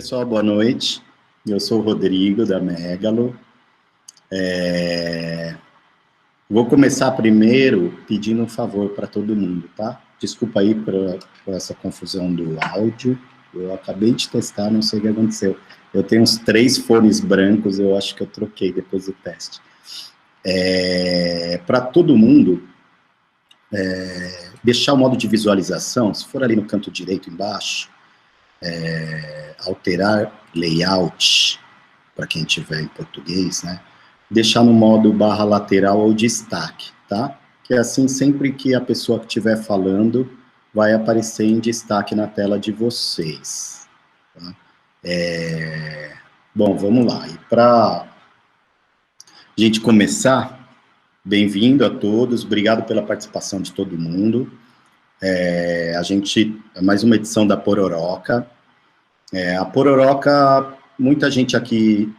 Pessoal, boa noite. Eu sou o Rodrigo, da Megalo. Vou começar primeiro pedindo um favor para todo mundo, tá? Desculpa aí por essa confusão do áudio. Eu acabei de testar, não sei o que aconteceu. Eu tenho uns 3 fones brancos, eu acho que eu troquei depois do teste. Para todo mundo, deixar o modo de visualização, se for ali no canto direito embaixo, alterar layout, para quem tiver em português, né? Deixar no modo barra lateral ou destaque, tá? Que assim, sempre que a pessoa que estiver falando, vai aparecer em destaque na tela de vocês. Tá? Bom, vamos lá. E para a gente começar, bem-vindo a todos, obrigado pela participação de todo mundo. Mais uma edição da Pororoca. A Pororoca, muita gente aqui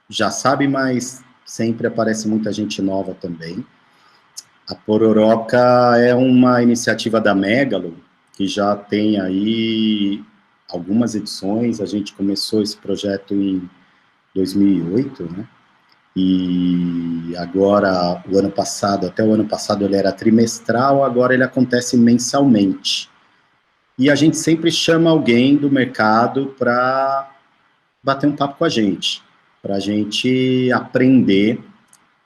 já sabe, mas sempre aparece muita gente nova também. A Pororoca é uma iniciativa da Megalo, que já tem aí algumas edições. A gente começou esse projeto em 2008, né? E agora, o ano passado, até o ano passado ele era trimestral, agora ele acontece mensalmente. E a gente sempre chama alguém do mercado para bater um papo com a gente, para a gente aprender,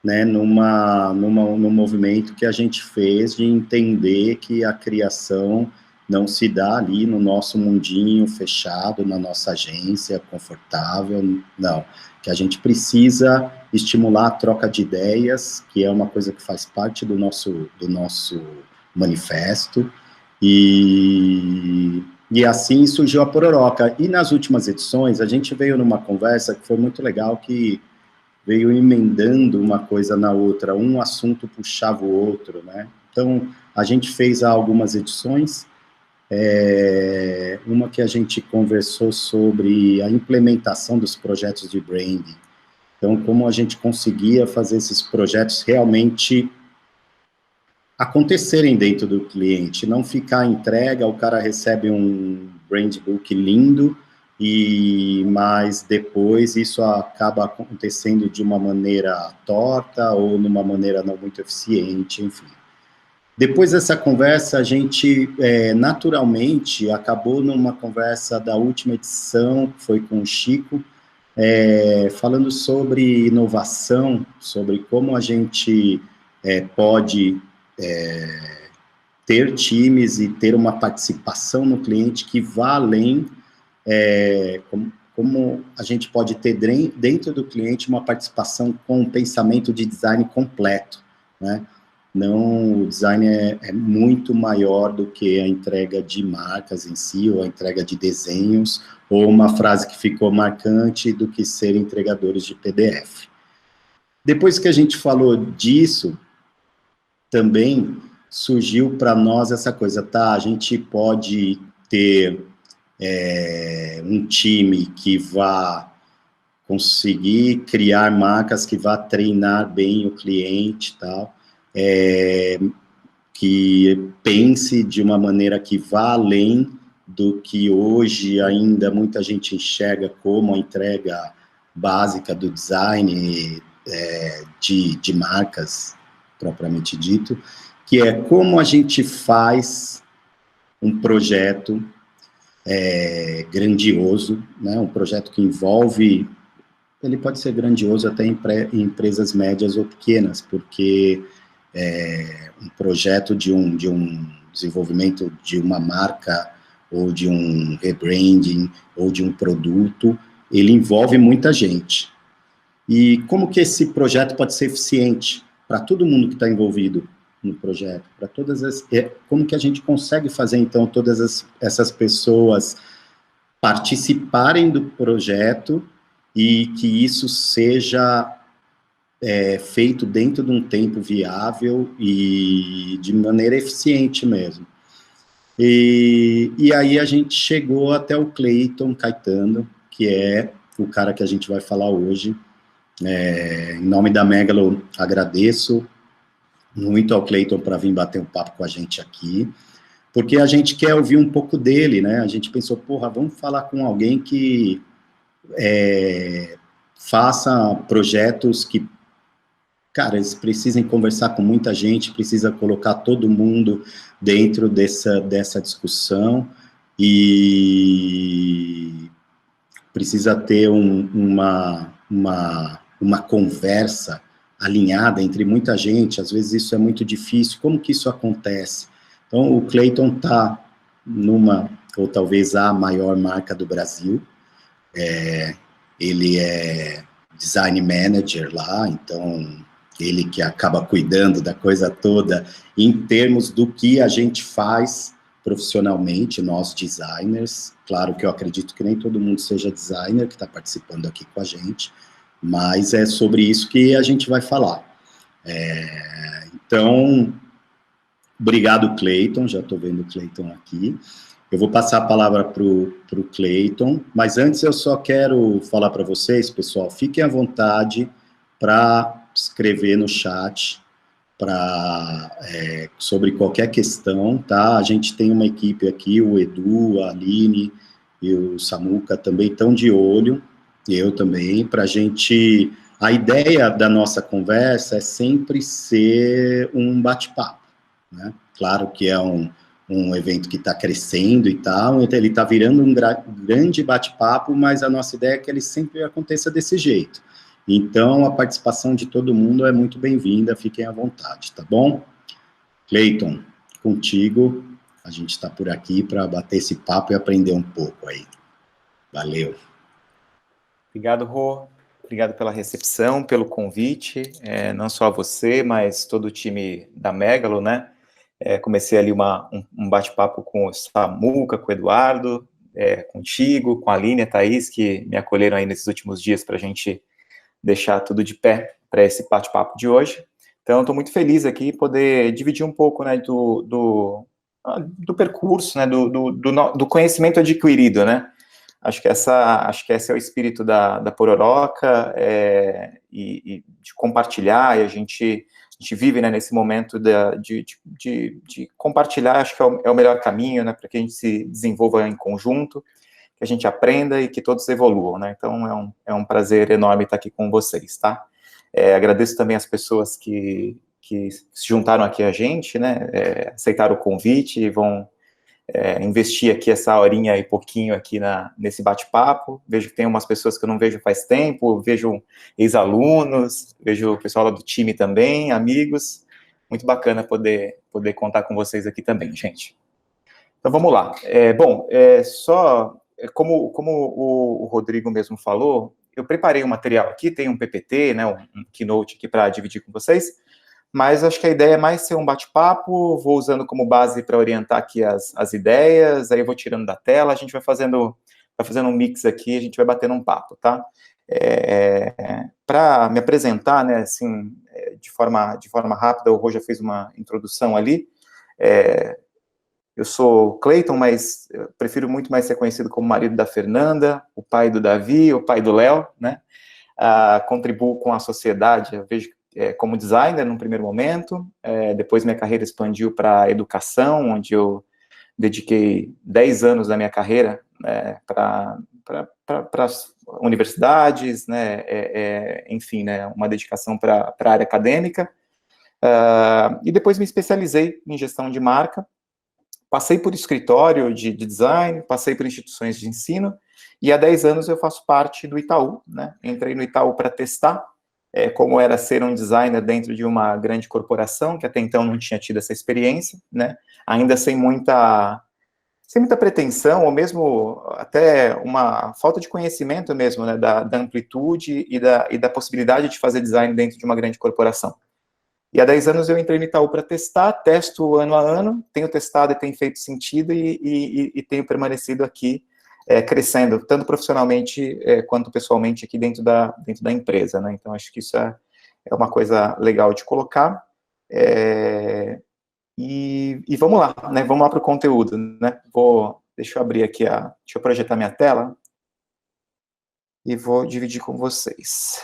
né, num movimento que a gente fez de entender que a criação não se dá ali no nosso mundinho fechado, na nossa agência, confortável, não. Que a gente precisa estimular a troca de ideias, que é uma coisa que faz parte do nosso manifesto, e assim surgiu a Pororoca. E nas últimas edições, a gente veio numa conversa que foi muito legal, que veio emendando uma coisa na outra, um assunto puxava o outro, né? Então, a gente fez algumas edições, uma que a gente conversou sobre a implementação dos projetos de branding. Então, como a gente conseguia fazer esses projetos realmente acontecerem dentro do cliente, não ficar entrega, o cara recebe um brand book lindo, mas depois isso acaba acontecendo de uma maneira torta ou numa maneira não muito eficiente, enfim. Depois dessa conversa, a gente naturalmente acabou numa conversa da última edição, que foi com o Chico, falando sobre inovação, sobre como a gente pode ter times e ter uma participação no cliente que vá além, como a gente pode ter dentro do cliente uma participação com um pensamento de design completo, né? Não, o design é muito maior do que a entrega de marcas em si, ou a entrega de desenhos, ou uma frase que ficou marcante do que ser entregadores de PDF. Depois que a gente falou disso, também surgiu para nós essa coisa, tá, a gente pode ter um time que vá conseguir criar marcas, que vá treinar bem o cliente e tal, que pense de uma maneira que vá além do que hoje ainda muita gente enxerga como a entrega básica do design de marcas, propriamente dito, que é como a gente faz um projeto grandioso, né, um projeto que envolve, ele pode ser grandioso até em empresas médias ou pequenas, porque um projeto de um desenvolvimento de uma marca, ou de um rebranding, ou de um produto, ele envolve muita gente. E como que esse projeto pode ser eficiente para todo mundo que está envolvido no projeto, para como que a gente consegue fazer, então, todas essas pessoas participarem do projeto e que isso seja feito dentro de um tempo viável e de maneira eficiente mesmo. E aí a gente chegou até o Cleiton Caetano, que é o cara que a gente vai falar hoje. Em nome da Megalo, agradeço muito ao Cleiton para vir bater um papo com a gente aqui, porque a gente quer ouvir um pouco dele, né? A gente pensou, porra, vamos falar com alguém que faça projetos que, cara, eles precisem conversar com muita gente, precisa colocar todo mundo dentro dessa discussão e precisa ter uma conversa alinhada entre muita gente. Às vezes isso é muito difícil. Como que isso acontece? Então, o Clayton está numa, ou talvez a maior marca do Brasil. Ele é design manager lá, então ele que acaba cuidando da coisa toda em termos do que a gente faz profissionalmente, nós designers. Claro que eu acredito que nem todo mundo seja designer que está participando aqui com a gente, mas é sobre isso que a gente vai falar. Então, obrigado, Clayton, já estou vendo o Clayton aqui. Eu vou passar a palavra para o Clayton, mas antes eu só quero falar para vocês, pessoal, fiquem à vontade para escrever no chat sobre qualquer questão, tá? A gente tem uma equipe aqui, o Edu, a Aline e o Samuca também estão de olho, e eu também, para a gente... A ideia da nossa conversa é sempre ser um bate-papo, né? Claro que é um evento que está crescendo e tal, então ele está virando um grande bate-papo, mas a nossa ideia é que ele sempre aconteça desse jeito. Então, a participação de todo mundo é muito bem-vinda, fiquem à vontade, tá bom? Clayton, contigo, a gente está por aqui para bater esse papo e aprender um pouco aí. Valeu. Obrigado, Rô. Obrigado pela recepção, pelo convite, não só a você, mas todo o time da Megalo, né? Comecei ali um bate-papo com o Samuca, com o Eduardo, contigo, com a Aline e a Thaís, que me acolheram aí nesses últimos dias para a gente deixar tudo de pé para esse bate-papo de hoje. Então, estou muito feliz aqui poder dividir um pouco, né, do percurso, né, do conhecimento adquirido, né? Acho que esse é o espírito da Pororoca, e de compartilhar, e a gente vive, né, nesse momento de compartilhar. Acho que é o melhor caminho, né, para que a gente se desenvolva em conjunto, que a gente aprenda e que todos evoluam, né? Então, é um prazer enorme estar aqui com vocês, tá? Agradeço também as pessoas que se juntaram aqui a gente, né, aceitaram o convite e vão investir aqui essa horinha e pouquinho aqui nesse bate-papo. Vejo que tem umas pessoas que eu não vejo faz tempo, vejo ex-alunos, vejo o pessoal lá do time também, amigos. Muito bacana poder contar com vocês aqui também, gente. Então, vamos lá. Como o Rodrigo mesmo falou, eu preparei um material aqui, tem um PPT, né, um keynote aqui para dividir com vocês, mas acho que a ideia é mais ser um bate-papo, vou usando como base para orientar aqui as ideias, aí eu vou tirando da tela, a gente vai fazendo um mix aqui, a gente vai batendo um papo, tá? Para me apresentar, né, assim, de forma rápida, o Rô já fez uma introdução ali. Eu sou Clayton, mas eu prefiro muito mais ser conhecido como marido da Fernanda, o pai do Davi, o pai do Léo, né? Contribuo com a sociedade, eu vejo como designer num primeiro momento, depois minha carreira expandiu para a educação, onde eu dediquei 10 anos da minha carreira para as universidades, né, enfim, né, uma dedicação para a área acadêmica, e depois me especializei em gestão de marca, passei por escritório de design, passei por instituições de ensino, e há 10 anos eu faço parte do Itaú, né? Entrei no Itaú para testar como era ser um designer dentro de uma grande corporação, que até então não tinha tido essa experiência, né? Ainda sem muita pretensão, ou mesmo até uma falta de conhecimento mesmo, né? Da amplitude e da possibilidade de fazer design dentro de uma grande corporação. E há 10 anos eu entrei no Itaú para testar, testo ano a ano, tenho testado e tem feito sentido, e tenho permanecido aqui crescendo, tanto profissionalmente quanto pessoalmente aqui dentro da empresa, né? Então, acho que isso é uma coisa legal de colocar. E vamos lá, né? Vamos lá para o conteúdo, né? Deixa eu abrir aqui, deixa eu projetar minha tela e vou dividir com vocês.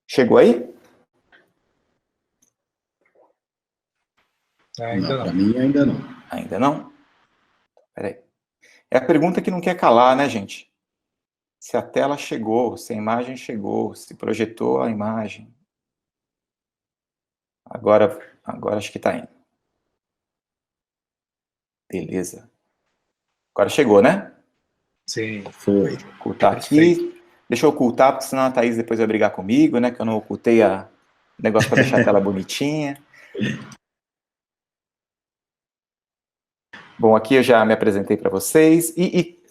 Chegou aí? Ainda não. Para mim, ainda não. Ainda não? Peraí. É a pergunta que não quer calar, né, gente? Se a tela chegou, se a imagem chegou, se projetou a imagem. Agora acho que tá indo. Beleza. Agora chegou, né? Sim. Foi. Deixa eu ocultar aqui. Deixa eu ocultar, porque senão a Thaís depois vai brigar comigo, né? Que eu não ocultei o negócio para deixar a tela bonitinha. Bom, aqui eu já me apresentei para vocês.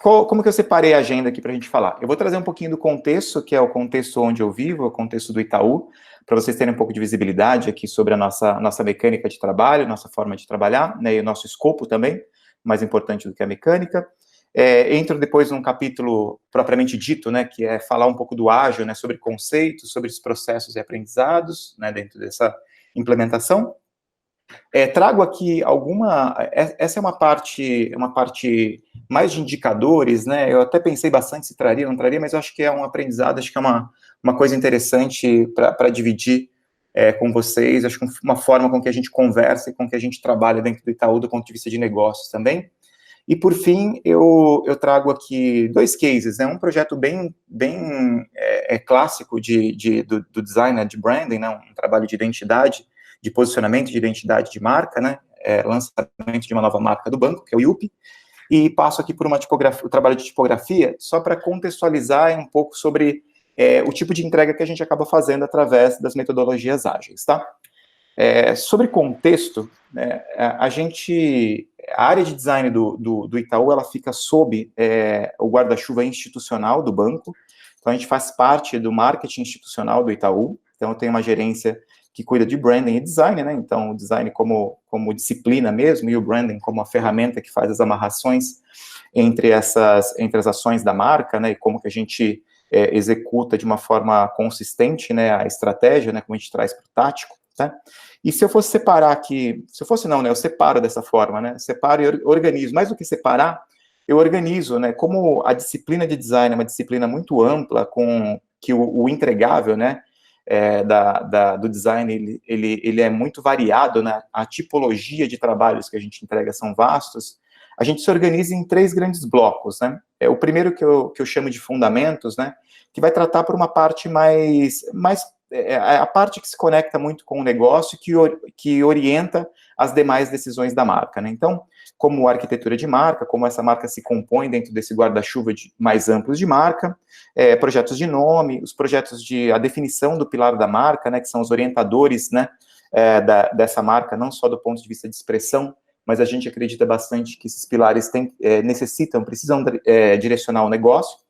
Como que eu separei a agenda aqui para a gente falar? Eu vou trazer um pouquinho do contexto, que é o contexto onde eu vivo, o contexto do Itaú, para vocês terem um pouco de visibilidade aqui sobre a nossa mecânica de trabalho, nossa forma de trabalhar, né, e o nosso escopo também, mais importante do que a mecânica. Entro depois num capítulo propriamente dito, né, que é falar um pouco do ágil, né, sobre conceitos, sobre os processos e aprendizados, né, dentro dessa implementação. Trago aqui essa é uma parte mais de indicadores, né, eu até pensei bastante se traria, não traria, mas eu acho que é um aprendizado, acho que é uma coisa interessante para dividir com vocês, acho que uma forma com que a gente conversa e com que a gente trabalha dentro do Itaú do ponto de vista de negócios também. E, por fim, eu trago aqui 2 cases, né? Um projeto bem clássico do design, né, de branding, né? Um trabalho de identidade, de posicionamento de identidade de marca, né? Lançamento de uma nova marca do banco, que é o IUP, e passo aqui por o trabalho de tipografia, só para contextualizar um pouco sobre o tipo de entrega que a gente acaba fazendo através das metodologias ágeis, tá? Sobre contexto, né, a área de design do Itaú, ela fica sob o guarda-chuva institucional do banco, então a gente faz parte do marketing institucional do Itaú, então eu tenho uma gerência que cuida de branding e design, né, então o design como disciplina mesmo, e o branding como a ferramenta que faz as amarrações entre as ações da marca, né, e como que a gente executa de uma forma consistente, né, a estratégia, né, como a gente traz para o tático, tá? E se eu fosse separar aqui, eu separo dessa forma, né, separo e organizo, mais do que separar, eu organizo, né, como a disciplina de design é uma disciplina muito ampla, com que o entregável, né, do design, ele é muito variado, né, a tipologia de trabalhos que a gente entrega são vastos, a gente se organiza em 3 grandes blocos, né, o primeiro que eu chamo de fundamentos, né, que vai tratar por uma parte mais a parte que se conecta muito com o negócio, que orienta as demais decisões da marca, né? Então, como a arquitetura de marca, como essa marca se compõe dentro desse guarda-chuva mais amplos de marca, projetos de nome, os projetos a definição do pilar da marca, né, que são os orientadores, né, dessa marca, não só do ponto de vista de expressão, mas a gente acredita bastante que esses pilares precisam direcionar o negócio.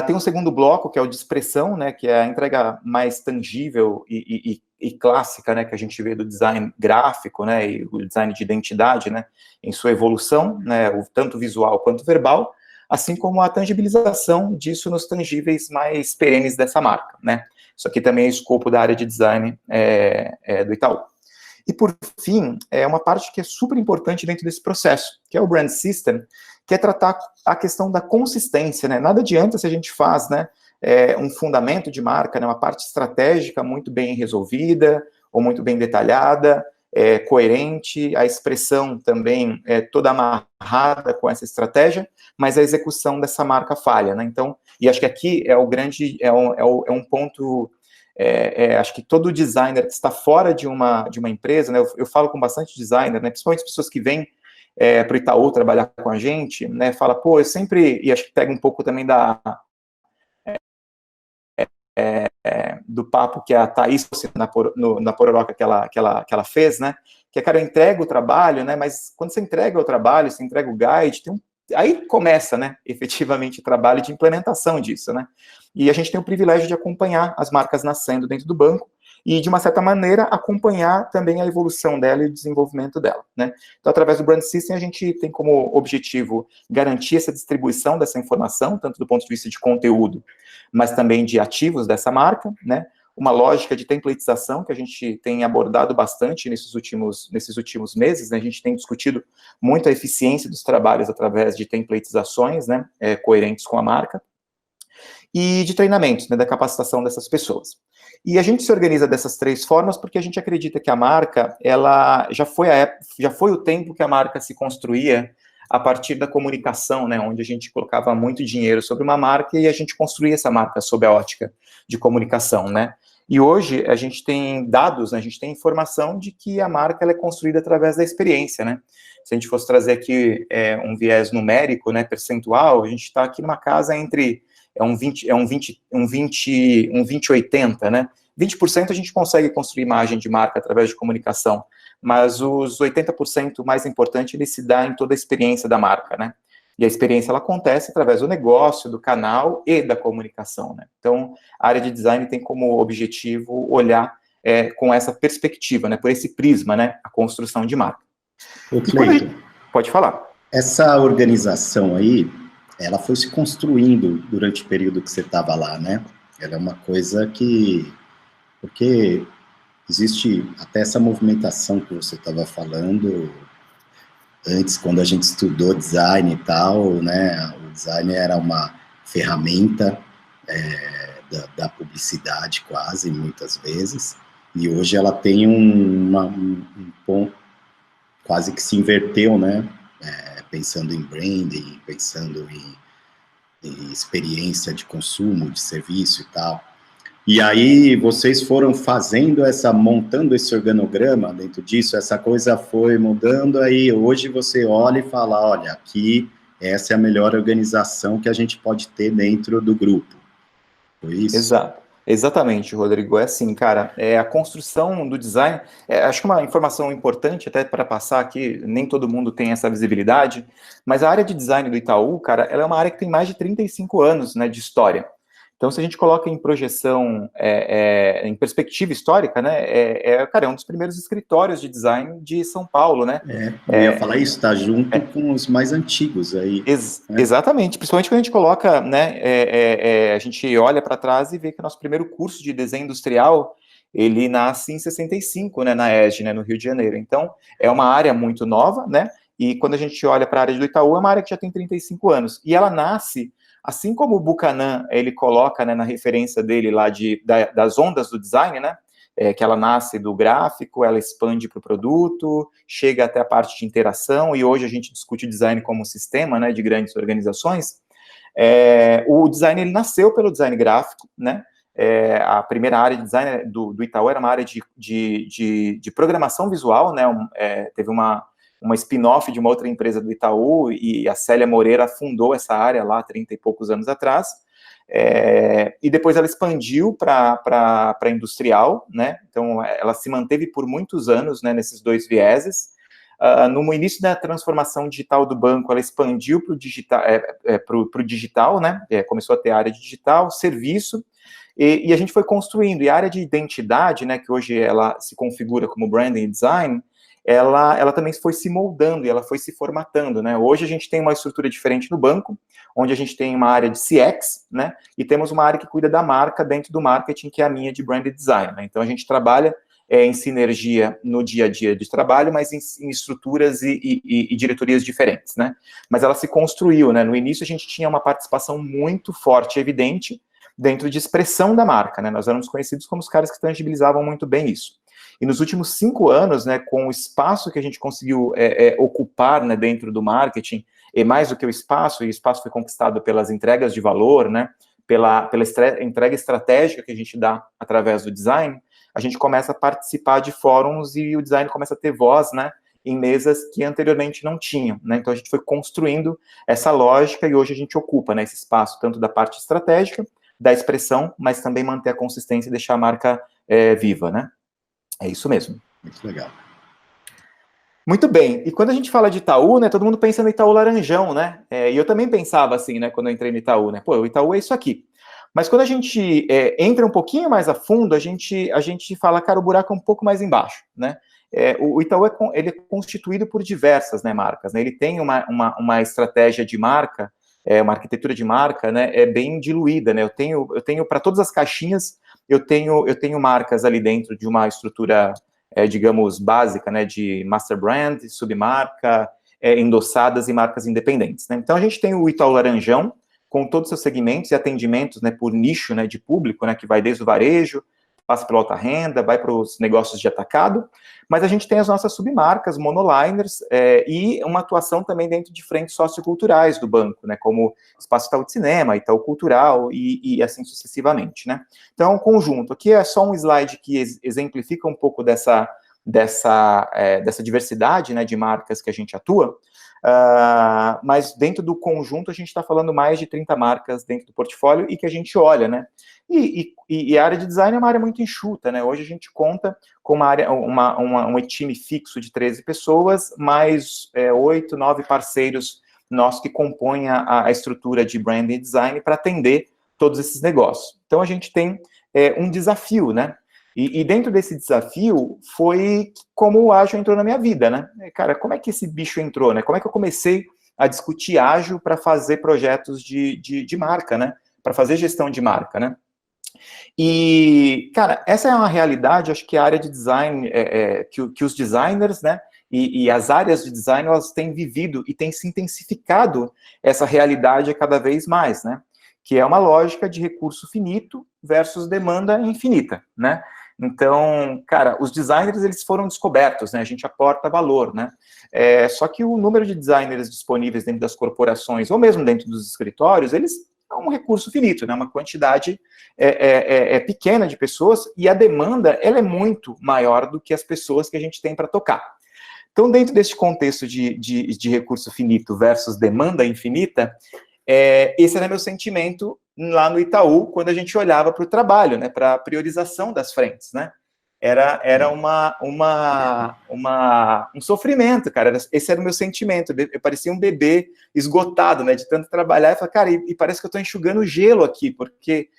Tem um segundo bloco, que é o de expressão, né, que é a entrega mais tangível e clássica, né, que a gente vê do design gráfico, né, e o design de identidade, né, em sua evolução, né, tanto visual quanto verbal, assim como a tangibilização disso nos tangíveis mais perenes dessa marca, né. Isso aqui também é escopo da área de design do Itaú. E, por fim, uma parte que é super importante dentro desse processo, que é o Brand System, que é tratar a questão da consistência, né? Nada adianta se a gente faz, né, um fundamento de marca, né, uma parte estratégica muito bem resolvida, ou muito bem detalhada, coerente, a expressão também toda amarrada com essa estratégia, mas a execução dessa marca falha, né? Então, e acho que aqui é um ponto... acho que todo designer que está fora de uma empresa, né, eu falo com bastante designer, né, principalmente pessoas que vêm para o Itaú trabalhar com a gente, né, fala, pô, eu sempre, e acho que pega um pouco também do papo que a Thaís na Pororoca que ela fez, né, que é, cara, eu entrego o trabalho, né, mas quando você entrega o trabalho, você entrega o guide, aí começa, né, efetivamente o trabalho de implementação disso, né, e a gente tem o privilégio de acompanhar as marcas nascendo dentro do banco e, de uma certa maneira, acompanhar também a evolução dela e o desenvolvimento dela, né. Então, através do Brand System, a gente tem como objetivo garantir essa distribuição dessa informação, tanto do ponto de vista de conteúdo, mas também de ativos dessa marca, né, uma lógica de templatização que a gente tem abordado bastante nesses últimos meses, né, a gente tem discutido muito a eficiência dos trabalhos através de templatizações, né, coerentes com a marca, e de treinamentos, né, da capacitação dessas pessoas. E a gente se organiza dessas 3 formas porque a gente acredita que a marca, ela já foi o tempo que a marca se construía a partir da comunicação, né, onde a gente colocava muito dinheiro sobre uma marca e a gente construía essa marca sob a ótica de comunicação, né. E hoje a gente tem dados, né, a gente tem informação de que a marca ela é construída através da experiência, né. Se a gente fosse trazer aqui um viés numérico, né, percentual, a gente está aqui numa casa entre um 20-80, né? 20% a gente consegue construir imagem de marca através de comunicação, mas os 80% mais importante, ele se dá em toda a experiência da marca, né? E a experiência, ela acontece através do negócio, do canal e da comunicação, né? Então, a área de design tem como objetivo olhar com essa perspectiva, né? Por esse prisma, né? A construção de marca. Ô, Cleiton, pode falar. Essa organização aí, ela foi se construindo durante o período que você estava lá, né? Ela é uma coisa que... Porque existe até essa movimentação que você estava falando antes, quando a gente estudou design e tal, né? O design era uma ferramenta da publicidade quase, muitas vezes, e hoje ela tem um ponto quase que se inverteu, né? Pensando em branding, pensando em experiência de consumo, de serviço e tal. E aí vocês foram montando esse organograma dentro disso, essa coisa foi mudando, aí hoje você olha e fala, olha, aqui essa é a melhor organização que a gente pode ter dentro do grupo. Foi isso? Exato. Exatamente, Rodrigo. É assim, cara, a construção do design, acho que uma informação importante até para passar aqui, nem todo mundo tem essa visibilidade, mas a área de design do Itaú, cara, ela é uma área que tem mais de 35 anos, né, de história. Então, se a gente coloca em projeção, em perspectiva histórica, né, cara, é um dos primeiros escritórios de design de São Paulo, né? Eu ia falar isso, tá junto com os mais antigos aí. Né? Exatamente, principalmente quando a gente coloca, né, a gente olha para trás e vê que o nosso primeiro curso de desenho industrial, ele nasce em 65, né, na ESG, né, no Rio de Janeiro. Então, é uma área muito nova, né? E quando a gente olha para a área do Itaú, é uma área que já tem 35 anos. E ela nasce... Assim como o Buchanan, ele coloca, né, na referência dele lá das ondas do design, né, que ela nasce do gráfico, ela expande para o produto, chega até a parte de interação, e hoje a gente discute design como sistema, né, de grandes organizações. O design, ele nasceu pelo design gráfico, né, a primeira área de design do Itaú era uma área de programação visual, né, teve uma spin-off de uma outra empresa do Itaú, e a Célia Moreira fundou essa área lá 30 e poucos anos atrás, e depois ela expandiu para industrial, né, então ela se manteve por muitos anos, né, nesses dois vieses. No início da transformação digital do banco, ela expandiu para o digital, né, começou a ter a área de digital, serviço, e a gente foi construindo, e a área de identidade, né, que hoje ela se configura como branding e design, ela também foi se moldando e ela foi se formatando, né? Hoje a gente tem uma estrutura diferente no banco, onde a gente tem uma área de CX, né? E temos uma área que cuida da marca dentro do marketing, que é a minha de brand design, né? Então a gente trabalha em sinergia no dia a dia de trabalho, mas em estruturas e diretorias diferentes, né? Mas ela se construiu, né? No início a gente tinha uma participação muito forte e evidente dentro de expressão da marca, né? Nós éramos conhecidos como os caras que tangibilizavam muito bem isso. E nos últimos 5 anos, né, com o espaço que a gente conseguiu ocupar, né, dentro do marketing, e mais do que o espaço, e o espaço foi conquistado pelas entregas de valor, né, pela entrega estratégica que a gente dá através do design, a gente começa a participar de fóruns e o design começa a ter voz, né, em mesas que anteriormente não tinham, né, então a gente foi construindo essa lógica e hoje a gente ocupa, né, esse espaço tanto da parte estratégica, da expressão, mas também manter a consistência e deixar a marca viva, né. É isso mesmo. Muito legal. Muito bem. E quando a gente fala de Itaú, né, todo mundo pensa no Itaú Laranjão, né? E eu também pensava assim, né, quando eu entrei no Itaú, né? Pô, o Itaú é isso aqui. Mas quando a gente entra um pouquinho mais a fundo, a gente fala, cara, o buraco é um pouco mais embaixo, né? O Itaú ele é constituído por diversas, né, marcas, né? Ele tem uma estratégia de marca, uma arquitetura de marca, né, bem diluída, né? Eu tenho para todas as caixinhas, eu tenho marcas ali dentro de uma estrutura, digamos, básica, né, de master brand, submarca, endossadas e marcas independentes, né? Então, a gente tem o Itaú Laranjão, com todos os seus segmentos e atendimentos, né, por nicho, né, de público, né, que vai desde o varejo, passa pela alta renda, vai para os negócios de atacado, mas a gente tem as nossas submarcas, monoliners, e uma atuação também dentro de frentes socioculturais do banco, né, como Espaço Itaú de Cinema, Itaú Cultural e assim sucessivamente, né. Então, é um conjunto. Aqui é só um slide que exemplifica um pouco dessa diversidade, né, de marcas que a gente atua, mas dentro do conjunto a gente está falando mais de 30 marcas dentro do portfólio e que a gente olha, né, e a área de design é uma área muito enxuta, né, hoje a gente conta com um time fixo de 13 pessoas, mais 8, 9 parceiros nossos que compõem a estrutura de branding e design para atender todos esses negócios. Então a gente tem um desafio, né, e dentro desse desafio, foi como o ágil entrou na minha vida, né? Cara, como é que esse bicho entrou, né? Como é que eu comecei a discutir ágil para fazer projetos de marca, né? Para fazer gestão de marca, né? E, cara, essa é uma realidade, acho que a área de design, que os designers, né? E as áreas de design, elas têm vivido e têm se intensificado essa realidade cada vez mais, né? Que é uma lógica de recurso finito versus demanda infinita, né? Então, cara, os designers, eles foram descobertos, né? A gente aporta valor, né? Só que o número de designers disponíveis dentro das corporações, ou mesmo dentro dos escritórios, eles é um recurso finito, né? Uma quantidade pequena de pessoas, e a demanda, ela é muito maior do que as pessoas que a gente tem para tocar. Então, dentro desse contexto de recurso finito versus demanda infinita, esse era meu sentimento lá no Itaú, quando a gente olhava para o trabalho, né, para a priorização das frentes, né, era um sofrimento, cara, esse era o meu sentimento, eu parecia um bebê esgotado, né, de tanto trabalhar, e falei, cara, e parece que eu estou enxugando gelo aqui, porque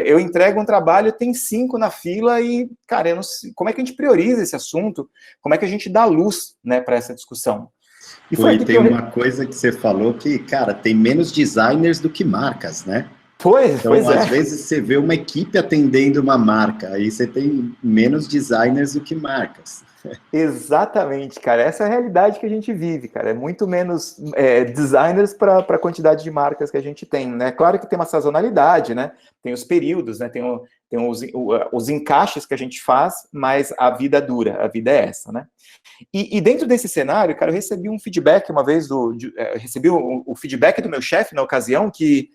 eu entrego um trabalho, tem 5 na fila e, cara, eu não sei, como é que a gente prioriza esse assunto, como é que a gente dá luz, né, para essa discussão? E tem uma coisa que você falou que, cara, tem menos designers do que marcas, né? Então, às vezes, você vê uma equipe atendendo uma marca, aí você tem menos designers do que marcas. Exatamente, cara. Essa é a realidade que a gente vive, cara. É muito menos designers para a quantidade de marcas que a gente tem, né? Claro que tem uma sazonalidade, né? Tem os períodos, né? Tem os encaixes que a gente faz, mas a vida dura, a vida é essa, né? E dentro desse cenário, cara, eu recebi um feedback uma vez, recebi o feedback do meu chefe na ocasião, que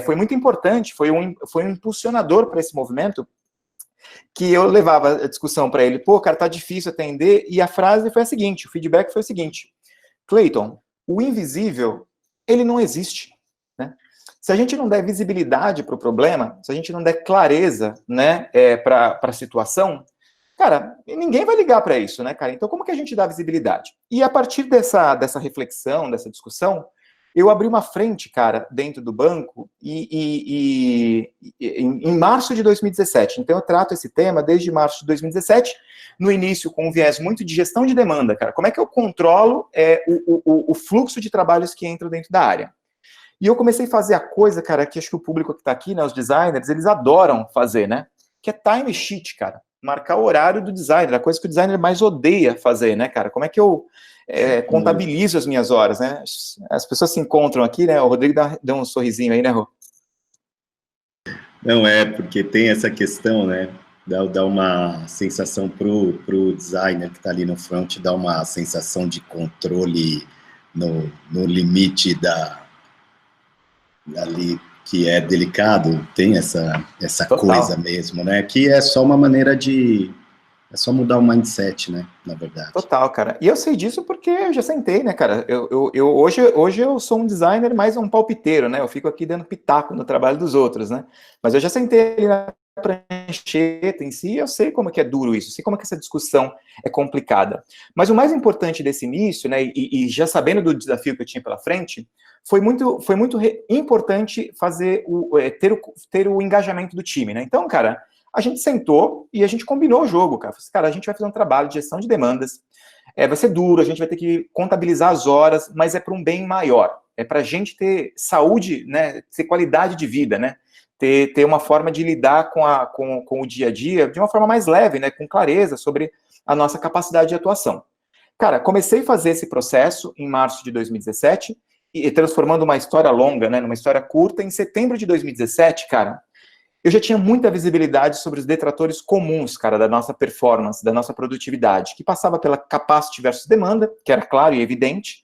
foi muito importante, foi um impulsionador para esse movimento, que eu levava a discussão para ele, pô, cara, tá difícil atender, e a frase foi a seguinte, o feedback foi o seguinte, Clayton, o invisível, ele não existe, né? Se a gente não der visibilidade para o problema, se a gente não der clareza, né, para a situação, cara, ninguém vai ligar para isso, né, cara? Então, como que a gente dá visibilidade? E a partir dessa reflexão, dessa discussão, eu abri uma frente, cara, dentro do banco, em março de 2017. Então, eu trato esse tema desde março de 2017, no início com um viés muito de gestão de demanda, cara. Como é que eu controlo o fluxo de trabalhos que entram dentro da área? E eu comecei a fazer a coisa, cara, que acho que o público que está aqui, né, os designers, eles adoram fazer, né? Que é time sheet, cara. Marcar o horário do designer, a coisa que o designer mais odeia fazer, né, cara? Como é que eu contabilizo as minhas horas, né? As pessoas se encontram aqui, né? O Rodrigo deu um sorrisinho aí, né, Rô? Não, porque tem essa questão, né? Dá uma sensação pro designer que está ali no front, dá uma sensação de controle no limite ali, que é delicado, tem essa coisa mesmo, né? Que é só uma maneira é só mudar o mindset, né? Na verdade. Total, cara. E eu sei disso porque eu já sentei, né, cara? Hoje eu sou um designer mais um palpiteiro, né? Eu fico aqui dando pitaco no trabalho dos outros, né? Mas eu já sentei ali na prancheta em si, eu sei como é que é duro isso, sei como é que essa discussão é complicada. Mas o mais importante desse início, né, e já sabendo do desafio que eu tinha pela frente, foi muito importante ter o engajamento do time, né? Então, cara, a gente sentou e a gente combinou o jogo, cara. Cara, a gente vai fazer um trabalho de gestão de demandas, vai ser duro, a gente vai ter que contabilizar as horas, mas é para um bem maior. É para a gente ter saúde, né, ter qualidade de vida, né? Ter uma forma de lidar com o dia a dia de uma forma mais leve, né, com clareza sobre a nossa capacidade de atuação. Cara, comecei a fazer esse processo em março de 2017 e transformando uma história longa, né, numa história curta. Em setembro de 2017, cara, eu já tinha muita visibilidade sobre os detratores comuns, cara, da nossa performance, da nossa produtividade, que passava pela capacity versus demanda, que era claro e evidente,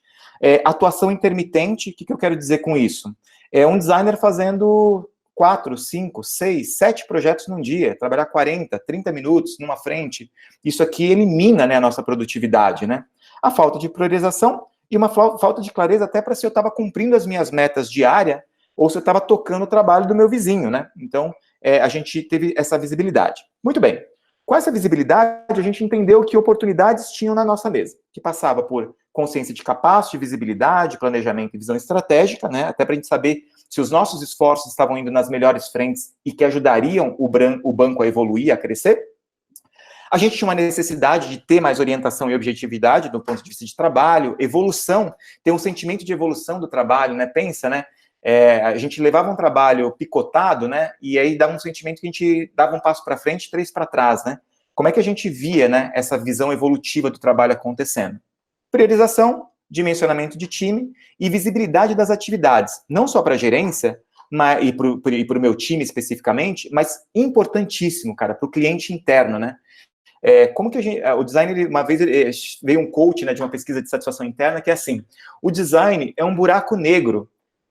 atuação intermitente. O que eu quero dizer com isso? É um designer fazendo 4, 5, 6, 7 projetos num dia, trabalhar 40, 30 minutos numa frente. Isso aqui elimina, né, a nossa produtividade, né? A falta de priorização e uma falta de clareza até para se eu estava cumprindo as minhas metas diárias ou se eu estava tocando o trabalho do meu vizinho, né? Então, a gente teve essa visibilidade. Muito bem. Com essa visibilidade, a gente entendeu que oportunidades tinham na nossa mesa, que passava por consciência de capacity, visibilidade, planejamento e visão estratégica, né? Até para a gente saber se os nossos esforços estavam indo nas melhores frentes e que ajudariam o banco a evoluir, a crescer. A gente tinha uma necessidade de ter mais orientação e objetividade do ponto de vista de trabalho, evolução, ter um sentimento de evolução do trabalho, né? Pensa, né? A gente levava um trabalho picotado, né? E aí dava um sentimento que a gente dava um passo para frente, 3 para trás, né? Como é que a gente via, né, essa visão evolutiva do trabalho acontecendo? Priorização, dimensionamento de time e visibilidade das atividades, não só para a gerência e para o meu time especificamente, mas importantíssimo, cara, para o cliente interno, né? Como que o design, uma vez veio um coach, né, de uma pesquisa de satisfação interna, que é assim: o design é um buraco negro.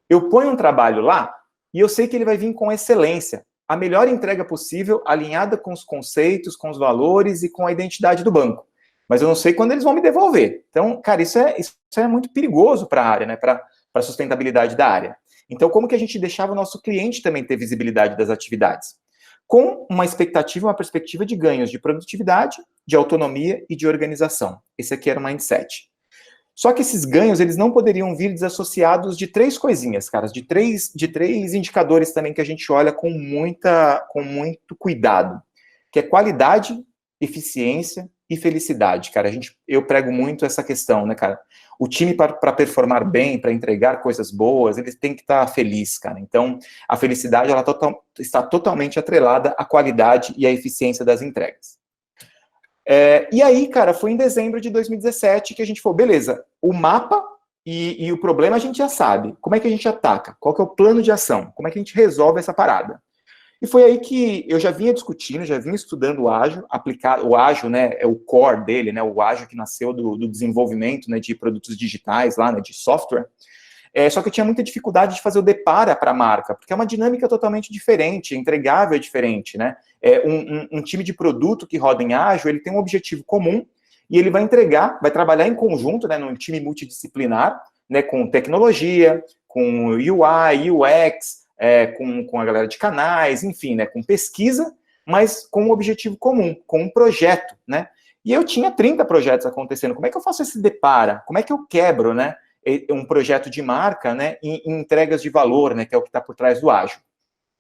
Eu ponho um trabalho lá e eu sei que ele vai vir com excelência, a melhor entrega possível, alinhada com os conceitos, com os valores e com a identidade do banco. Mas eu não sei quando eles vão me devolver. Então, cara, isso é muito perigoso para a área, né, para a sustentabilidade da área. Então, como que a gente deixava o nosso cliente também ter visibilidade das atividades? Com uma expectativa, uma perspectiva de ganhos de produtividade, de autonomia e de organização. Esse aqui era o mindset. Só que esses ganhos, eles não poderiam vir desassociados de 3 coisinhas, caras, de três indicadores também que a gente olha com muito cuidado, que é qualidade, eficiência e felicidade, cara. Eu prego muito essa questão, né, cara? O time, para performar bem, para entregar coisas boas, ele tem que estar feliz, cara. Então, a felicidade, ela está totalmente atrelada à qualidade e à eficiência das entregas. E aí, cara, foi em dezembro de 2017 que a gente falou, beleza, o mapa e o problema a gente já sabe. Como é que a gente ataca? Qual que é o plano de ação? Como é que a gente resolve essa parada? E foi aí que eu já vinha discutindo, já vinha estudando o ágil, o ágil, né, é o core dele, né, o ágil que nasceu do desenvolvimento, né, de produtos digitais lá, né, de software. Só que eu tinha muita dificuldade de fazer o depara para a marca, porque é uma dinâmica totalmente diferente, entregável é diferente, né? Um time de produto que roda em ágil, ele tem um objetivo comum e ele vai entregar, vai trabalhar em conjunto, né, num time multidisciplinar, né, com tecnologia, com UI, UX, com a galera de canais, enfim, né, com pesquisa, mas com um objetivo comum, com um projeto, né? E eu tinha 30 projetos acontecendo. Como é que eu faço esse depara? Como é que eu quebro, né, um projeto de marca, né, em entregas de valor, né, que é o que está por trás do ágil?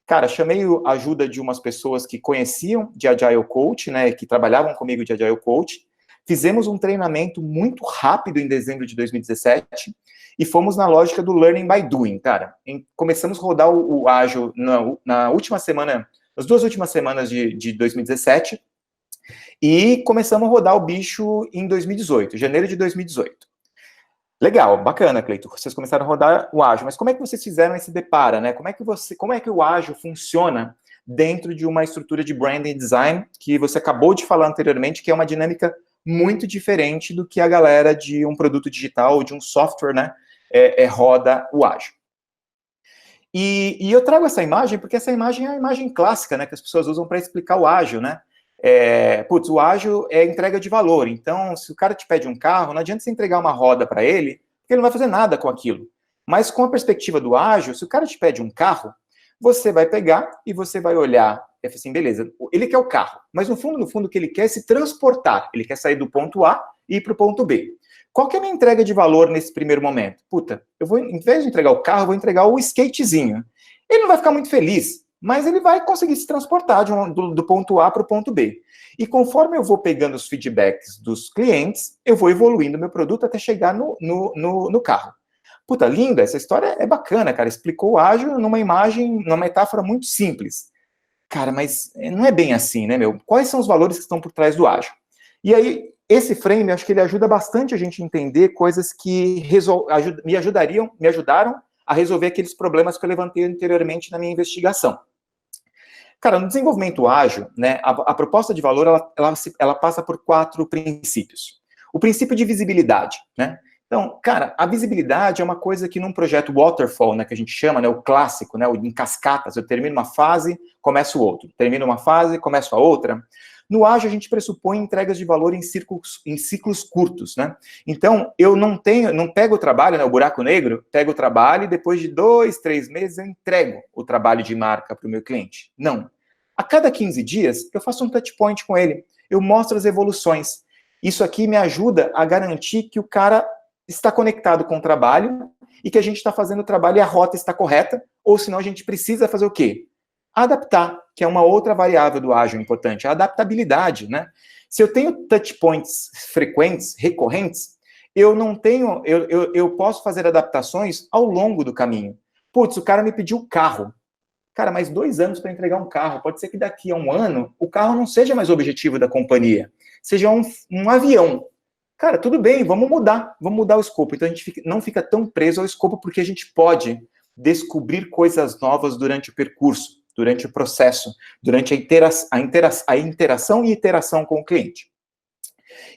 Cara, chamei a ajuda de umas pessoas que conheciam de Agile Coach, né, que trabalhavam comigo de Agile Coach. Fizemos um treinamento muito rápido em dezembro de 2017 e fomos na lógica do learning by doing, cara. Começamos a rodar o ágil na última semana, nas 2 últimas semanas de 2017 e começamos a rodar o bicho em 2018, janeiro de 2018. Legal, bacana, Cleiton. Vocês começaram a rodar o ágil, mas como é que vocês fizeram esse depara, né? Como é que o ágil funciona dentro de uma estrutura de branding design que você acabou de falar anteriormente, que é uma dinâmica muito diferente do que a galera de um produto digital ou de um software, né, roda o ágil. E eu trago essa imagem porque essa imagem é a imagem clássica, né, que as pessoas usam para explicar o ágil, né? O ágil é entrega de valor. Então, se o cara te pede um carro, não adianta você entregar uma roda para ele, porque ele não vai fazer nada com aquilo. Mas com a perspectiva do ágil, se o cara te pede um carro, você vai pegar e você vai olhar e assim, beleza, ele quer o carro, mas no fundo, o que ele quer é se transportar. Ele quer sair do ponto A e ir para o ponto B. Qual que é a minha entrega de valor nesse primeiro momento? Em vez de entregar o carro, eu vou entregar o skatezinho. Ele não vai ficar muito feliz, mas ele vai conseguir se transportar do ponto A para o ponto B. E conforme eu vou pegando os feedbacks dos clientes, eu vou evoluindo meu produto até chegar no carro. Linda, essa história é bacana, cara. Explicou o ágil numa imagem, numa metáfora muito simples. Cara, mas não é bem assim, né, meu? Quais são os valores que estão por trás do ágil? E aí, esse frame, acho que ele ajuda bastante a gente a entender coisas que me ajudaram a resolver aqueles problemas que eu levantei anteriormente na minha investigação. Cara, no desenvolvimento ágil, né, a proposta de valor, ela passa por 4 princípios. O princípio de visibilidade, né? Então, cara, a visibilidade é uma coisa que num projeto waterfall, né, que a gente chama, né, o clássico, né, em cascatas, eu termino uma fase, começo outro, termino uma fase, começo a outra. No ágil, a gente pressupõe entregas de valor em ciclos curtos, né? Então, eu não pego o trabalho, né, o buraco negro, pego o trabalho e depois de 2, 3 meses eu entrego o trabalho de marca para o meu cliente. Não. A cada 15 dias, eu faço um touch point com ele, eu mostro as evoluções. Isso aqui me ajuda a garantir que o cara está conectado com o trabalho e que a gente está fazendo o trabalho e a rota está correta, ou senão a gente precisa fazer o quê? Adaptar, que é uma outra variável do ágil importante, a adaptabilidade, né? Se eu tenho touch points frequentes, recorrentes, eu posso fazer adaptações ao longo do caminho. Putz, o cara me pediu carro. Cara, mais 2 anos para entregar um carro. Pode ser que daqui a 1 ano o carro não seja mais o objetivo da companhia, seja um avião. Cara, tudo bem, vamos mudar o escopo. Então a gente não fica tão preso ao escopo porque a gente pode descobrir coisas novas durante o percurso, durante o processo, durante a interação e iteração com o cliente.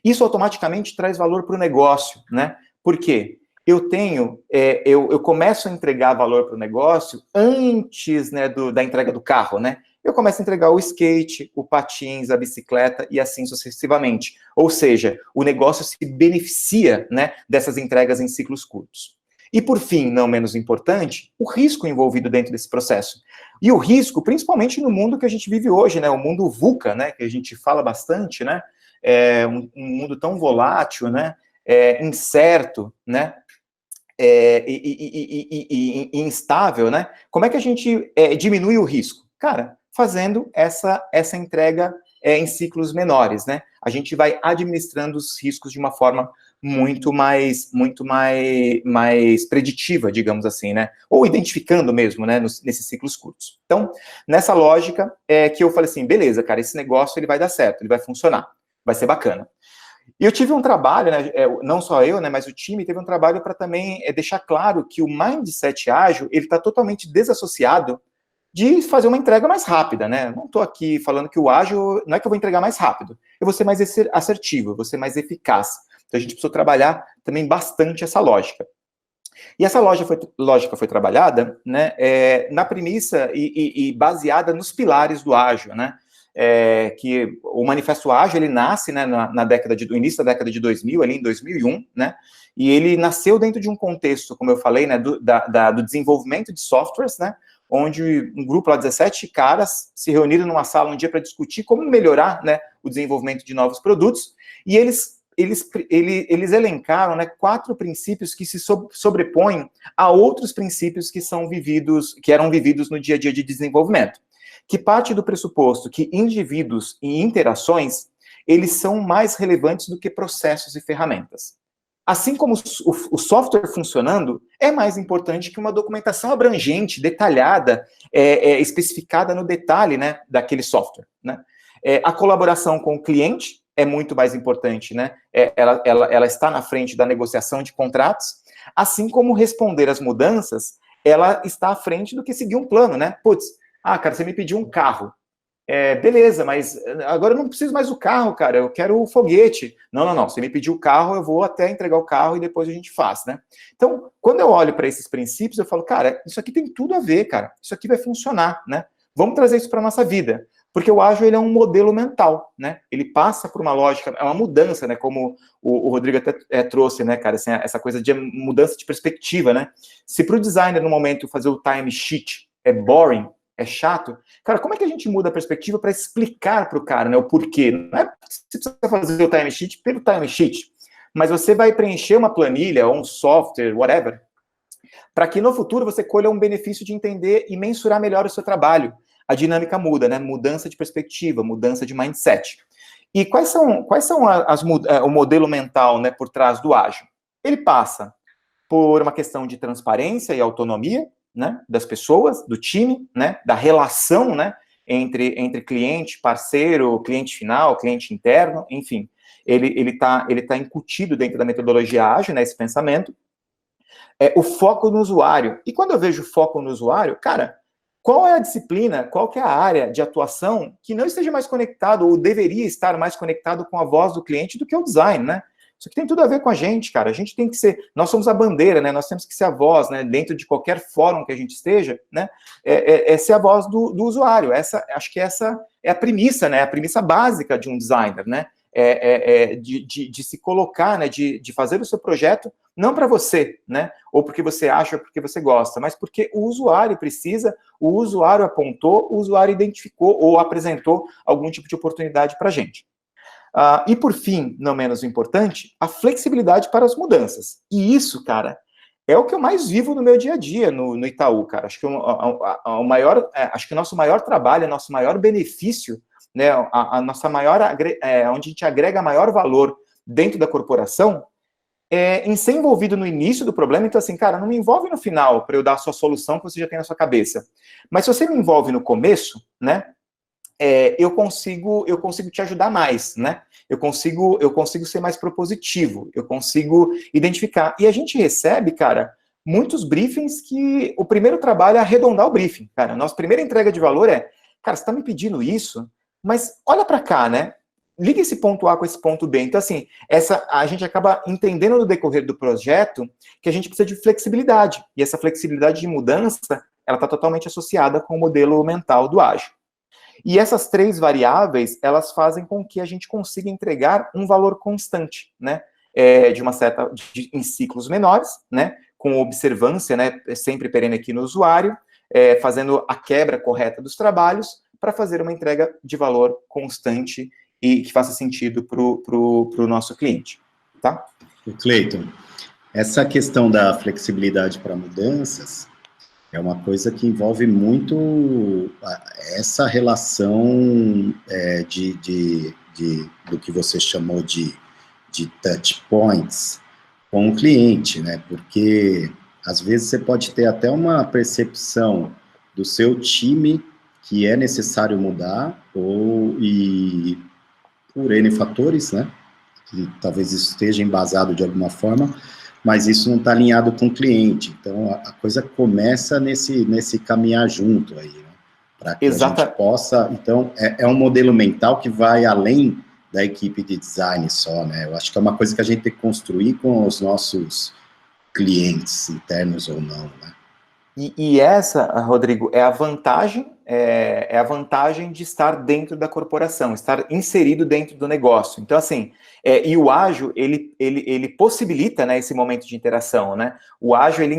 Isso automaticamente traz valor para o negócio, né? Por quê? Eu começo a entregar valor para o negócio antes, né, da entrega do carro, né? Eu começo a entregar o skate, o patins, a bicicleta e assim sucessivamente. Ou seja, o negócio se beneficia, né, dessas entregas em ciclos curtos. E por fim, não menos importante, o risco envolvido dentro desse processo. E o risco, principalmente no mundo que a gente vive hoje, né, o mundo VUCA, né, que a gente fala bastante, né, um mundo tão volátil, né, incerto, né, e instável, né? Como é que a gente diminui o risco? Cara, fazendo essa entrega em ciclos menores, né? A gente vai administrando os riscos de uma forma muito mais preditiva, digamos assim, né? Ou identificando mesmo, né? Nesses ciclos curtos. Então, nessa lógica que eu falei assim, beleza, cara, esse negócio ele vai dar certo, ele vai funcionar, vai ser bacana. E eu tive um trabalho, né, não só eu, né, mas o time teve um trabalho para também deixar claro que o mindset ágil, ele está totalmente desassociado de fazer uma entrega mais rápida, né? Não estou aqui falando que o ágil, não é que eu vou entregar mais rápido, eu vou ser mais assertivo, eu vou ser mais eficaz. Então a gente precisou trabalhar também bastante essa lógica. E essa lógica foi trabalhada, né, na premissa e baseada nos pilares do ágil, né? Que o Manifesto Ágil, ele nasce, né, no início da década de 2000, ali em 2001, né, e ele nasceu dentro de um contexto, como eu falei, né, do desenvolvimento de softwares, né, onde um grupo lá, 17 caras, se reuniram numa sala um dia para discutir como melhorar, né, o desenvolvimento de novos produtos, e eles elencaram, né, 4 princípios que se sobrepõem a outros princípios que eram vividos no dia a dia de desenvolvimento, que parte do pressuposto que indivíduos e interações, eles são mais relevantes do que processos e ferramentas. Assim como o software funcionando, é mais importante que uma documentação abrangente, detalhada, especificada no detalhe, né, daquele software, né? A colaboração com o cliente é muito mais importante, né? Ela está na frente da negociação de contratos, assim como responder às mudanças, ela está à frente do que seguir um plano, né? Putz, cara, você me pediu um carro. Beleza, mas agora eu não preciso mais do carro, cara, eu quero o foguete. Não, você me pediu o carro, eu vou até entregar o carro e depois a gente faz, né? Então, quando eu olho para esses princípios, eu falo, cara, isso aqui tem tudo a ver, cara, isso aqui vai funcionar, né? Vamos trazer isso para a nossa vida, porque o ágil, ele é um modelo mental, né? Ele passa por uma lógica, é uma mudança, né? Como o Rodrigo até trouxe, né, cara, assim, essa coisa de mudança de perspectiva, né? Se para o designer, no momento, fazer o time sheet é boring, é chato, cara, como é que a gente muda a perspectiva para explicar para o cara, né, o porquê? Não é que você precisa fazer o time sheet pelo time sheet, mas você vai preencher uma planilha ou um software, whatever, para que no futuro você colha um benefício de entender e mensurar melhor o seu trabalho. A dinâmica muda, né? Mudança de perspectiva, mudança de mindset. E quais são o modelo mental, né, por trás do ágil? Ele passa por uma questão de transparência e autonomia, né, das pessoas, do time, né, da relação, né, entre cliente, parceiro, cliente final, cliente interno, enfim, ele tá incutido dentro da metodologia ágil, né, esse pensamento. O foco no usuário. E quando eu vejo foco no usuário, cara, qual é a disciplina, qual que é a área de atuação que não esteja mais conectado ou deveria estar mais conectado com a voz do cliente do que o design, né? Isso aqui tem tudo a ver com a gente, cara. A gente tem que ser, nós somos a bandeira, né? Nós temos que ser a voz, né? Dentro de qualquer fórum que a gente esteja, né? É ser a voz do usuário. Acho que essa é a premissa, né? A premissa básica de um designer, né? De se colocar, né? De fazer o seu projeto não para você, né? Ou porque você acha, ou porque você gosta, mas porque o usuário precisa, o usuário apontou, o usuário identificou ou apresentou algum tipo de oportunidade para a gente. E por fim, não menos importante, a flexibilidade para as mudanças. E isso, cara, é o que eu mais vivo no meu dia a dia no Itaú, cara. Acho que acho que o nosso maior trabalho, o nosso maior benefício, né, a nossa maior, onde a gente agrega maior valor dentro da corporação, em ser envolvido no início do problema. Então, assim, cara, não me envolve no final para eu dar a sua solução que você já tem na sua cabeça. Mas se você me envolve no começo, né, eu consigo te ajudar mais, né? Eu consigo ser mais propositivo, eu consigo identificar. E a gente recebe, cara, muitos briefings que o primeiro trabalho é arredondar o briefing, cara. Nossa primeira entrega de valor cara, você está me pedindo isso, mas olha para cá, né? Liga esse ponto A com esse ponto B. Então, assim, a gente acaba entendendo no decorrer do projeto que a gente precisa de flexibilidade. E essa flexibilidade de mudança, ela está totalmente associada com o modelo mental do ágil. E essas 3 variáveis, elas fazem com que a gente consiga entregar um valor constante, né? Em ciclos menores, né? Com observância, né? Sempre perene aqui no usuário, fazendo a quebra correta dos trabalhos para fazer uma entrega de valor constante e que faça sentido para o nosso cliente, tá? Cleiton, essa questão da flexibilidade para mudanças é uma coisa que envolve muito essa relação do que você chamou de touch points com o cliente, né? Porque às vezes você pode ter até uma percepção do seu time que é necessário mudar e por N fatores, né? Que talvez isso esteja embasado de alguma forma, mas isso não está alinhado com o cliente. Então, a coisa começa nesse caminhar junto aí, né? Para que a gente possa... Então, é um modelo mental que vai além da equipe de design só, né? Eu acho que é uma coisa que a gente tem que construir com os nossos clientes, internos ou não, né? E essa, Rodrigo, é a vantagem de estar dentro da corporação, estar inserido dentro do negócio. Então, assim, e o ágil, ele possibilita, né, esse momento de interação, né? O ágil, ele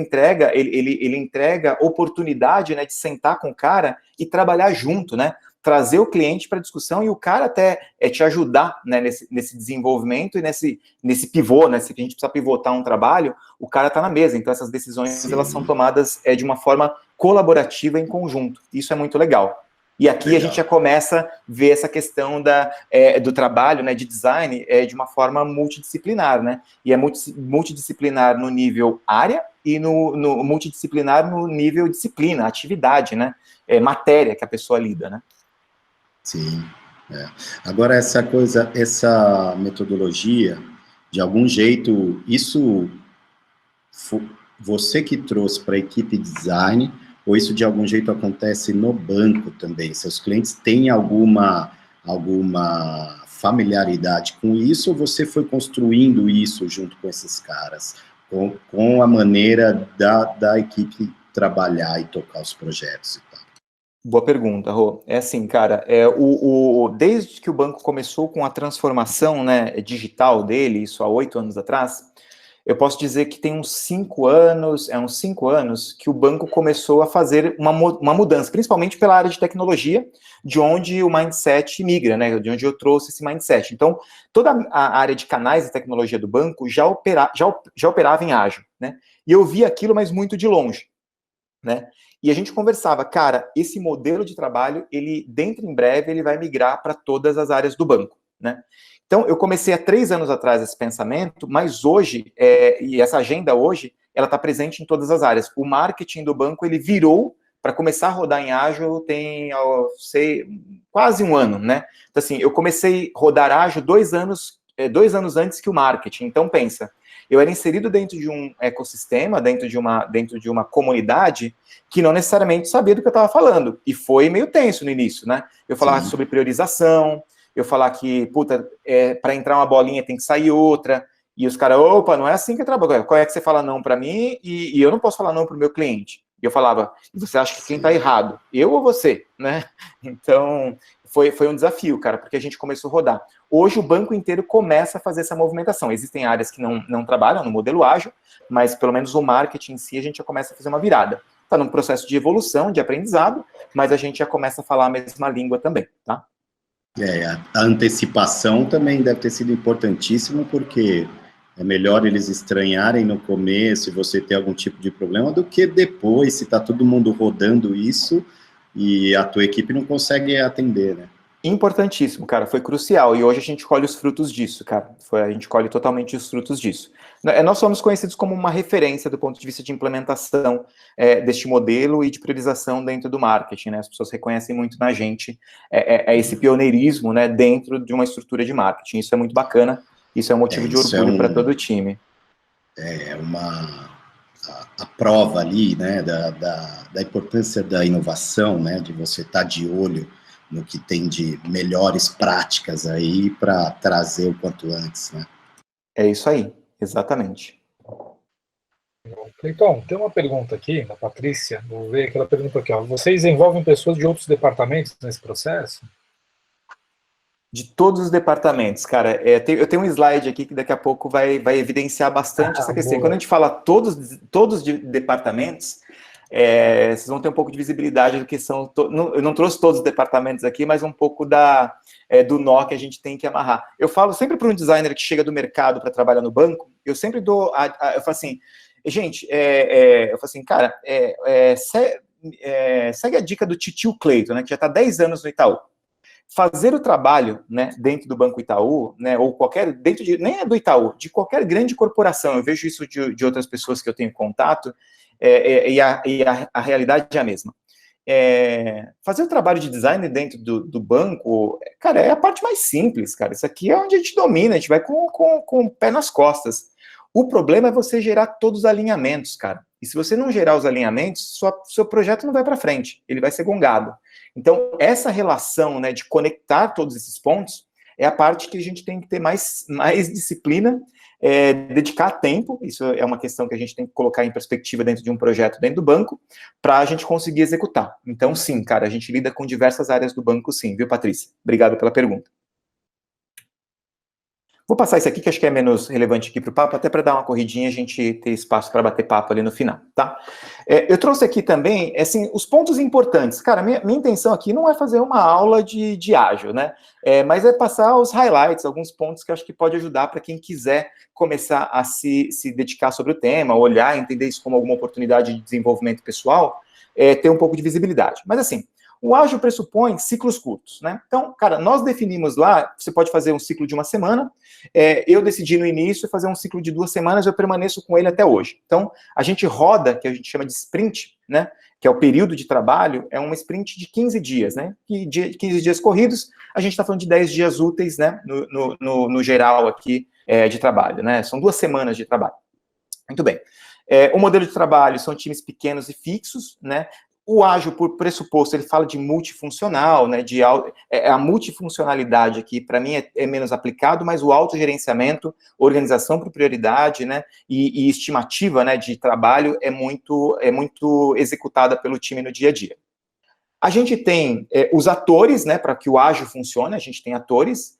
entrega oportunidade, né, de sentar com o cara e trabalhar junto, né? Trazer o cliente para a discussão e o cara até te ajudar, né, nesse desenvolvimento e nesse pivô, né, se a gente precisa pivotar um trabalho, o cara está na mesa. Então, essas decisões, elas são tomadas de uma forma colaborativa em conjunto. Isso é muito legal. E aqui a gente já começa a ver essa questão do trabalho, né, de design de uma forma multidisciplinar, né? E é multidisciplinar no nível área e no multidisciplinar no nível disciplina, atividade, né? Matéria que a pessoa lida, né? Sim. Agora, essa metodologia, de algum jeito, isso você que trouxe para a equipe design, ou isso de algum jeito acontece no banco também? Seus clientes têm alguma familiaridade com isso, ou você foi construindo isso junto com esses caras, com a maneira da equipe trabalhar e tocar os projetos e tal? Boa pergunta, Rô. É assim, cara, desde que o banco começou com a transformação, né, digital dele, isso há 8 anos atrás, eu posso dizer que tem uns 5 anos que o banco começou a fazer uma mudança, principalmente pela área de tecnologia, de onde o mindset migra, né, de onde eu trouxe esse mindset. Então, toda a área de canais de tecnologia do banco já operava em ágil, né, e eu via aquilo, mas muito de longe, né. E a gente conversava, cara, esse modelo de trabalho, dentro em breve, ele vai migrar para todas as áreas do banco, né? Então, eu comecei há 3 anos atrás esse pensamento, mas hoje, e essa agenda hoje, ela está presente em todas as áreas. O marketing do banco, ele virou para começar a rodar em ágil tem, quase 1 ano, né? Então, assim, eu comecei a rodar ágil 2 anos antes que o marketing. Então, pensa, eu era inserido dentro de um ecossistema, dentro de uma comunidade que não necessariamente sabia do que eu estava falando. E foi meio tenso no início, né? Eu falava sobre priorização, eu falava que, puta, para entrar uma bolinha tem que sair outra, e os caras, opa, não é assim que eu trabalho. Qual é que você fala não para mim e eu não posso falar não para o meu cliente? E eu falava, você acha que quem está errado? Eu ou você? Né? Então, foi um desafio, cara, porque a gente começou a rodar. Hoje o banco inteiro começa a fazer essa movimentação. Existem áreas que não trabalham no modelo ágil, mas pelo menos o marketing em si a gente já começa a fazer uma virada. Está num processo de evolução, de aprendizado, mas a gente já começa a falar a mesma língua também, tá? A antecipação também deve ter sido importantíssimo, porque é melhor eles estranharem no começo e você ter algum tipo de problema do que depois, se está todo mundo rodando isso e a tua equipe não consegue atender, né? Importantíssimo, cara, foi crucial, e hoje a gente colhe os frutos disso, cara, a gente colhe totalmente os frutos disso. Nós somos conhecidos como uma referência do ponto de vista de implementação deste modelo e de priorização dentro do marketing, né, as pessoas reconhecem muito na gente esse pioneirismo, né, dentro de uma estrutura de marketing, isso é muito bacana, isso é um motivo de orgulho para todo o time. A prova ali, né, da importância da inovação, né, de você estar de olho no que tem de melhores práticas aí para trazer o quanto antes, né? É isso aí, exatamente. Então, tem uma pergunta aqui, da Patrícia, vou ver aquela pergunta aqui, ó. Vocês envolvem pessoas de outros departamentos nesse processo? De todos os departamentos, cara, eu tenho um slide aqui que daqui a pouco vai evidenciar bastante essa questão. Boa. Quando a gente fala todos de departamentos, vocês vão ter um pouco de visibilidade do que são... Eu não trouxe todos os departamentos aqui, mas um pouco do nó que a gente tem que amarrar. Eu falo sempre para um designer que chega do mercado para trabalhar no banco, eu sempre dou... eu falo assim, gente, eu falo assim, cara, segue a dica do titio Cleiton, né, que já está 10 anos no Itaú. Fazer o trabalho, né, dentro do Banco Itaú, né, ou nem é do Itaú, de qualquer grande corporação, eu vejo isso de outras pessoas que eu tenho contato, e a realidade é a mesma. Fazer o trabalho de design dentro do banco, cara, é a parte mais simples, cara. Isso aqui é onde a gente domina, a gente vai com o pé nas costas. O problema é você gerar todos os alinhamentos, cara. E se você não gerar os alinhamentos, seu projeto não vai para frente, ele vai ser gongado. Então, essa relação, né, de conectar todos esses pontos é a parte que a gente tem que ter mais disciplina, dedicar tempo, isso é uma questão que a gente tem que colocar em perspectiva dentro de um projeto dentro do banco, para a gente conseguir executar. Então, sim, cara, a gente lida com diversas áreas do banco, sim, viu, Patrícia? Obrigado pela pergunta. Vou passar isso aqui, que acho que é menos relevante aqui para o papo, até para dar uma corridinha e a gente ter espaço para bater papo ali no final, tá? Eu trouxe aqui também, assim, os pontos importantes. Cara, minha intenção aqui não é fazer uma aula de ágil, né? Mas é passar os highlights, alguns pontos que eu acho que pode ajudar para quem quiser começar a se dedicar sobre o tema, olhar, entender isso como alguma oportunidade de desenvolvimento pessoal, ter um pouco de visibilidade. Mas, assim, o ágil pressupõe ciclos curtos, né? Então, cara, nós definimos lá, você pode fazer um ciclo de uma semana, eu decidi no início fazer um ciclo de 2 semanas, eu permaneço com ele até hoje. Então, a gente roda, que a gente chama de sprint, né? Que é o período de trabalho, é uma sprint de 15 dias, né? E 15 dias corridos, a gente está falando de 10 dias úteis, né? No geral aqui de trabalho, né? São 2 semanas de trabalho. Muito bem. O modelo de trabalho são times pequenos e fixos, né? O ágil, por pressuposto, ele fala de multifuncional, né, a multifuncionalidade aqui, para mim, é menos aplicado, mas o autogerenciamento, organização por prioridade, né, e estimativa, né, de trabalho é muito executada pelo time no dia a dia. A gente tem os atores, né, para que o ágil funcione, a gente tem atores,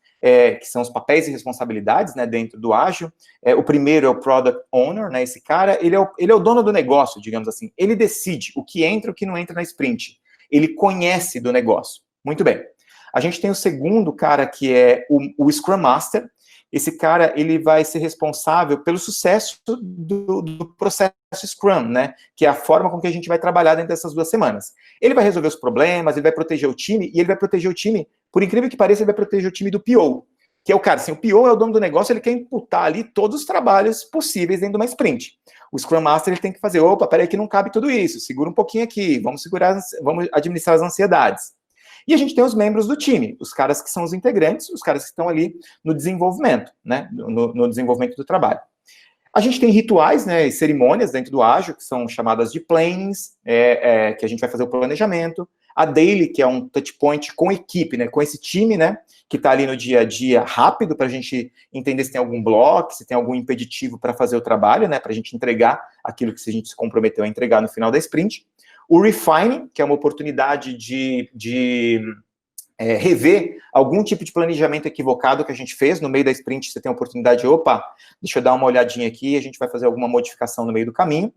que são os papéis e responsabilidades, né, dentro do ágil. O primeiro é o Product Owner, né, esse cara, ele é o dono do negócio, digamos assim, ele decide o que entra e o que não entra na sprint, ele conhece do negócio. Muito bem. A gente tem o segundo cara, que é o Scrum Master. Esse cara, ele vai ser responsável pelo sucesso do processo Scrum, né, que é a forma com que a gente vai trabalhar dentro dessas 2 semanas. Ele vai resolver os problemas, ele vai proteger o time, e ele vai proteger o time, por incrível que pareça, ele vai proteger o time do PO, que é o cara, assim, o PO é o dono do negócio, ele quer imputar ali todos os trabalhos possíveis dentro de uma sprint. O Scrum Master, ele tem que fazer, opa, peraí que não cabe tudo isso, segura um pouquinho aqui, vamos administrar as ansiedades. E a gente tem os membros do time, os caras que são os integrantes, os caras que estão ali no desenvolvimento, né, no desenvolvimento do trabalho. A gente tem rituais, né, e cerimônias dentro do ágil, que são chamadas de plannings, que a gente vai fazer o planejamento. A daily, que é um touch point com equipe, né, com esse time, né, que está ali no dia a dia rápido, para a gente entender se tem algum bloco, se tem algum impeditivo para fazer o trabalho, né, para a gente entregar aquilo que a gente se comprometeu a entregar no final da sprint. O refining, que é uma oportunidade de rever algum tipo de planejamento equivocado que a gente fez. No meio da sprint, você tem a oportunidade de, opa, deixa eu dar uma olhadinha aqui, a gente vai fazer alguma modificação no meio do caminho.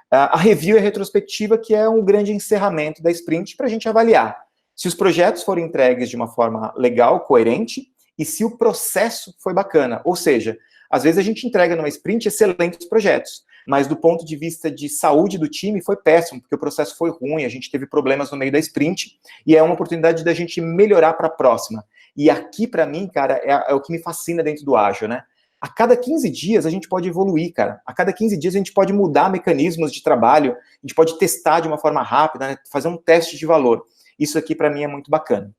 A review e a retrospectiva, que é um grande encerramento da sprint para a gente avaliar se os projetos foram entregues de uma forma legal, coerente, e se o processo foi bacana. Ou seja, às vezes a gente entrega numa sprint excelentes projetos, mas do ponto de vista de saúde do time foi péssimo, porque o processo foi ruim, a gente teve problemas no meio da sprint, e é uma oportunidade da gente melhorar para a próxima. E aqui, para mim, cara, é o que me fascina dentro do ágil, né? A cada 15 dias a gente pode evoluir, cara. A cada 15 dias a gente pode mudar mecanismos de trabalho, a gente pode testar de uma forma rápida, né? Fazer um teste de valor. Isso aqui, para mim, é muito bacana.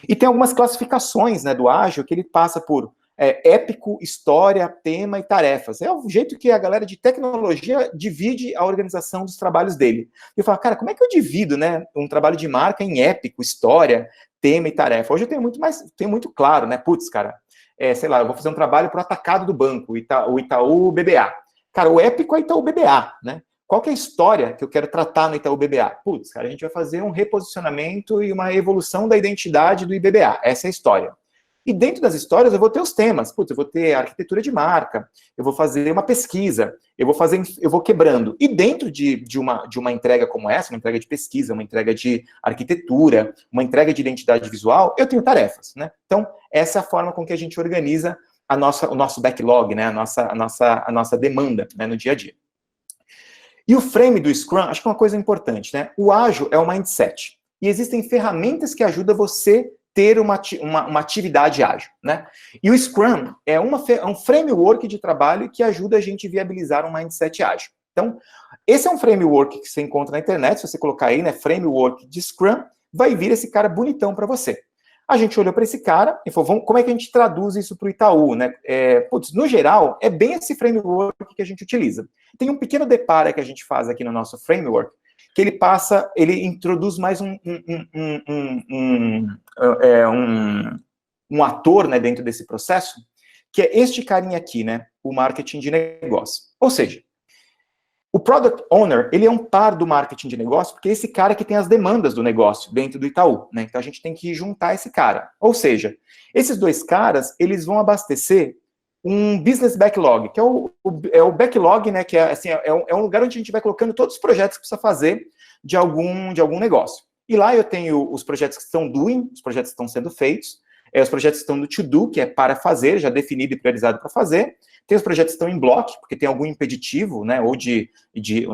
E tem algumas classificações, né, do ágil, que ele passa por épico, história, tema e tarefas. É o jeito que a galera de tecnologia divide a organização dos trabalhos dele. E eu falo, cara, como é que eu divido, né, um trabalho de marca em épico, história, tema e tarefa? Hoje eu tenho muito claro, né, putz, cara, sei lá, eu vou fazer um trabalho para o atacado do banco, o Itaú BBA. Cara, o épico é Itaú BBA, né? Qual que é a história que eu quero tratar no Itaú BBA? Putz, cara, a gente vai fazer um reposicionamento e uma evolução da identidade do IBBA. Essa é a história. E dentro das histórias eu vou ter os temas. Putz, eu vou ter arquitetura de marca, eu vou fazer uma pesquisa, eu vou quebrando. E dentro de uma entrega como essa, uma entrega de pesquisa, uma entrega de arquitetura, uma entrega de identidade visual, eu tenho tarefas, né? Então, essa é a forma com que a gente organiza o nosso backlog, né? A nossa demanda, né, no dia a dia. E o frame do Scrum, acho que é uma coisa importante, né? O ágil é um mindset. E existem ferramentas que ajudam você ter uma atividade ágil, né? E o Scrum é um framework de trabalho que ajuda a gente a viabilizar um mindset ágil. Então, esse é um framework que você encontra na internet, se você colocar aí, né, framework de Scrum, vai vir esse cara bonitão para você. A gente olhou para esse cara e falou, como é que a gente traduz isso para o Itaú, né? No geral, é bem esse framework que a gente utiliza. Tem um pequeno deparo que a gente faz aqui no nosso framework, que ele introduz mais um ator, né, dentro desse processo, que é este carinha aqui, né, o marketing de negócio. Ou seja, o Product Owner, ele é um par do marketing de negócio, porque é esse cara que tem as demandas do negócio dentro do Itaú, né, então a gente tem que juntar esse cara. Ou seja, esses dois caras, eles vão abastecer um business backlog, que é o backlog, né, que é um lugar onde a gente vai colocando todos os projetos que precisa fazer de algum negócio. E lá eu tenho os projetos que estão doing, os projetos que estão sendo feitos, os projetos que estão no to do, que é para fazer, já definido e priorizado para fazer. Tem os projetos que estão em bloco, porque tem algum impeditivo, né, ou de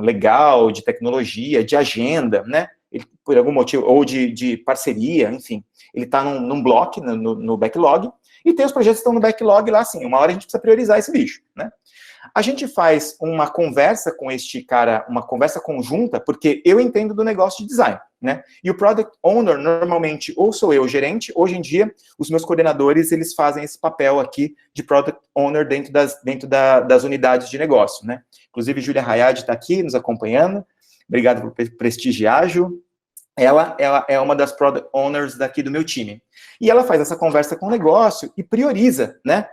legal, de tecnologia, de agenda, né, por algum motivo, ou de parceria, enfim. Ele está num bloco, no backlog. E tem os projetos que estão no backlog lá, assim, uma hora a gente precisa priorizar esse bicho, né? A gente faz uma conversa com este cara, uma conversa conjunta, porque eu entendo do negócio de design, né? E o Product Owner, normalmente, ou sou eu, gerente, hoje em dia, os meus coordenadores, eles fazem esse papel aqui de Product Owner dentro das unidades de negócio, né? Inclusive, Júlia Hayad está aqui nos acompanhando, obrigado por prestigiar, Ju. Ela é uma das Product Owners daqui do meu time. E ela faz essa conversa com o negócio e prioriza, né?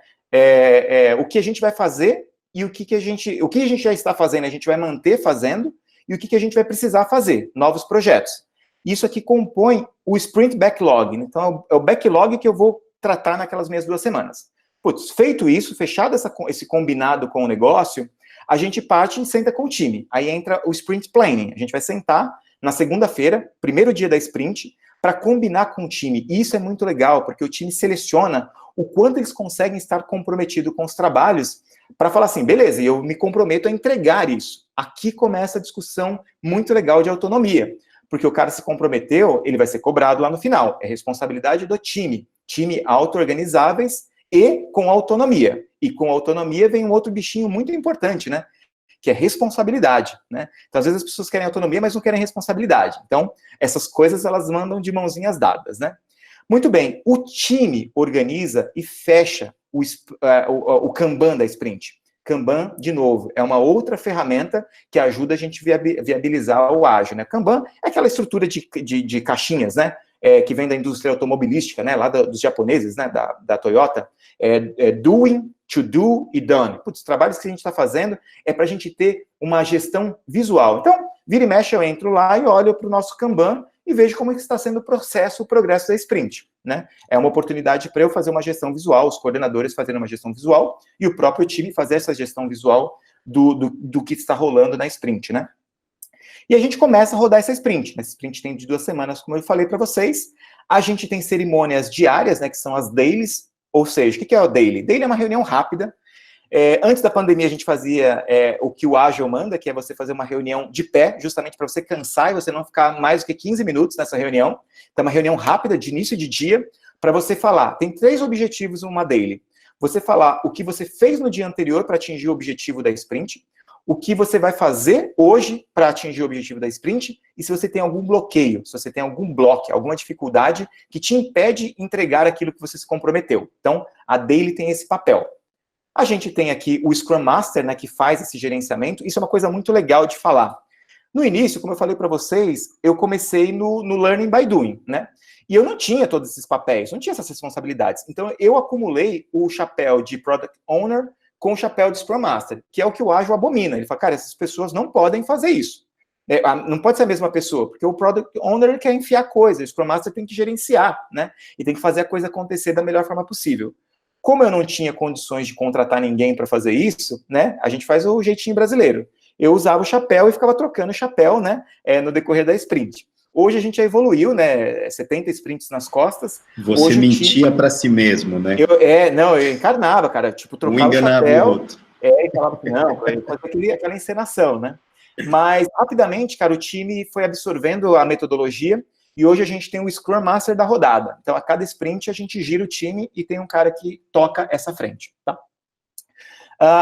O que a gente vai fazer e o que a gente já está fazendo, a gente vai manter fazendo, e o que a gente vai precisar fazer, novos projetos. Isso aqui compõe o Sprint Backlog. Então, é o backlog que eu vou tratar naquelas minhas 2 semanas. Putz, feito isso, fechado esse combinado com o negócio, a gente parte e senta com o time. Aí entra o Sprint Planning. A gente vai sentar na segunda-feira, primeiro dia da sprint, para combinar com o time. E isso é muito legal, porque o time seleciona o quanto eles conseguem estar comprometidos com os trabalhos, para falar assim, beleza, eu me comprometo a entregar isso. Aqui começa a discussão muito legal de autonomia, porque o cara se comprometeu, ele vai ser cobrado lá no final. É responsabilidade do time auto-organizáveis e com autonomia. E com autonomia vem um outro bichinho muito importante, né? Que é responsabilidade, né? Então, às vezes as pessoas querem autonomia, mas não querem responsabilidade. Então, essas coisas, elas mandam de mãozinhas dadas, né? Muito bem, o time organiza e fecha o Kanban da sprint. Kanban, de novo, é uma outra ferramenta que ajuda a gente viabilizar o ágil, né? Kanban é aquela estrutura de caixinhas, né? Que vem da indústria automobilística, né? Lá dos japoneses, né? Da Toyota. Doing, to do e done. Putz, os trabalhos que a gente está fazendo é para a gente ter uma gestão visual. Então, vira e mexe, eu entro lá e olho para o nosso Kanban e vejo como está sendo o processo, o progresso da sprint, né? É uma oportunidade para eu fazer uma gestão visual, os coordenadores fazerem uma gestão visual e o próprio time fazer essa gestão visual do que está rolando na sprint, né? E a gente começa a rodar essa sprint. Essa sprint tem de 2 semanas, como eu falei para vocês. A gente tem cerimônias diárias, né, que são as dailies, ou seja, o que é o daily? Daily é uma reunião rápida. Antes da pandemia, a gente fazia o que o Agile manda, que é você fazer uma reunião de pé, justamente para você cansar e você não ficar mais do que 15 minutos nessa reunião. Então, uma reunião rápida, de início de dia, para você falar. Tem 3 objetivos numa daily. Você falar o que você fez no dia anterior para atingir o objetivo da sprint, o que você vai fazer hoje para atingir o objetivo da sprint, e se você tem algum bloqueio, se você tem algum bloco, alguma dificuldade que te impede de entregar aquilo que você se comprometeu. Então, a daily tem esse papel. A gente tem aqui o Scrum Master, né, que faz esse gerenciamento. Isso é uma coisa muito legal de falar. No início, como eu falei para vocês, eu comecei no Learning by Doing, né? E eu não tinha todos esses papéis, não tinha essas responsabilidades. Então, eu acumulei o chapéu de Product Owner com o chapéu de Scrum Master, que é o que o Agile abomina. Ele fala, cara, essas pessoas não podem fazer isso. Não pode ser a mesma pessoa, porque o Product Owner quer enfiar coisa, o Scrum Master tem que gerenciar, né? E tem que fazer a coisa acontecer da melhor forma possível. Como eu não tinha condições de contratar ninguém para fazer isso, né? A gente faz o jeitinho brasileiro. Eu usava o chapéu e ficava trocando o chapéu, né? No decorrer da sprint. Hoje a gente já evoluiu, né? 70 sprints nas costas. Você hoje mentia para si mesmo, né? Eu encarnava, cara. Tipo, trocava o chapéu. E falava que não, eu fazia aquela encenação, né? Mas, rapidamente, cara, o time foi absorvendo a metodologia e hoje a gente tem o Scrum Master da rodada. Então, a cada sprint, a gente gira o time e tem um cara que toca essa frente, tá?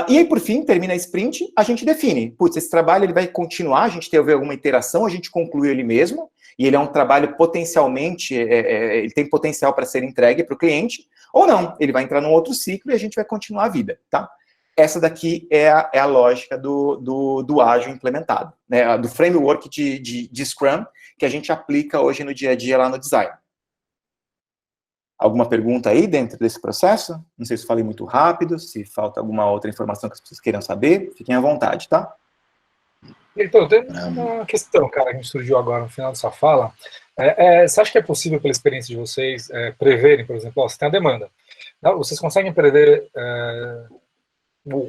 E aí, por fim, termina a sprint, a gente define. Putz, esse trabalho ele vai continuar, a gente teve alguma interação, a gente conclui ele mesmo, e ele é um trabalho potencialmente, ele tem potencial para ser entregue para o cliente, ou não, ele vai entrar num outro ciclo e a gente vai continuar a vida, tá? Essa daqui é a lógica do ágil implementado, né? Do framework de Scrum que a gente aplica hoje no dia a dia lá no design. Alguma pergunta aí dentro desse processo? Não sei se falei muito rápido, se falta alguma outra informação que as pessoas queiram saber, fiquem à vontade, tá? Então, tem uma questão, cara, que surgiu agora no final dessa fala. Você acha que é possível, pela experiência de vocês, preverem, por exemplo, você tem a demanda, não? Vocês conseguem prever,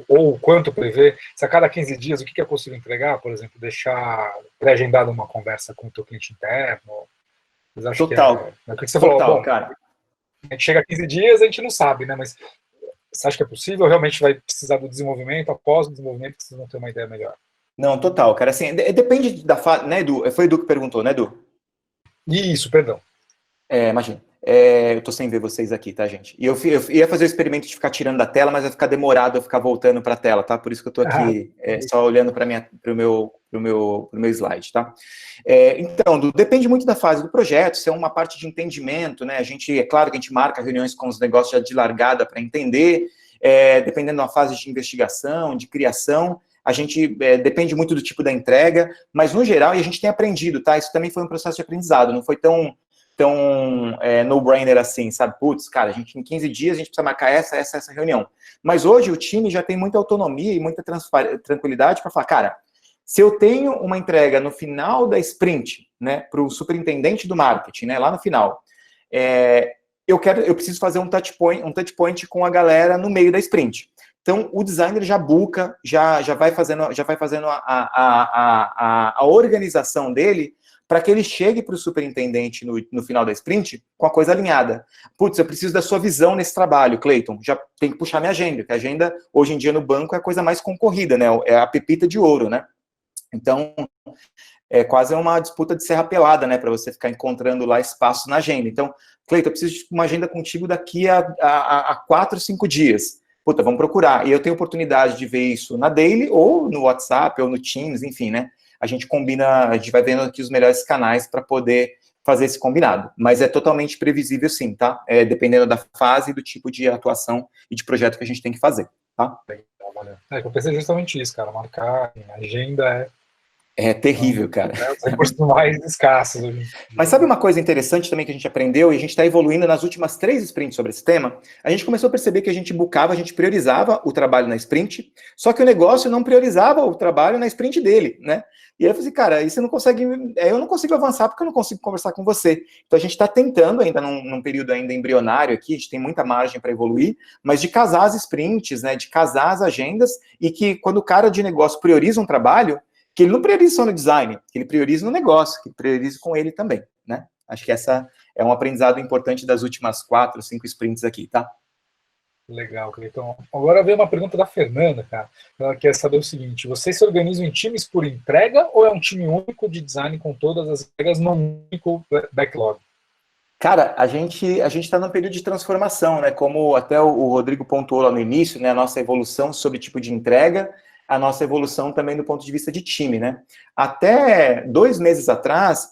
ou quanto prever, se a cada 15 dias, o que é possível entregar, por exemplo, deixar pré-agendada uma conversa com o teu cliente interno? Vocês acham Total. O que você falou? Total, bom, cara. A gente chega a 15 dias, a gente não sabe, né? Mas você acha que é possível? Realmente vai precisar do desenvolvimento, após o desenvolvimento, que vocês vão ter uma ideia melhor? Não, total, cara. Assim, depende da fase, né, Edu? Foi o Edu que perguntou, né, Edu? Isso, perdão. Imagina. Eu tô sem ver vocês aqui, tá, gente? E eu ia fazer o experimento de ficar tirando da tela, mas vai ficar demorado eu ficar voltando para a tela, tá? Por isso que eu tô aqui só olhando para o meu slide, tá? Então, depende muito da fase do projeto, se é uma parte de entendimento, né? É claro que a gente marca reuniões com os negócios já de largada para entender, dependendo da fase de investigação, de criação, a gente depende muito do tipo da entrega, mas no geral, e a gente tem aprendido, tá? Isso também foi um processo de aprendizado, não foi tão no-brainer assim, sabe? Putz, cara, a gente em 15 dias a gente precisa marcar essa reunião. Mas hoje o time já tem muita autonomia e muita tranquilidade para falar, cara, se eu tenho uma entrega no final da sprint, né, para o superintendente do marketing, né, lá no final, eu preciso fazer um touch point com a galera no meio da sprint. Então, o designer já buca, já vai fazendo a organização dele para que ele chegue para o superintendente no final da sprint com a coisa alinhada. Putz, eu preciso da sua visão nesse trabalho, Cleiton. Já tem que puxar minha agenda, porque a agenda, hoje em dia, no banco é a coisa mais concorrida, né? É a pepita de ouro, né? Então, é quase uma disputa de serra pelada, né? Para você ficar encontrando lá espaço na agenda. Então, Cleiton, eu preciso de uma agenda contigo daqui a 4, 5 dias. Puta, vamos procurar. E eu tenho oportunidade de ver isso na Daily, ou no WhatsApp, ou no Teams, enfim, né? A gente combina, a gente vai vendo aqui os melhores canais para poder fazer esse combinado. Mas é totalmente previsível, sim, tá? Dependendo da fase, do tipo de atuação e de projeto que a gente tem que fazer, tá? Olha, eu pensei justamente isso, cara, marcar agenda É terrível, cara. É os recursos mais escassos hoje em dia. Mas sabe uma coisa interessante também que a gente aprendeu, e a gente está evoluindo nas últimas 3 sprints sobre esse tema? A gente começou a perceber que a gente bucava, a gente priorizava o trabalho na sprint, só que o negócio não priorizava o trabalho na sprint dele, né? E aí eu falei assim, cara, aí você não consegue, eu não consigo avançar porque eu não consigo conversar com você. Então a gente está tentando ainda num período ainda embrionário aqui, a gente tem muita margem para evoluir, mas de casar as sprints, né, de casar as agendas, e que quando o cara de negócio prioriza um trabalho, que ele não prioriza só no design, que ele prioriza no negócio, que ele prioriza com ele também, né? Acho que essa é um aprendizado importante das últimas 4, 5 sprints aqui, tá? Legal, Cleiton. Agora veio uma pergunta da Fernanda, cara. Ela quer saber o seguinte: vocês se organizam em times por entrega ou é um time único de design com todas as entregas num único backlog? Cara, a gente está num período de transformação, né? Como até o Rodrigo pontuou lá no início, né? A nossa evolução sobre tipo de entrega, a nossa evolução também do ponto de vista de time, né? Até 2 meses atrás,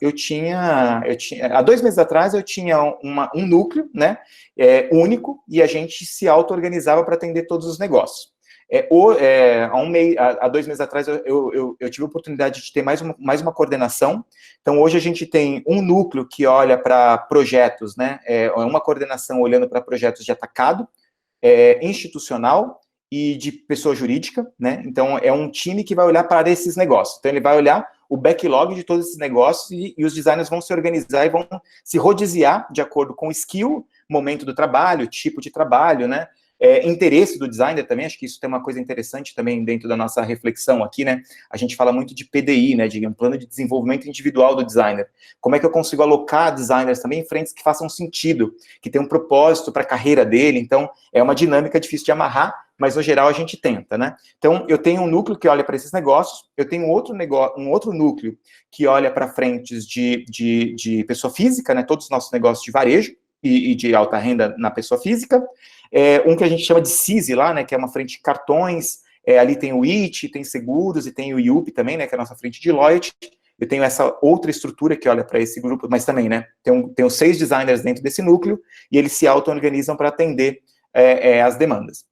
há 2 meses atrás eu tinha um núcleo, né? Único, e a gente se auto-organizava para atender todos os negócios. Há 2 meses atrás eu tive a oportunidade de ter mais uma coordenação. Então hoje a gente tem um núcleo que olha para projetos, né? Uma coordenação olhando para projetos de atacado, institucional e de pessoa jurídica, né? Então é um time que vai olhar para esses negócios. Então ele vai olhar o backlog de todos esses negócios e os designers vão se organizar e vão se rodiziar de acordo com o skill, momento do trabalho, tipo de trabalho, né? Interesse do designer também, acho que isso tem uma coisa interessante também dentro da nossa reflexão aqui, né? A gente fala muito de PDI, né? De um plano de desenvolvimento individual do designer. Como é que eu consigo alocar designers também em frentes que façam sentido, que tenham um propósito para a carreira dele? Então, é uma dinâmica difícil de amarrar, mas no geral a gente tenta, né? Então, eu tenho um núcleo que olha para esses negócios, eu tenho um outro núcleo que olha para frentes de pessoa física, né? Todos os nossos negócios de varejo e de alta renda na pessoa física. Um que a gente chama de CISI lá, né, que é uma frente de cartões, ali tem o IT, tem seguros e tem o IUP também, né, que é a nossa frente de loyalty. Eu tenho essa outra estrutura que olha para esse grupo, mas também, né, tenho 6 designers dentro desse núcleo e eles se auto-organizam para atender as demandas.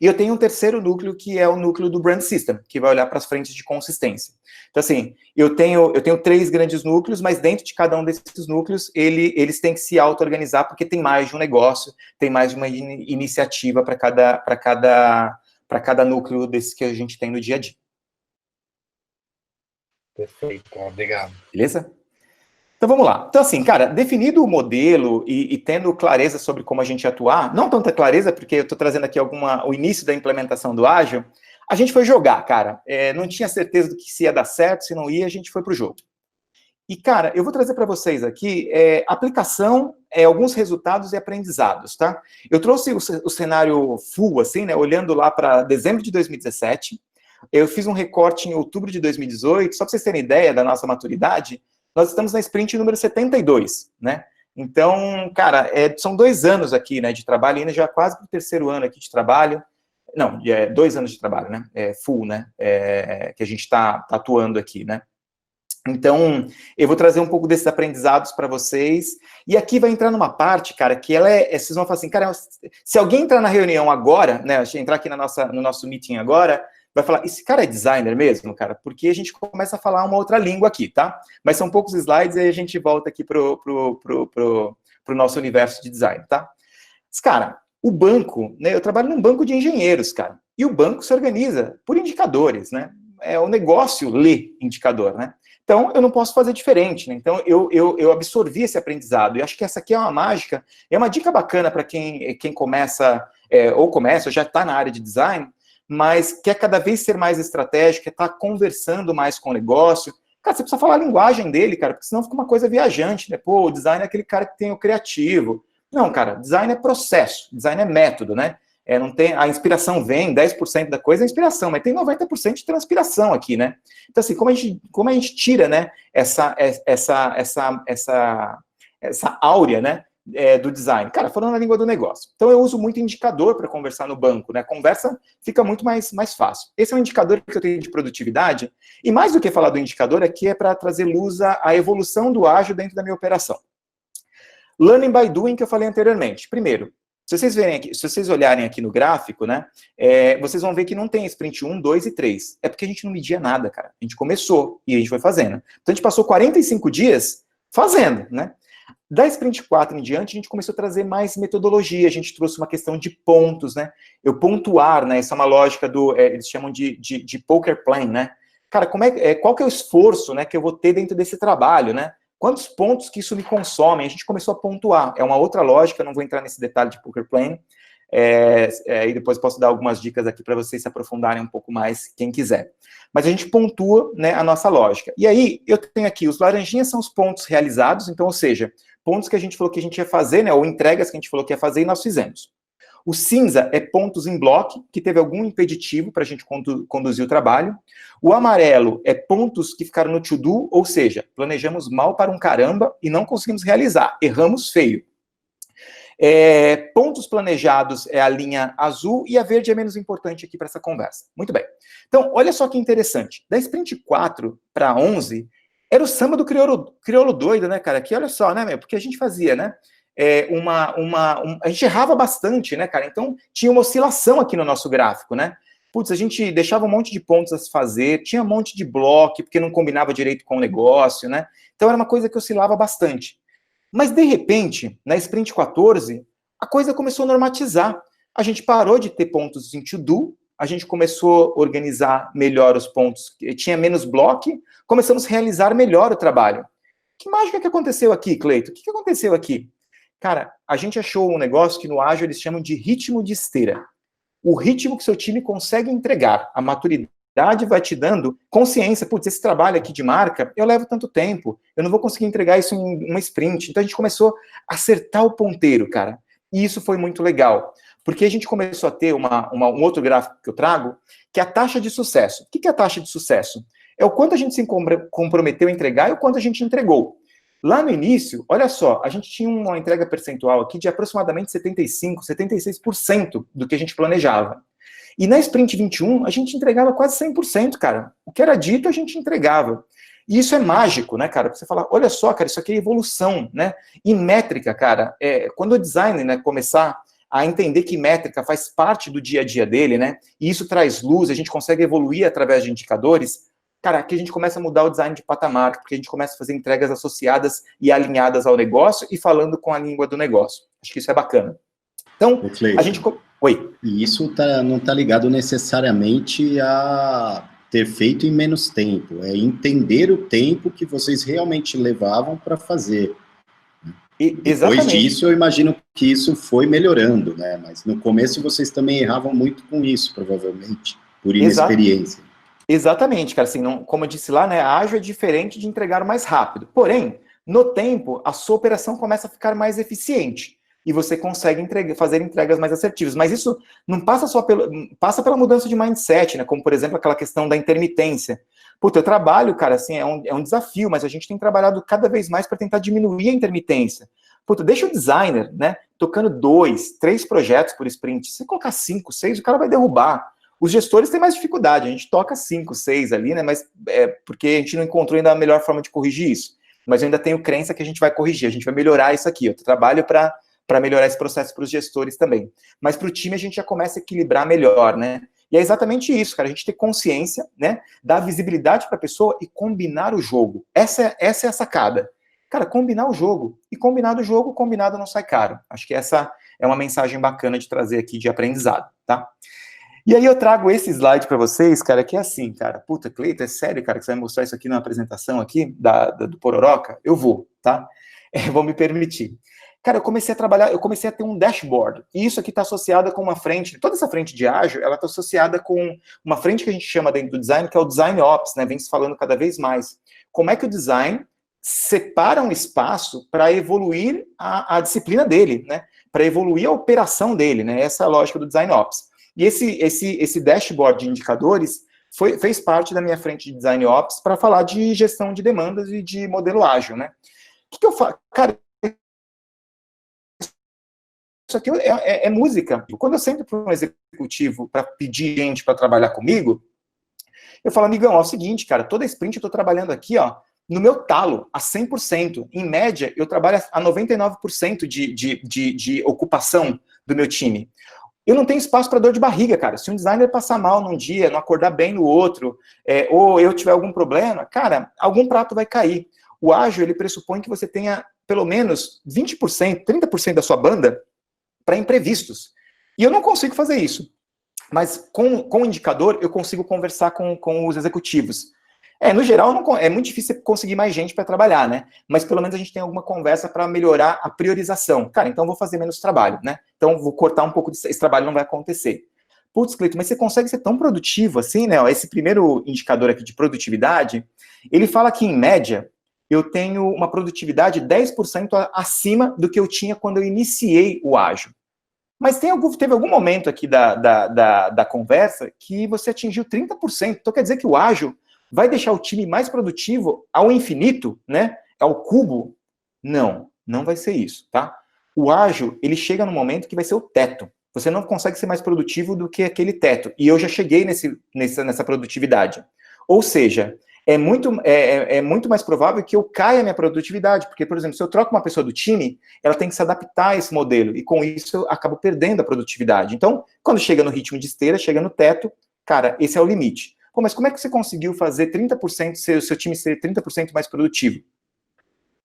E eu tenho um terceiro núcleo, que é o núcleo do Brand System, que vai olhar para as frentes de consistência. Então, assim, eu tenho 3 grandes núcleos, mas dentro de cada um desses núcleos, eles têm que se auto-organizar, porque tem mais de um negócio, tem mais de uma iniciativa para cada núcleo desse que a gente tem no dia a dia. Perfeito, obrigado. Beleza? Então, vamos lá. Então, assim, cara, definido o modelo e tendo clareza sobre como a gente atuar, não tanta clareza, porque eu estou trazendo aqui o início da implementação do Ágil, a gente foi jogar, cara. Não tinha certeza do que se ia dar certo, se não ia, a gente foi pro jogo. E, cara, eu vou trazer para vocês aqui aplicação, alguns resultados e aprendizados, tá? Eu trouxe o cenário full, assim, né, olhando lá para dezembro de 2017. Eu fiz um recorte em outubro de 2018, só para vocês terem ideia da nossa maturidade. Nós estamos na sprint número 72, né? Então, cara, são 2 anos aqui, né, de trabalho, ainda já quase para o 3º ano aqui de trabalho. Não, 2 anos de trabalho, né? Full, né? Que a gente está atuando aqui, né? Então, eu vou trazer um pouco desses aprendizados para vocês. E aqui vai entrar numa parte, cara, que ela vocês vão falar assim, cara, se alguém entrar na reunião agora, né? Entrar aqui no nosso meeting agora, vai falar, esse cara é designer mesmo, cara? Porque a gente começa a falar uma outra língua aqui, tá? Mas são poucos slides e aí a gente volta aqui pro nosso universo de design, tá? Mas, cara, o banco, né? Eu trabalho num banco de engenheiros, cara. E o banco se organiza por indicadores, né? O negócio lê indicador, né? Então, eu não posso fazer diferente, né? Então, eu absorvi esse aprendizado. E acho que essa aqui é uma mágica, é uma dica bacana para quem começa, ou já está na área de design, mas quer cada vez ser mais estratégico, quer estar conversando mais com o negócio. Cara, você precisa falar a linguagem dele, cara, porque senão fica uma coisa viajante, né? Pô, o design é aquele cara que tem o criativo. Não, cara, design é processo, design é método, né? Não tem, a inspiração vem, 10% da coisa é inspiração, mas tem 90% de transpiração aqui, né? Então, assim, como a gente tira, né, essa áurea, né, do design? Cara, falando a língua do negócio. Então, eu uso muito indicador para conversar no banco, né? A conversa fica muito mais fácil. Esse é um indicador que eu tenho de produtividade, e mais do que falar do indicador, aqui é para trazer luz à evolução do ágil dentro da minha operação. Learning by doing, que eu falei anteriormente. Primeiro, Se vocês verem aqui, se vocês olharem aqui no gráfico, né, vocês vão ver que não tem sprint 1, 2 e 3. É porque a gente não media nada, cara. A gente começou e a gente foi fazendo. Então, a gente passou 45 dias fazendo, né? Da sprint 4 em diante, a gente começou a trazer mais metodologia, a gente trouxe uma questão de pontos, né? Eu pontuar, né? Essa é uma lógica eles chamam de poker plan, né? Cara, qual que é o esforço, né, que eu vou ter dentro desse trabalho, né? Quantos pontos que isso me consome? A gente começou a pontuar. É uma outra lógica, não vou entrar nesse detalhe de poker plan, e depois posso dar algumas dicas aqui para vocês se aprofundarem um pouco mais, quem quiser. Mas a gente pontua, né, a nossa lógica. E aí, eu tenho aqui, os laranjinhas são os pontos realizados, então, ou seja, pontos que a gente falou que a gente ia fazer, né, ou entregas que a gente falou que ia fazer e nós fizemos. O cinza é pontos em bloco, que teve algum impeditivo para a gente conduzir o trabalho. O amarelo é pontos que ficaram no to-do, ou seja, planejamos mal para um caramba e não conseguimos realizar, erramos feio. Pontos planejados é a linha azul e a verde é menos importante aqui para essa conversa. Muito bem. Então, olha só que interessante. Da sprint 4 para 11, era o samba do crioulo doido, né, cara? Aqui, olha só, né, meu? Porque a gente fazia, né? A gente errava bastante, né, cara? Então, tinha uma oscilação aqui no nosso gráfico, né? Putz, a gente deixava um monte de pontos a se fazer, tinha um monte de bloco, porque não combinava direito com o negócio, né? Então, era uma coisa que oscilava bastante. Mas, de repente, na sprint 14, a coisa começou a normatizar. A gente parou de ter pontos em to-do, a gente começou a organizar melhor os pontos, tinha menos bloco, começamos a realizar melhor o trabalho. Que mágica que aconteceu aqui, Cleito? O que aconteceu aqui? Cara, a gente achou um negócio que no ágil eles chamam de ritmo de esteira. O ritmo que seu time consegue entregar, a maturidade vai te dando consciência, putz, esse trabalho aqui de marca, eu levo tanto tempo, eu não vou conseguir entregar isso em uma sprint. Então a gente começou a acertar o ponteiro, cara. E isso foi muito legal, porque a gente começou a ter um outro gráfico que eu trago, que é a taxa de sucesso. O que é a taxa de sucesso? É o quanto a gente se comprometeu a entregar e o quanto a gente entregou. Lá no início, olha só, a gente tinha uma entrega percentual aqui de aproximadamente 75%, 76% do que a gente planejava. E na sprint 21, a gente entregava quase 100%, cara. O que era dito, a gente entregava. E isso é mágico, né, cara? Você fala, olha só, cara, isso aqui é evolução, né? E métrica, cara, quando o designer, né, começar a entender que métrica faz parte do dia a dia dele, né? E isso traz luz, a gente consegue evoluir através de indicadores. Cara, aqui a gente começa a mudar o design de patamar, porque a gente começa a fazer entregas associadas e alinhadas ao negócio e falando com a língua do negócio. Acho que isso é bacana. Então, a gente... Oi. E isso não está ligado necessariamente a ter feito em menos tempo. É entender o tempo que vocês realmente levavam para fazer. Depois disso, eu imagino que isso foi melhorando, né? Mas no começo vocês também erravam muito com isso, provavelmente, por inexperiência. Exatamente, cara, assim, como eu disse lá, né, a ágil é diferente de entregar mais rápido, porém, no tempo, a sua operação começa a ficar mais eficiente, e você consegue fazer entregas mais assertivas, mas isso não passa só passa pela mudança de mindset, né, como, por exemplo, aquela questão da intermitência. Puta, eu trabalho, cara, assim, é um desafio, mas a gente tem trabalhado cada vez mais para tentar diminuir a intermitência. Puta, deixa o designer, né, tocando 2, 3 projetos por sprint, se você colocar 5, 6, o cara vai derrubar. Os gestores têm mais dificuldade, a gente toca 5, 6 ali, né, mas porque a gente não encontrou ainda a melhor forma de corrigir isso. Mas eu ainda tenho crença que a gente vai corrigir, a gente vai melhorar isso aqui. Eu trabalho para melhorar esse processo para os gestores também. Mas para o time a gente já começa a equilibrar melhor, né? E é exatamente isso, cara, a gente ter consciência, né, dar visibilidade para a pessoa e combinar o jogo. Essa é a sacada. Cara, combinar o jogo. E combinado o jogo, combinado não sai caro. Acho que essa é uma mensagem bacana de trazer aqui de aprendizado, tá? E aí eu trago esse slide para vocês, cara, que é assim, cara, puta, Cleito, é sério, cara, que você vai mostrar isso aqui na apresentação aqui, do Pororoca? Eu vou, tá? Vou me permitir. Cara, eu comecei a trabalhar, eu comecei a ter um dashboard, e isso aqui está associado com uma frente, toda essa frente de ágil, ela está associada com uma frente que a gente chama dentro do design, que é o Design Ops, né, vem se falando cada vez mais. Como é que o design separa um espaço para evoluir a disciplina dele, né, para evoluir a operação dele, né, essa é a lógica do Design Ops. E esse dashboard de indicadores fez parte da minha frente de Design Ops para falar de gestão de demandas e de modelo ágil, né? O que eu faço? Cara, isso aqui é música. Quando eu sento para um executivo para pedir gente para trabalhar comigo, eu falo, amigão, é o seguinte, cara, toda sprint eu estou trabalhando aqui, ó, no meu talo, a 100%. Em média, eu trabalho a 99% de ocupação do meu time. Eu não tenho espaço para dor de barriga, cara. Se um designer passar mal num dia, não acordar bem no outro, ou eu tiver algum problema, cara, algum prato vai cair. O ágil, ele pressupõe que você tenha pelo menos 20%, 30% da sua banda para imprevistos. E eu não consigo fazer isso. Mas com o indicador, eu consigo conversar com os executivos. No geral, é muito difícil conseguir mais gente para trabalhar, né? Mas pelo menos a gente tem alguma conversa para melhorar a priorização. Cara, então vou fazer menos trabalho, né? Então vou cortar um pouco esse trabalho, não vai acontecer. Putz, Cleiton, mas você consegue ser tão produtivo assim, né? Esse primeiro indicador aqui de produtividade, ele fala que, em média, eu tenho uma produtividade 10% acima do que eu tinha quando eu iniciei o ágil. Mas teve algum momento aqui da conversa que você atingiu 30%. Então quer dizer que o ágil vai deixar o time mais produtivo ao infinito, né? Ao cubo? Não, não vai ser isso, tá? O ágil, ele chega no momento que vai ser o teto. Você não consegue ser mais produtivo do que aquele teto. E eu já cheguei nessa produtividade. Ou seja, é muito mais provável que eu caia a minha produtividade. Porque, por exemplo, se eu troco uma pessoa do time, ela tem que se adaptar a esse modelo. E com isso eu acabo perdendo a produtividade. Então, quando chega no ritmo de esteira, chega no teto, cara, esse é o limite. Pô, mas como é que você conseguiu fazer 30%, seu time ser 30% mais produtivo?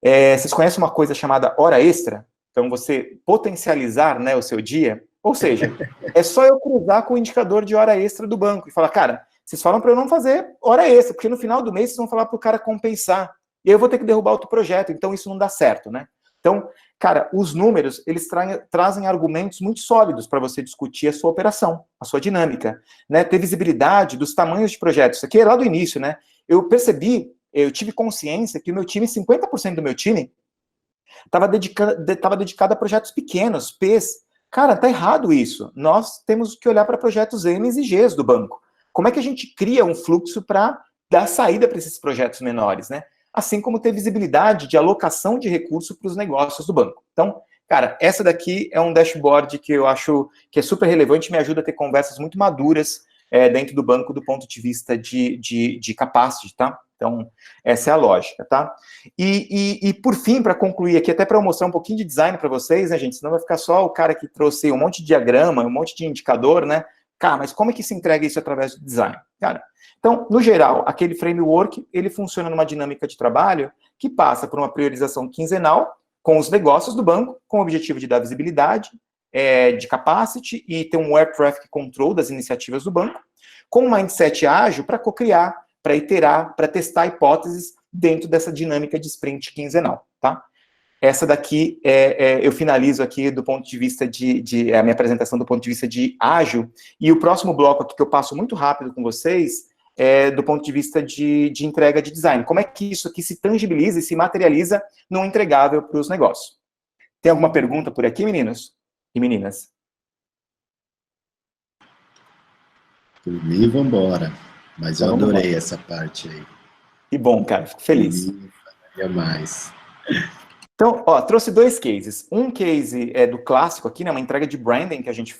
Vocês conhecem uma coisa chamada hora extra? Então, você potencializar, né, o seu dia? Ou seja, é só eu cruzar com o indicador de hora extra do banco e falar, cara, vocês falam para eu não fazer hora extra, porque no final do mês vocês vão falar para o cara compensar. E aí eu vou ter que derrubar outro projeto, então isso não dá certo, né? Então, cara, os números, eles trazem argumentos muito sólidos para você discutir a sua operação, a sua dinâmica, né? Ter visibilidade dos tamanhos de projetos. Isso aqui é lá do início, né? Eu tive consciência que o meu time, 50% do meu time, estava dedicado a projetos pequenos, P's. Cara, tá errado isso. Nós temos que olhar para projetos M's e G's do banco. Como é que a gente cria um fluxo para dar saída para esses projetos menores, né? Assim como ter visibilidade de alocação de recurso para os negócios do banco. Então, cara, essa daqui é um dashboard que eu acho que é super relevante, me ajuda a ter conversas muito maduras dentro do banco do ponto de vista de capacity, tá? Então, essa é a lógica, tá? E por fim, para concluir aqui, até para eu mostrar um pouquinho de design para vocês, né, gente? Senão vai ficar só o cara que trouxe um monte de diagrama, um monte de indicador, né? Cara, mas como é que se entrega isso através do design? Cara, então, no geral, aquele framework, ele funciona numa dinâmica de trabalho que passa por uma priorização quinzenal com os negócios do banco, com o objetivo de dar visibilidade, de capacity e ter um air traffic control das iniciativas do banco, com um mindset ágil para co-criar, para iterar, para testar hipóteses dentro dessa dinâmica de sprint quinzenal, tá? Essa daqui, eu finalizo aqui do ponto de vista a minha apresentação do ponto de vista de ágil, e o próximo bloco aqui que eu passo muito rápido com vocês, do ponto de vista de entrega de design. Como é que isso aqui se tangibiliza e se materializa num entregável para os negócios? Tem alguma pergunta por aqui, meninos e meninas? Por mim, vambora. Mas eu adorei essa parte aí. Que bom, cara, fico feliz. Mais. Então, ó, trouxe dois cases. Um case é do clássico aqui, né, uma entrega de branding que a gente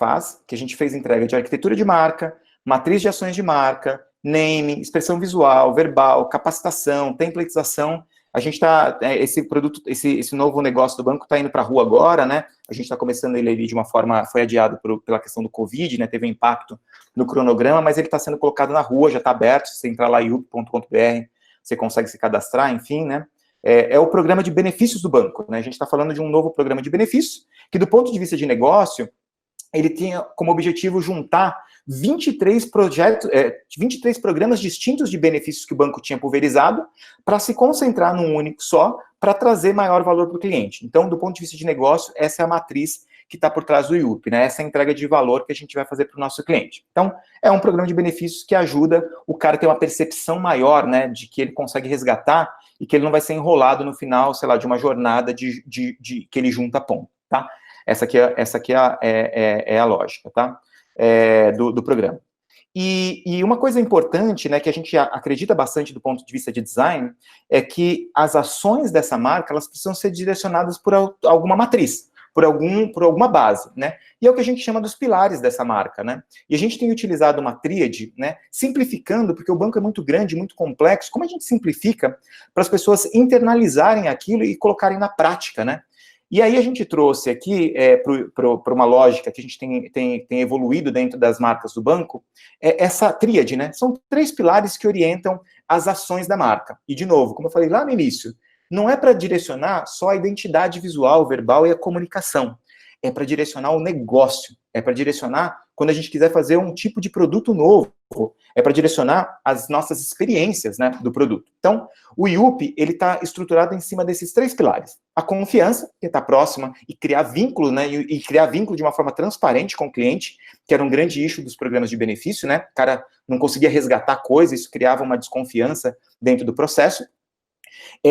fez entrega de arquitetura de marca, matriz de ações de marca, naming, expressão visual, verbal, capacitação, templatização. A gente está, esse produto, esse novo negócio do banco está indo para a rua agora, né? A gente está começando ele ali de uma forma, foi adiado pela questão do Covid, né? Teve um impacto no cronograma, mas ele está sendo colocado na rua, já está aberto. Se você entrar lá, iup.com.br, você consegue se cadastrar, enfim, né? É o programa de benefícios do banco, né? A gente está falando de um novo programa de benefícios, que do ponto de vista de negócio, ele tinha como objetivo juntar 23 programas distintos de benefícios que o banco tinha pulverizado para se concentrar num único só, para trazer maior valor para o cliente. Então, do ponto de vista de negócio, essa é a matriz que está por trás do IUP, né? Essa é a entrega de valor que a gente vai fazer para o nosso cliente. Então, é um programa de benefícios que ajuda o cara a ter uma percepção maior, né, de que ele consegue resgatar e que ele não vai ser enrolado no final, sei lá, de uma jornada que ele junta ponto, tá? Essa aqui é a lógica, tá? Do programa. E uma coisa importante, né, que a gente acredita bastante do ponto de vista de design, é que as ações dessa marca, elas precisam ser direcionadas por alguma matriz, por alguma base, né? E é o que a gente chama dos pilares dessa marca, né? E a gente tem utilizado uma tríade, né, simplificando, porque o banco é muito grande, muito complexo. Como a gente simplifica para as pessoas internalizarem aquilo e colocarem na prática, né? E aí a gente trouxe aqui, para uma lógica que a gente tem evoluído dentro das marcas do banco, essa tríade, né? São 3 pilares que orientam as ações da marca. E, de novo, como eu falei lá no início, não é para direcionar só a identidade visual, verbal e a comunicação. É para direcionar o negócio. É para direcionar quando a gente quiser fazer um tipo de produto novo. É para direcionar as nossas experiências, né, do produto. Então, o IUP, ele está estruturado em cima desses 3 pilares. A confiança, que está próxima, e criar vínculo, né, e criar vínculo de uma forma transparente com o cliente, que era um grande issue dos programas de benefício, né, o cara não conseguia resgatar coisas, isso criava uma desconfiança dentro do processo.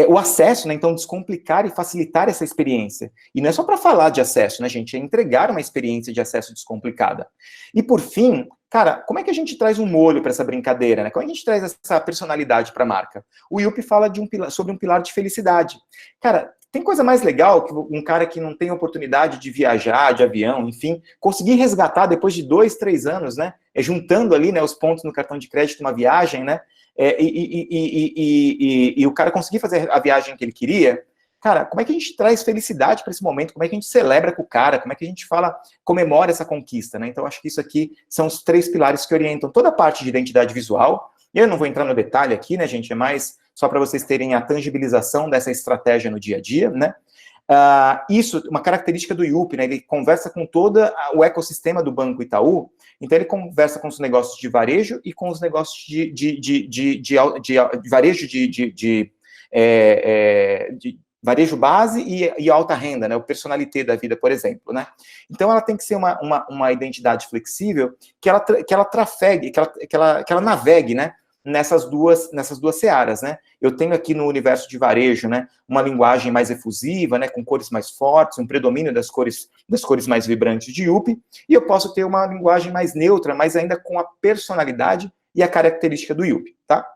O acesso, né, então, descomplicar e facilitar essa experiência. E não é só para falar de acesso, né, gente? É entregar uma experiência de acesso descomplicada. E, por fim, cara, como é que a gente traz um molho para essa brincadeira, né? Como é que a gente traz essa personalidade para a marca? O IUP fala sobre um pilar de felicidade. Cara, tem coisa mais legal que um cara que não tem oportunidade de viajar, de avião, enfim, conseguir resgatar depois de 2, 3 anos, né? Juntando ali, né, os pontos no cartão de crédito, uma viagem, né? E o cara conseguir fazer a viagem que ele queria. Cara, como é que a gente traz felicidade para esse momento? Como é que a gente celebra com o cara? Como é que a gente comemora essa conquista, né? Então, acho que isso aqui são os 3 pilares que orientam toda a parte de identidade visual. Eu não vou entrar no detalhe aqui, né, gente? É mais só para vocês terem a tangibilização dessa estratégia no dia a dia, né? Isso, uma característica do IUP, né? Ele conversa com todo o ecossistema do Banco Itaú. Então, ele conversa com os negócios de varejo e com os negócios de varejo de varejo base e alta renda, né? O personalité da vida, por exemplo, né? Então, ela tem que ser uma identidade flexível que ela trafegue, que ela navegue, né? Nessas duas searas, né? Eu tenho aqui no universo de varejo, né, uma linguagem mais efusiva, né, com cores mais fortes, um predomínio das cores mais vibrantes de IUP, e eu posso ter uma linguagem mais neutra, mas ainda com a personalidade e a característica do IUP, tá?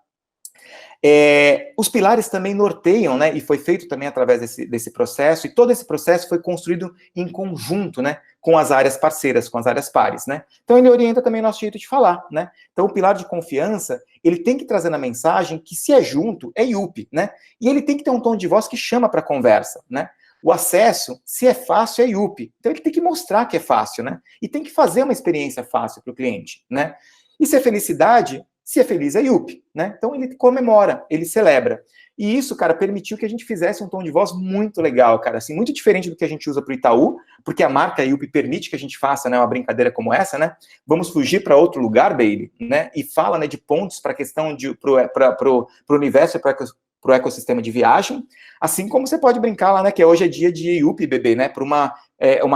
Os pilares também norteiam, né, e foi feito também através desse processo, e todo esse processo foi construído em conjunto, né, com as áreas parceiras, com as áreas pares, né. Então, ele orienta também o nosso jeito de falar, né. Então, o pilar de confiança, ele tem que trazer na mensagem que se é junto, é IUP, né, e ele tem que ter um tom de voz que chama para a conversa, né. O acesso, se é fácil, é IUP. Então, ele tem que mostrar que é fácil, né, e tem que fazer uma experiência fácil para o cliente, né. E se é felicidade, se é feliz, é IUP, né? Então, ele comemora, ele celebra. E isso, cara, permitiu que a gente fizesse um tom de voz muito legal, cara, assim, muito diferente do que a gente usa para o Itaú, porque a marca IUP permite que a gente faça, né, uma brincadeira como essa, né? Vamos fugir para outro lugar, Bailey, né? E fala, né, de pontos para a questão para o universo e para o ecossistema de viagem, assim como você pode brincar lá, né, que hoje é dia de IUP, bebê, né? Para uma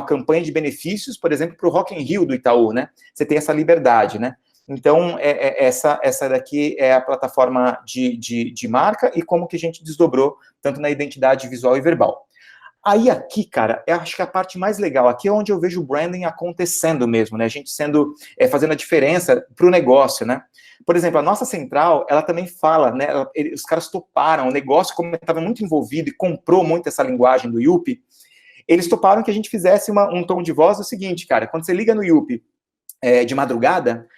campanha de benefícios, por exemplo, para o Rock in Rio do Itaú, né? Você tem essa liberdade, né? Então, essa daqui é a plataforma de marca e como que a gente desdobrou, tanto na identidade visual e verbal. Aí aqui, cara, eu acho que a parte mais legal, aqui é onde eu vejo o branding acontecendo mesmo, né? A gente fazendo a diferença para o negócio, né? Por exemplo, a nossa central, ela também fala, né? Os caras toparam, o negócio, como estava muito envolvido e comprou muito essa linguagem do IUP, eles toparam que a gente fizesse um tom de voz do seguinte, cara, quando você liga no IUP de madrugada,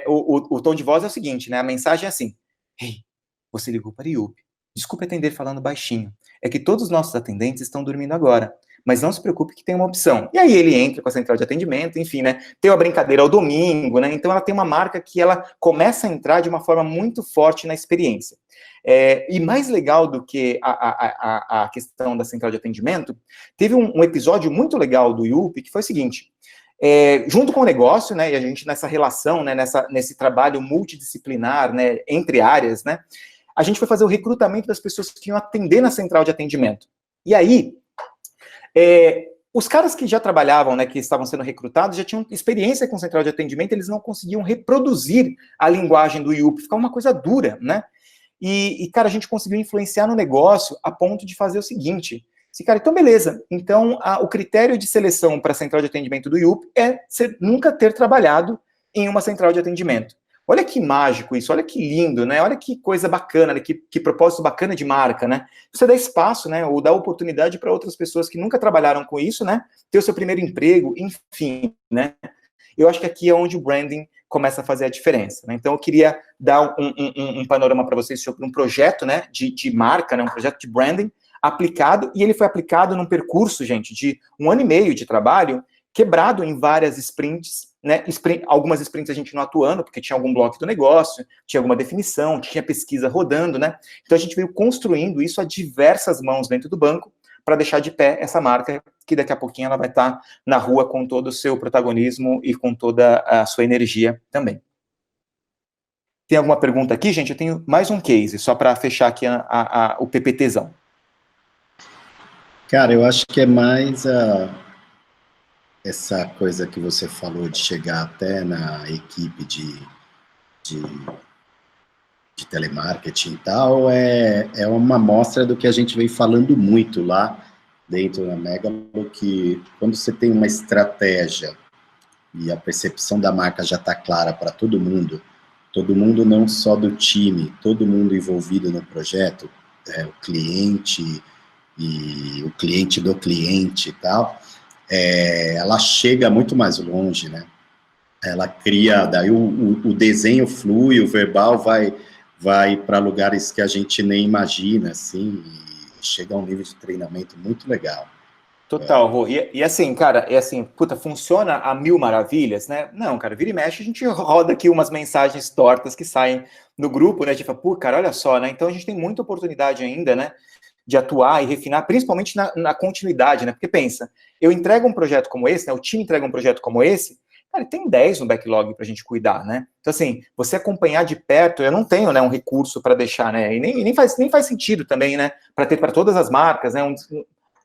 o tom de voz é o seguinte, né? A mensagem é assim: hey, você ligou para o IUP. Desculpe atender falando baixinho. É que todos os nossos atendentes estão dormindo agora. Mas não se preocupe que tem uma opção. E aí ele entra com a central de atendimento, enfim, né? Tem uma brincadeira ao domingo, né? Então ela tem uma marca que ela começa a entrar de uma forma muito forte na experiência. E mais legal do que a questão da central de atendimento, teve um episódio muito legal do IUP, que foi o seguinte: junto com o negócio, né, e a gente nessa relação, né, nesse trabalho multidisciplinar, né, entre áreas, né, a gente foi fazer o recrutamento das pessoas que iam atender na central de atendimento. E aí, os caras que já trabalhavam, né, que estavam sendo recrutados, já tinham experiência com central de atendimento, eles não conseguiam reproduzir a linguagem do IUP, ficava uma coisa dura, né, e cara, a gente conseguiu influenciar no negócio a ponto de fazer o seguinte: cara, então beleza, então o critério de seleção para a central de atendimento do IUP é você nunca ter trabalhado em uma central de atendimento. Olha que mágico isso, olha que lindo, né? Olha que coisa bacana, né? Que propósito bacana de marca, né? Você dá espaço, né? Ou dá oportunidade para outras pessoas que nunca trabalharam com isso, né? Ter o seu primeiro emprego, enfim, né? Eu acho que aqui é onde o branding começa a fazer a diferença, né? Então eu queria dar um panorama para vocês sobre um projeto, né? De marca, né? Um projeto de branding, aplicado, e ele foi aplicado num percurso, gente, de 1 ano e meio de trabalho, quebrado em várias sprints, né? Algumas sprints a gente não atuando, porque tinha algum bloco do negócio, tinha alguma definição, tinha pesquisa rodando, né? Então a gente veio construindo isso a diversas mãos dentro do banco, para deixar de pé essa marca, que daqui a pouquinho ela vai estar na rua com todo o seu protagonismo e com toda a sua energia também. Tem alguma pergunta aqui, gente? Eu tenho mais um case, só para fechar aqui o PPTzão. Cara, eu acho que é mais essa coisa que você falou de chegar até na equipe de telemarketing e tal, é uma amostra do que a gente vem falando muito lá dentro da Megalo, que quando você tem uma estratégia e a percepção da marca já está clara para todo mundo não só do time, todo mundo envolvido no projeto, o cliente e o cliente do cliente e tal, ela chega muito mais longe, né? Ela cria, daí o desenho flui, o verbal vai para lugares que a gente nem imagina, assim, e chega a um nível de treinamento muito legal. Total, Rô. E assim, cara, puta, funciona a mil maravilhas, né? Não, cara, vira e mexe, a gente roda aqui umas mensagens tortas que saem no grupo, né? A gente fala, pô, cara, olha só, né? Então a gente tem muita oportunidade ainda, né? De atuar e refinar, principalmente na continuidade, né? Porque pensa, eu entrego um projeto como esse, né? O time entrega um projeto como esse, cara, tem 10 no backlog pra gente cuidar, né? Então, assim, você acompanhar de perto, eu não tenho, né, um recurso para deixar, né? E nem faz sentido também, né? Para ter para todas as marcas, né?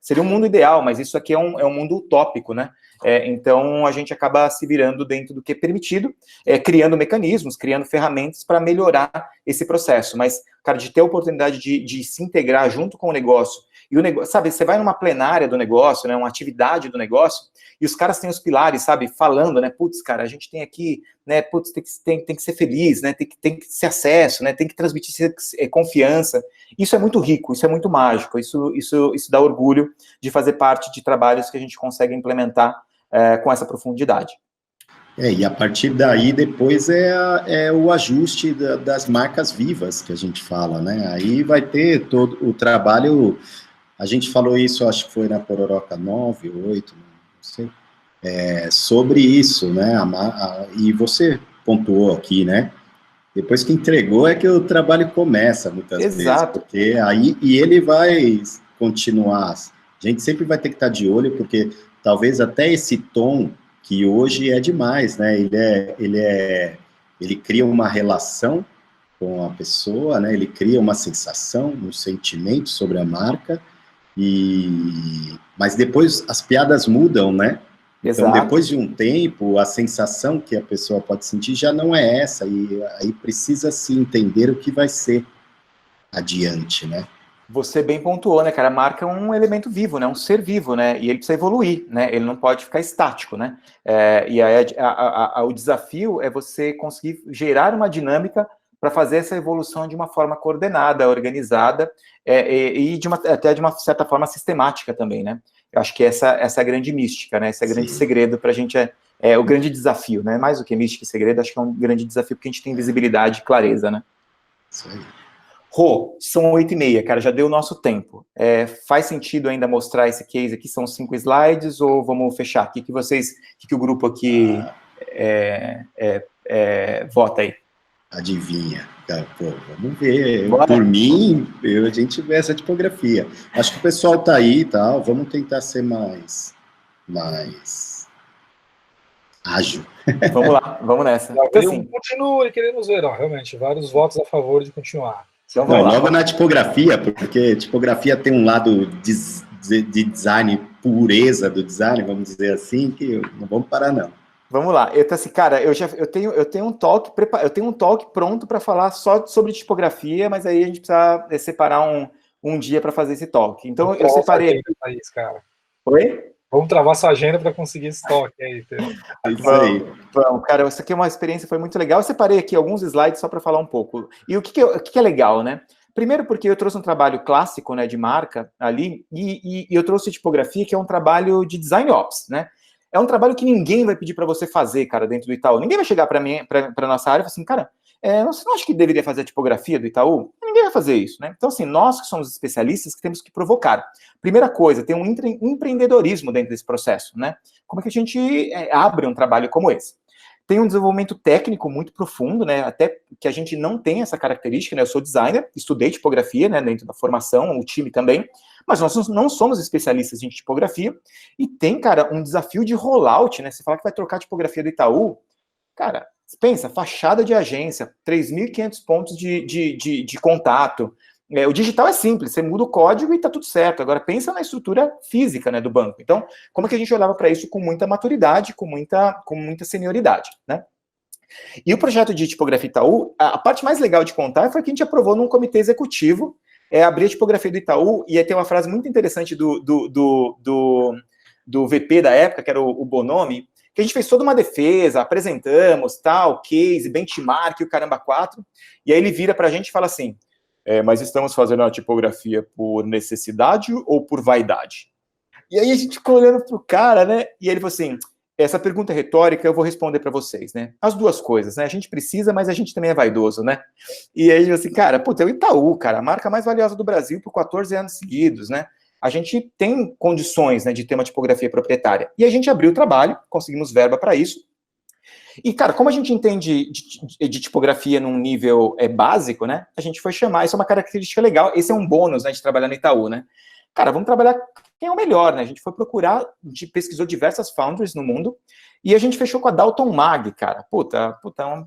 Seria um mundo ideal, mas isso aqui é um mundo utópico, né? Então, a gente acaba se virando dentro do que é permitido, criando mecanismos, criando ferramentas para melhorar esse processo. Mas, cara, de ter a oportunidade de se integrar junto com o negócio, e o negócio, sabe, você vai numa plenária do negócio, né, uma atividade do negócio, e os caras têm os pilares, sabe, falando, né, putz, cara, a gente tem aqui, né, putz, tem que ser feliz, né, tem que ser acesso, né, tem que transmitir confiança. Isso é muito rico, isso é muito mágico, isso dá orgulho de fazer parte de trabalhos que a gente consegue implementar com essa profundidade. E a partir daí, depois é o ajuste das marcas vivas que a gente fala, né? Aí vai ter todo o trabalho, a gente falou isso, acho que foi na Pororoca 9, 8, não sei, sobre isso, né? E você pontuou aqui, né? Depois que entregou é que o trabalho começa, muitas vezes, porque aí, e ele vai continuar, a gente sempre vai ter que estar de olho, porque talvez até esse tom, que hoje é demais, né, ele cria uma relação com a pessoa, né, ele cria uma sensação, um sentimento sobre a marca, mas depois as piadas mudam, né? Então, depois de um tempo, a sensação que a pessoa pode sentir já não é essa, e aí precisa se entender o que vai ser adiante, né? Você bem pontuou, né, cara? A marca é um elemento vivo, né? Um ser vivo, né? E ele precisa evoluir, né? Ele não pode ficar estático, né? E aí o desafio é você conseguir gerar uma dinâmica para fazer essa evolução de uma forma coordenada, organizada e até de uma certa forma sistemática também, né? Eu acho que essa é a grande mística, né? Esse é o grande segredo para a gente, é o grande desafio, né? Mais do que mística e segredo, acho que é um grande desafio porque a gente tem visibilidade e clareza, né? Isso aí. Rô, são 8h30, cara, já deu o nosso tempo. Faz sentido ainda mostrar esse case aqui? São 5 slides ou vamos fechar? O que o grupo aqui vota aí? Adivinha. Cara, pô, vamos ver. Bora. Por mim, a gente vê essa tipografia. Acho que o pessoal tá aí e tal, vamos tentar ser mais ágil. Vamos lá, vamos nessa. Então, assim, continue querendo ver, realmente, vários votos a favor de continuar. Então, logo na tipografia, porque tipografia tem um lado de design, pureza do design, vamos dizer assim, que não vamos parar, não. Vamos lá. Então, assim, cara, eu tenho um talk pronto para falar só sobre tipografia, mas aí a gente precisa separar um dia para fazer esse talk. Então, eu separei. Isso, cara. Oi? Vamos travar essa agenda para conseguir esse talk aí. Isso aí. Vamos, cara, isso aqui é uma experiência, foi muito legal. Eu separei aqui alguns slides só para falar um pouco. E o que é legal, né? Primeiro porque eu trouxe um trabalho clássico, né, de marca ali, e eu trouxe tipografia, que é um trabalho de design ops, né? É um trabalho que ninguém vai pedir para você fazer, cara, dentro do Itaú. Ninguém vai chegar para nossa área e falar assim, cara, você não acha que deveria fazer a tipografia do Itaú? Ninguém vai fazer isso, né? Então, assim, nós que somos especialistas que temos que provocar. Primeira coisa, tem um empreendedorismo dentro desse processo, né? Como é que a gente abre um trabalho como esse? Tem um desenvolvimento técnico muito profundo, né? Até que a gente não tem essa característica, né? Eu sou designer, estudei tipografia, né? Dentro da formação, o time também, mas nós não somos especialistas em tipografia. E tem, cara, um desafio de rollout, né? Você fala que vai trocar a tipografia do Itaú, cara, pensa, fachada de agência, 3.500 pontos de contato. O digital é simples, você muda o código e está tudo certo. Agora, pensa na estrutura física, né, do banco. Então, como é que a gente olhava para isso com muita maturidade, com muita senioridade, né? E o projeto de tipografia Itaú, a parte mais legal de contar foi que a gente aprovou num comitê executivo, abrir a tipografia do Itaú, e aí tem uma frase muito interessante do VP da época, que era o Bonomi, que a gente fez toda uma defesa, apresentamos, tal, case, benchmark, o caramba 4, e aí ele vira para a gente e fala assim, mas estamos fazendo a tipografia por necessidade ou por vaidade? E aí a gente ficou olhando pro cara, né, e ele falou assim, essa pergunta é retórica, eu vou responder para vocês, né, as duas coisas, né, a gente precisa, mas a gente também é vaidoso, né, e aí ele falou assim, cara, puta, é o Itaú, cara, a marca mais valiosa do Brasil por 14 anos seguidos, né, a gente tem condições, né, de ter uma tipografia proprietária. E a gente abriu o trabalho, conseguimos verba para isso. E, cara, como a gente entende de tipografia num nível básico, né, a gente foi chamar, isso é uma característica legal, esse é um bônus, né, de trabalhar no Itaú, né. Cara, vamos trabalhar quem é o melhor, né, a gente foi procurar, pesquisou diversas foundries no mundo, e a gente fechou com a Dalton Mag, cara, puta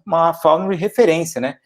uma foundry referência, né.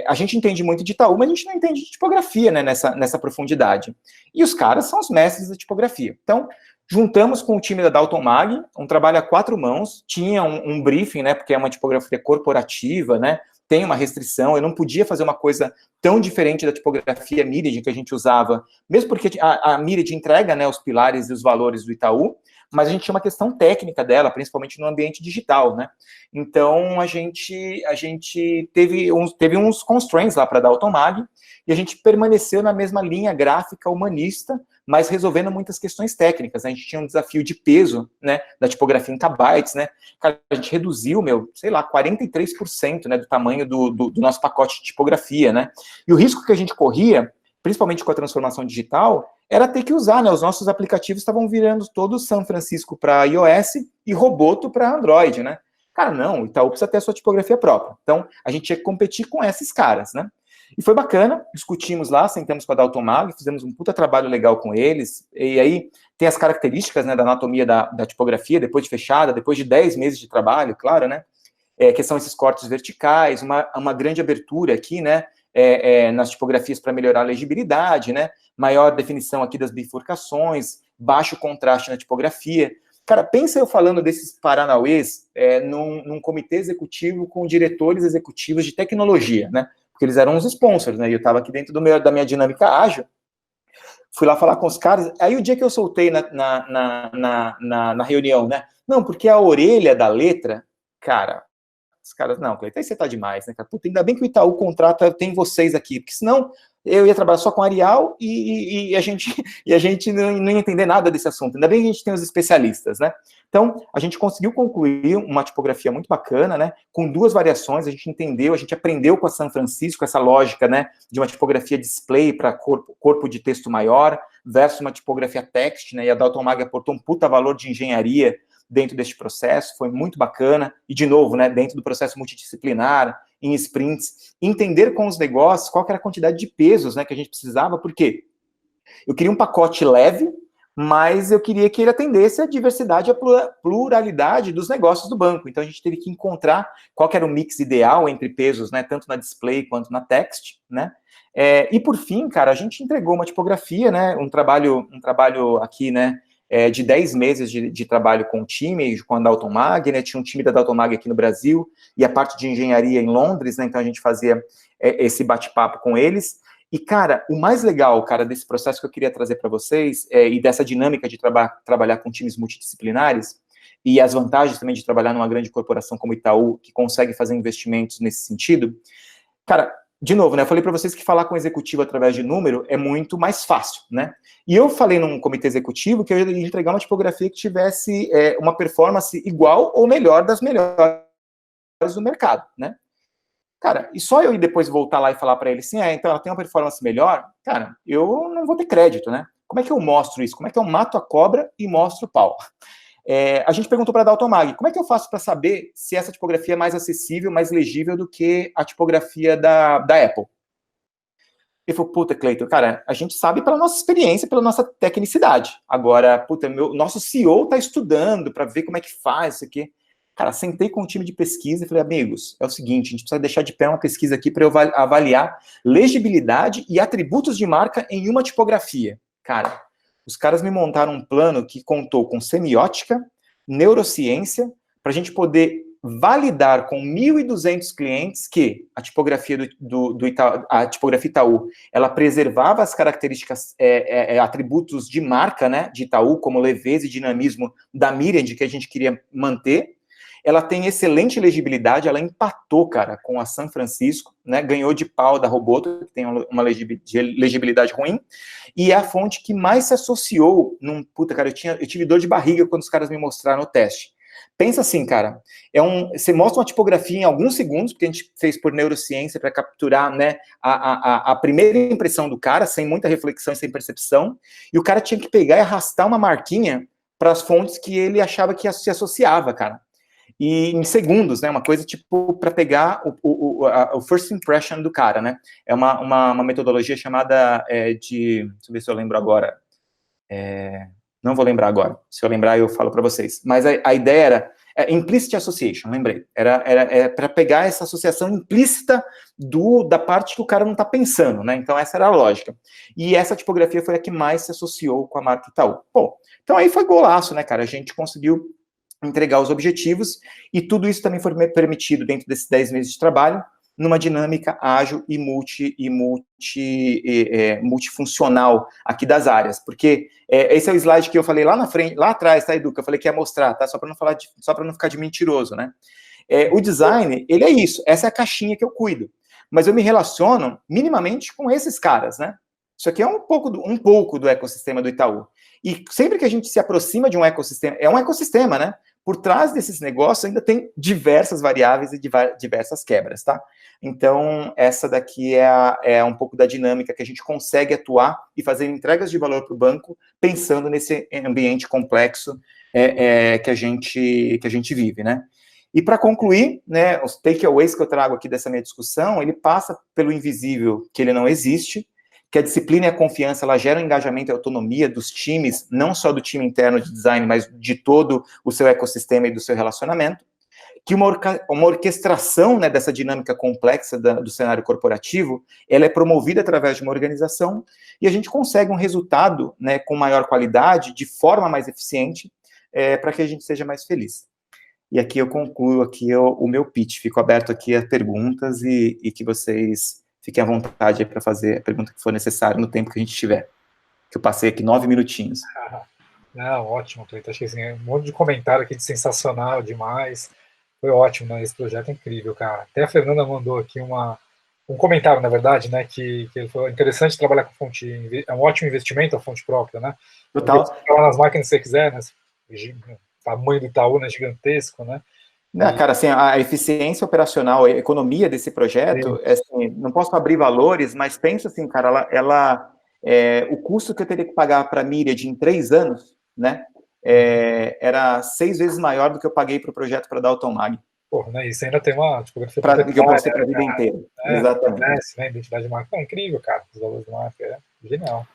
A gente entende muito de Itaú, mas a gente não entende de tipografia, né, nessa profundidade. E os caras são os mestres da tipografia. Então, juntamos com o time da Dalton Mag, um trabalho a 4 mãos, tinha um briefing, né, porque é uma tipografia corporativa, né, tem uma restrição, eu não podia fazer uma coisa tão diferente da tipografia Myriad que a gente usava, mesmo porque a Myriad entrega, né, os pilares e os valores do Itaú, mas a gente tinha uma questão técnica dela, principalmente no ambiente digital, né? Então, a gente teve uns constraints lá para a Dalton Mag, e a gente permaneceu na mesma linha gráfica humanista, mas resolvendo muitas questões técnicas, né? A gente tinha um desafio de peso, né, da tipografia em kbytes, né? Cara, a gente reduziu, 43%, né, do tamanho do nosso pacote de tipografia, né? E o risco que a gente corria, principalmente com a transformação digital, era ter que usar, né, os nossos aplicativos estavam virando todos São Francisco para iOS e Roboto para Android, né? Cara, não, o Itaú precisa ter a sua tipografia própria. Então, a gente tinha que competir com esses caras, né? E foi bacana, discutimos lá, sentamos com a Dalton Mag, fizemos um puta trabalho legal com eles, e aí tem as características, né, da anatomia da tipografia, depois de fechada, depois de 10 meses de trabalho, claro, né? Que são esses cortes verticais, uma grande abertura aqui, né, nas tipografias para melhorar a legibilidade, né, maior definição aqui das bifurcações, baixo contraste na tipografia. Cara, pensa eu falando desses paranauês num comitê executivo com diretores executivos de tecnologia, né, porque eles eram uns sponsors, né, e eu estava aqui dentro da minha dinâmica ágil, fui lá falar com os caras, aí o dia que eu soltei na reunião, né, não, porque a orelha da letra, cara, os caras, não, Cleiton, aí você tá demais, né, cara? Puta, ainda bem que o Itaú contrata, tem vocês aqui, porque senão eu ia trabalhar só com Arial e a gente não ia entender nada desse assunto. Ainda bem que a gente tem os especialistas, né? Então, a gente conseguiu concluir uma tipografia muito bacana, né? Com 2 variações, a gente entendeu, a gente aprendeu com a São Francisco essa lógica, né? De uma tipografia display para corpo de texto maior versus uma tipografia text, né? E a Dalton Mag aportou um puta valor de engenharia dentro deste processo, foi muito bacana, e de novo, né, dentro do processo multidisciplinar, em sprints, entender com os negócios qual que era a quantidade de pesos, né, que a gente precisava, porque eu queria um pacote leve, mas eu queria que ele atendesse a diversidade, a pluralidade dos negócios do banco, então a gente teve que encontrar qual que era o mix ideal entre pesos, né, tanto na display quanto na text, né, e por fim, cara, a gente entregou uma tipografia, né, um trabalho aqui, né, de 10 meses de trabalho com o time, com a Dalton Mag, né, tinha um time da Dalton Mag aqui no Brasil, e a parte de engenharia em Londres, né, então a gente fazia esse bate-papo com eles, e, cara, o mais legal, cara, desse processo que eu queria trazer para vocês, e dessa dinâmica de trabalhar com times multidisciplinares, e as vantagens também de trabalhar numa grande corporação como Itaú, que consegue fazer investimentos nesse sentido, cara, de novo, né, eu falei para vocês que falar com o executivo através de número é muito mais fácil, né? E eu falei num comitê executivo que eu ia entregar uma tipografia que tivesse uma performance igual ou melhor das melhores do mercado, né? Cara, e só eu ir depois voltar lá e falar para ele assim, então ela tem uma performance melhor, cara, eu não vou ter crédito, né? Como é que eu mostro isso? Como é que eu mato a cobra e mostro o pau? A gente perguntou para a Daltomag, como é que eu faço para saber se essa tipografia é mais acessível, mais legível do que a tipografia da Apple? Ele falou, puta, Cleiton, cara, a gente sabe pela nossa experiência, pela nossa tecnicidade. Agora, puta, nosso CEO está estudando para ver como é que faz isso aqui. Cara, sentei com um time de pesquisa e falei, amigos, é o seguinte, a gente precisa deixar de pé uma pesquisa aqui para eu avaliar legibilidade e atributos de marca em uma tipografia. Cara, os caras me montaram um plano que contou com semiótica, neurociência, para a gente poder validar com 1.200 clientes que a tipografia do Itaú, a tipografia Itaú, ela preservava as características, atributos de marca, né, de Itaú, como leveza e dinamismo da Myriad, que a gente queria manter. Ela tem excelente legibilidade, ela empatou, cara, com a São Francisco, né, ganhou de pau da Roboto, que tem uma legibilidade ruim, e é a fonte que mais se associou puta, cara, eu tive dor de barriga quando os caras me mostraram o teste. Pensa assim, cara, você mostra uma tipografia em alguns segundos, porque a gente fez por neurociência para capturar, né, a primeira impressão do cara, sem muita reflexão e sem percepção, e o cara tinha que pegar e arrastar uma marquinha para as fontes que ele achava que se associava, cara. E em segundos, né, uma coisa tipo para pegar o first impression do cara, né, é uma metodologia chamada deixa eu ver se eu lembro agora, não vou lembrar agora, se eu lembrar eu falo para vocês, mas a ideia era implicit association, lembrei, era para pegar essa associação implícita da parte que o cara não está pensando, né, então essa era a lógica, e essa tipografia foi a que mais se associou com a marca Itaú. Bom, então aí foi golaço, né, cara, a gente conseguiu entregar os objetivos, e tudo isso também foi permitido dentro desses 10 meses de trabalho, numa dinâmica ágil e multifuncional aqui das áreas, porque esse é o slide que eu falei lá na frente, lá atrás, tá, Edu, que eu falei que ia mostrar, tá, só para não ficar de mentiroso, né, o design, ele é isso, essa é a caixinha que eu cuido, mas eu me relaciono minimamente com esses caras, né, isso aqui é um pouco do ecossistema do Itaú, e sempre que a gente se aproxima de um ecossistema, é um ecossistema, né, por trás desses negócios ainda tem diversas variáveis e diversas quebras, tá? Então, essa daqui é um pouco da dinâmica que a gente consegue atuar e fazer entregas de valor para o banco, pensando nesse ambiente complexo que a gente vive, né? E para concluir, né, os takeaways que eu trago aqui dessa minha discussão, ele passa pelo invisível, que ele não existe, que a disciplina e a confiança, ela gera um engajamento e autonomia dos times, não só do time interno de design, mas de todo o seu ecossistema e do seu relacionamento, que uma orquestração, né, dessa dinâmica complexa do cenário corporativo, ela é promovida através de uma organização, e a gente consegue um resultado, né, com maior qualidade, de forma mais eficiente, para que a gente seja mais feliz. E aqui eu concluo aqui o meu pitch, fico aberto aqui a perguntas e que vocês fiquem à vontade para fazer a pergunta que for necessária no tempo que a gente tiver. Que eu passei aqui 9 minutinhos. Não, ótimo, Cleiton. Achei assim, um monte de comentário aqui de sensacional demais. Foi ótimo, né? Esse projeto é incrível, cara. Até a Fernanda mandou aqui um comentário, na verdade, né? Que ele falou, interessante trabalhar com fonte, é um ótimo investimento a fonte própria, né? Total. Falar nas máquinas que você quiser, né? O tamanho do Itaú, né? Gigantesco, né? Não, cara, assim, a eficiência operacional, a economia desse projeto, assim, não posso abrir valores, mas pensa assim, cara, o custo que eu teria que pagar para a Myriad em 3 anos, né, era 6 vezes maior do que eu paguei para o projeto para a Daltomag. Porra, né, isso ainda tem uma tipografia que eu posso ter para a vida inteira. Exatamente. Né, identidade de marca, é incrível, cara, os valores de marca, é genial.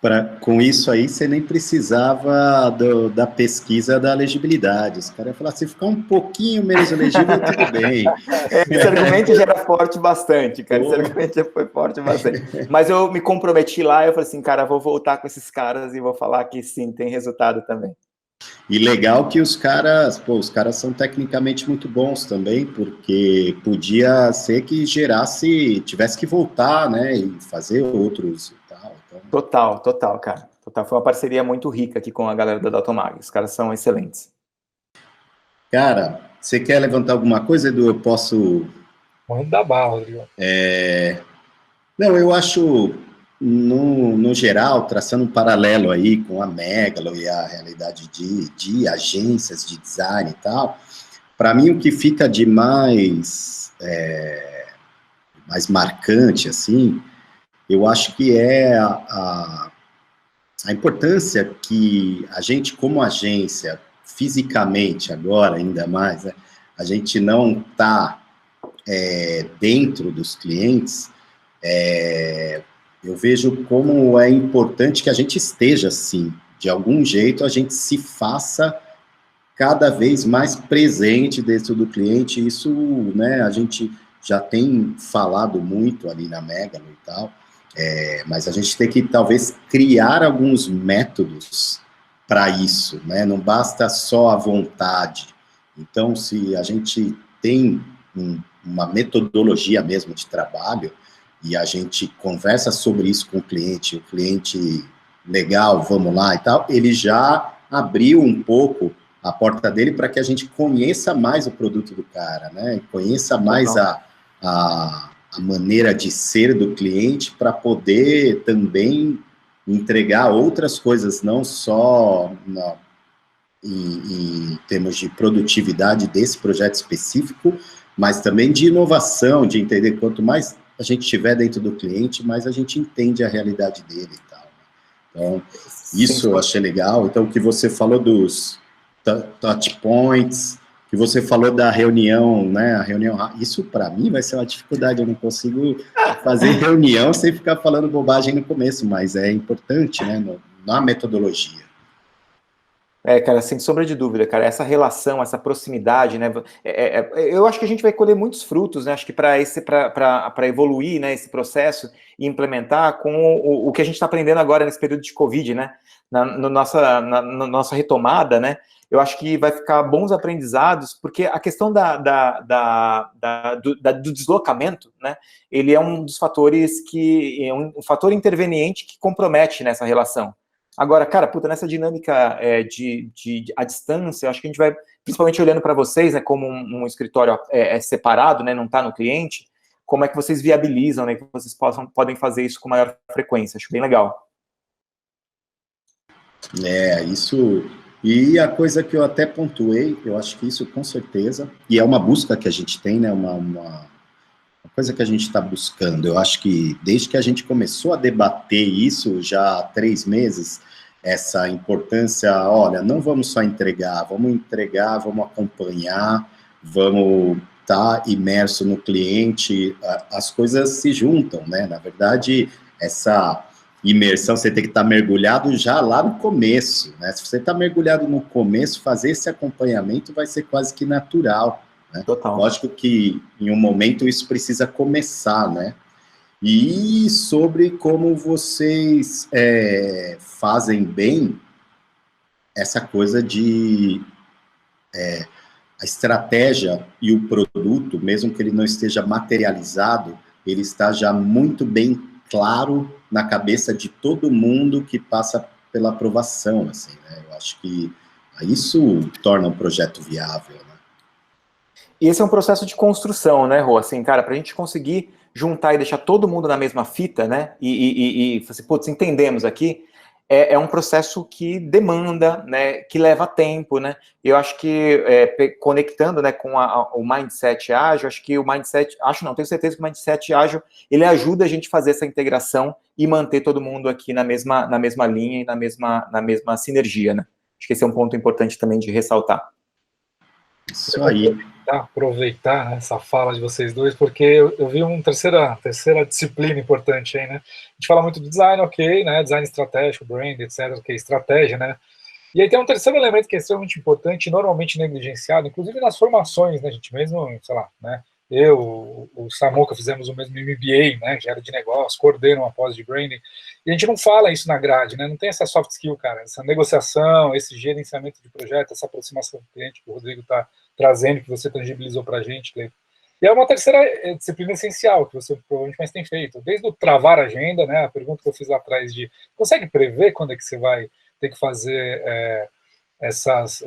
Com isso aí, você nem precisava da pesquisa da legibilidade. Os caras iam falar, se ficar um pouquinho menos legível, tudo bem. Esse argumento já era forte bastante, cara. Esse argumento já foi forte bastante. Mas eu me comprometi lá, eu falei assim, cara, vou voltar com esses caras e vou falar que sim, tem resultado também. E legal que os caras são tecnicamente muito bons também, porque podia ser que tivesse que voltar, né, e fazer outros e tal. Então... Total, cara. Foi uma parceria muito rica aqui com a galera da Daltomag. Os caras são excelentes. Cara, você quer levantar alguma coisa, Edu? Eu posso... Manda bala, Rodrigo. Não, eu acho... No geral, traçando um paralelo aí com a Megalo e a realidade de agências de design e tal, para mim o que fica de mais mais marcante, assim, eu acho que é a importância que a gente, como agência, fisicamente agora, ainda mais, né, a gente não está dentro dos clientes, eu vejo como é importante que a gente esteja, assim, de algum jeito a gente se faça cada vez mais presente dentro do cliente. Isso, né, a gente já tem falado muito ali na Megalo e tal, mas a gente tem que, talvez, criar alguns métodos para isso, né? Não basta só a vontade. Então, se a gente tem uma metodologia mesmo de trabalho e a gente conversa sobre isso com o cliente legal, vamos lá e tal, ele já abriu um pouco a porta dele para que a gente conheça mais o produto do cara, né? Conheça mais a maneira de ser do cliente para poder também entregar outras coisas, não só em termos de produtividade desse projeto específico, mas também de inovação, de entender quanto mais a gente estiver dentro do cliente, mais a gente entende a realidade dele e tal. Então, isso eu achei legal. Então, o que você falou dos touch points, que você falou da reunião, né, a reunião, isso para mim vai ser uma dificuldade, eu não consigo fazer reunião sem ficar falando bobagem no começo, mas é importante, né, na metodologia. Cara, sem sombra de dúvida, cara, essa relação, essa proximidade, né, eu acho que a gente vai colher muitos frutos, né, acho que para evoluir, né, esse processo e implementar com o que a gente está aprendendo agora nesse período de Covid, né, na nossa retomada, né, eu acho que vai ficar bons aprendizados, porque a questão do deslocamento, né, ele é um dos fatores é um fator interveniente que compromete nessa relação. Agora, cara, nessa dinâmica à distância, eu acho que a gente vai, principalmente olhando para vocês, né, como um escritório separado, né, não está no cliente, como é que vocês viabilizam, né, que vocês podem fazer isso com maior frequência? Acho bem legal. Isso. E a coisa que eu até pontuei, eu acho que isso com certeza, e é uma busca que a gente tem, né, uma coisa que a gente está buscando. Eu acho que desde que a gente começou a debater isso, já há 3 meses, essa importância, olha, não vamos só entregar, vamos acompanhar, vamos estar imerso no cliente, as coisas se juntam, né? Na verdade, essa imersão, você tem que estar mergulhado já lá no começo, né? Se você está mergulhado no começo, fazer esse acompanhamento vai ser quase que natural, né? Total. Lógico que em um momento isso precisa começar, né? E sobre como vocês fazem bem essa coisa de a estratégia e o produto, mesmo que ele não esteja materializado, ele está já muito bem claro na cabeça de todo mundo que passa pela aprovação, assim, né? Eu acho que isso torna um projeto viável, né? E esse é um processo de construção, né, Rô? Assim, cara, para a gente conseguir juntar e deixar todo mundo na mesma fita, né, e assim, putz, entendemos aqui, é um processo que demanda, né, que leva tempo, né, eu acho que, conectando, né, com o Mindset Ágil, acho que o Mindset, tenho certeza que o Mindset Ágil, ele ajuda a gente a fazer essa integração e manter todo mundo aqui na mesma linha e na mesma sinergia, né, acho que esse é um ponto importante também de ressaltar. Isso aí. Aproveitar essa fala de vocês dois, porque eu vi uma terceira disciplina importante aí, né? A gente fala muito do design, ok, né? Design estratégico, brand, etc., que é estratégia, né? E aí tem um terceiro elemento que é extremamente importante, normalmente negligenciado, inclusive nas formações, né? A gente mesmo, sei lá, né? O Samuca fizemos o mesmo MBA, né? Já era de negócio, coordena uma pós de branding, e a gente não fala isso na grade, né? Não tem essa soft skill, cara, essa negociação, esse gerenciamento de projeto, essa aproximação do cliente que o Rodrigo está trazendo, que você tangibilizou para a gente, Cleiton. E é uma terceira disciplina essencial, que você provavelmente mais tem feito, desde o travar a agenda, né? A pergunta que eu fiz lá atrás de, consegue prever quando é que você vai ter que fazer esses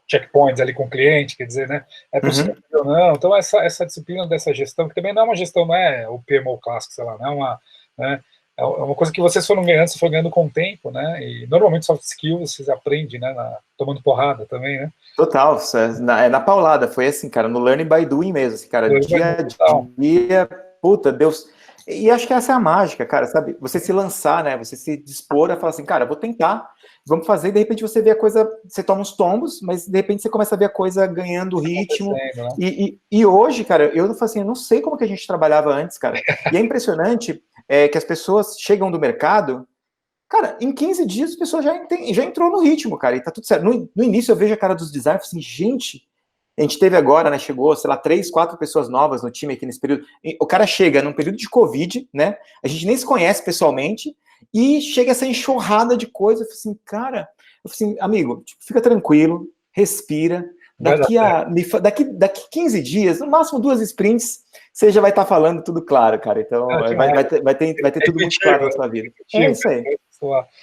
checkpoints ali com o cliente, quer dizer, né? É possível ou não? Então, essa disciplina dessa gestão, que também não é uma gestão, não é o PMO clássico, sei lá, não é uma, né? é uma coisa que vocês foram ganhando, você foi ganhando com o tempo, né? E normalmente soft skills vocês aprendem, né? Tomando porrada também, né? Total, na paulada, foi assim, cara, no learning by doing mesmo, assim, cara, dia a dia, puta, Deus. E acho que essa é a mágica, cara, sabe? Você se lançar, né? Você se dispor a falar assim, cara, vou tentar, vamos fazer, e de repente você vê a coisa, você toma uns tombos, mas de repente você começa a ver a coisa ganhando ritmo. Né? E hoje, cara, eu assim, eu não sei como que a gente trabalhava antes, cara. E é impressionante que as pessoas chegam do mercado, cara, em 15 dias a pessoa já entrou no ritmo, cara, e tá tudo certo. No início eu vejo a cara dos designers assim, gente, a gente teve agora, né, chegou, sei lá, 3, 4 pessoas novas no time aqui nesse período. O cara chega num período de Covid, né, a gente nem se conhece pessoalmente, e chega essa enxurrada de coisa, eu falei assim, cara, amigo, tipo, fica tranquilo, respira, daqui 15 dias, no máximo 2 sprints, você já vai estar falando tudo claro, cara. Então, vai ter tudo muito claro na sua vida. É isso aí.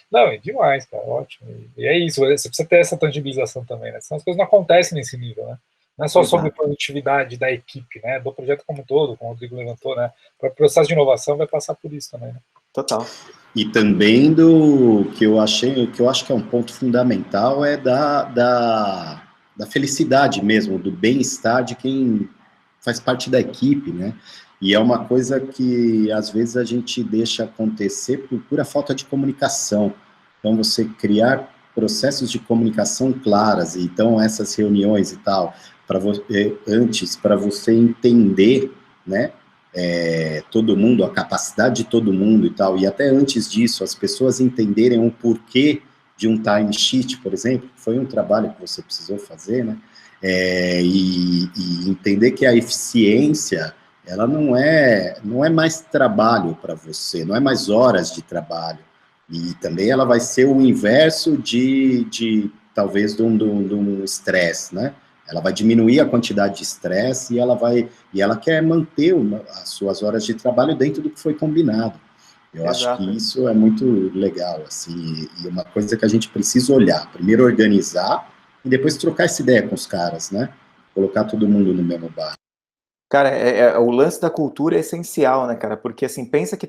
Não, é demais, cara, ótimo. E é isso, você precisa ter essa tangibilização também, né? Senão as coisas não acontecem nesse nível, né? Não é só sobre a produtividade da equipe, né? Do projeto como um todo, como o Rodrigo levantou, né? Para o processo de inovação vai passar por isso também, né? Total. E também do que eu acho que é um ponto fundamental é da felicidade mesmo, do bem-estar de quem faz parte da equipe, né? E é uma coisa que, às vezes, a gente deixa acontecer por pura falta de comunicação. Então, você criar processos de comunicação claras, então, essas reuniões e tal, para você entender, né, todo mundo, a capacidade de todo mundo e tal, e até antes disso, as pessoas entenderem o porquê de um timesheet, por exemplo, que foi um trabalho que você precisou fazer, né, e entender que a eficiência, ela não é mais trabalho para você, não é mais horas de trabalho, e também ela vai ser o inverso de talvez, de um estresse, né? Ela vai diminuir a quantidade de estresse e ela quer manter as suas horas de trabalho dentro do que foi combinado. Eu acho que isso é muito legal, assim, e uma coisa que a gente precisa olhar. Primeiro organizar e depois trocar essa ideia com os caras, né? Colocar todo mundo no mesmo barco. Cara, o lance da cultura é essencial, né, cara? Porque, assim, pensa que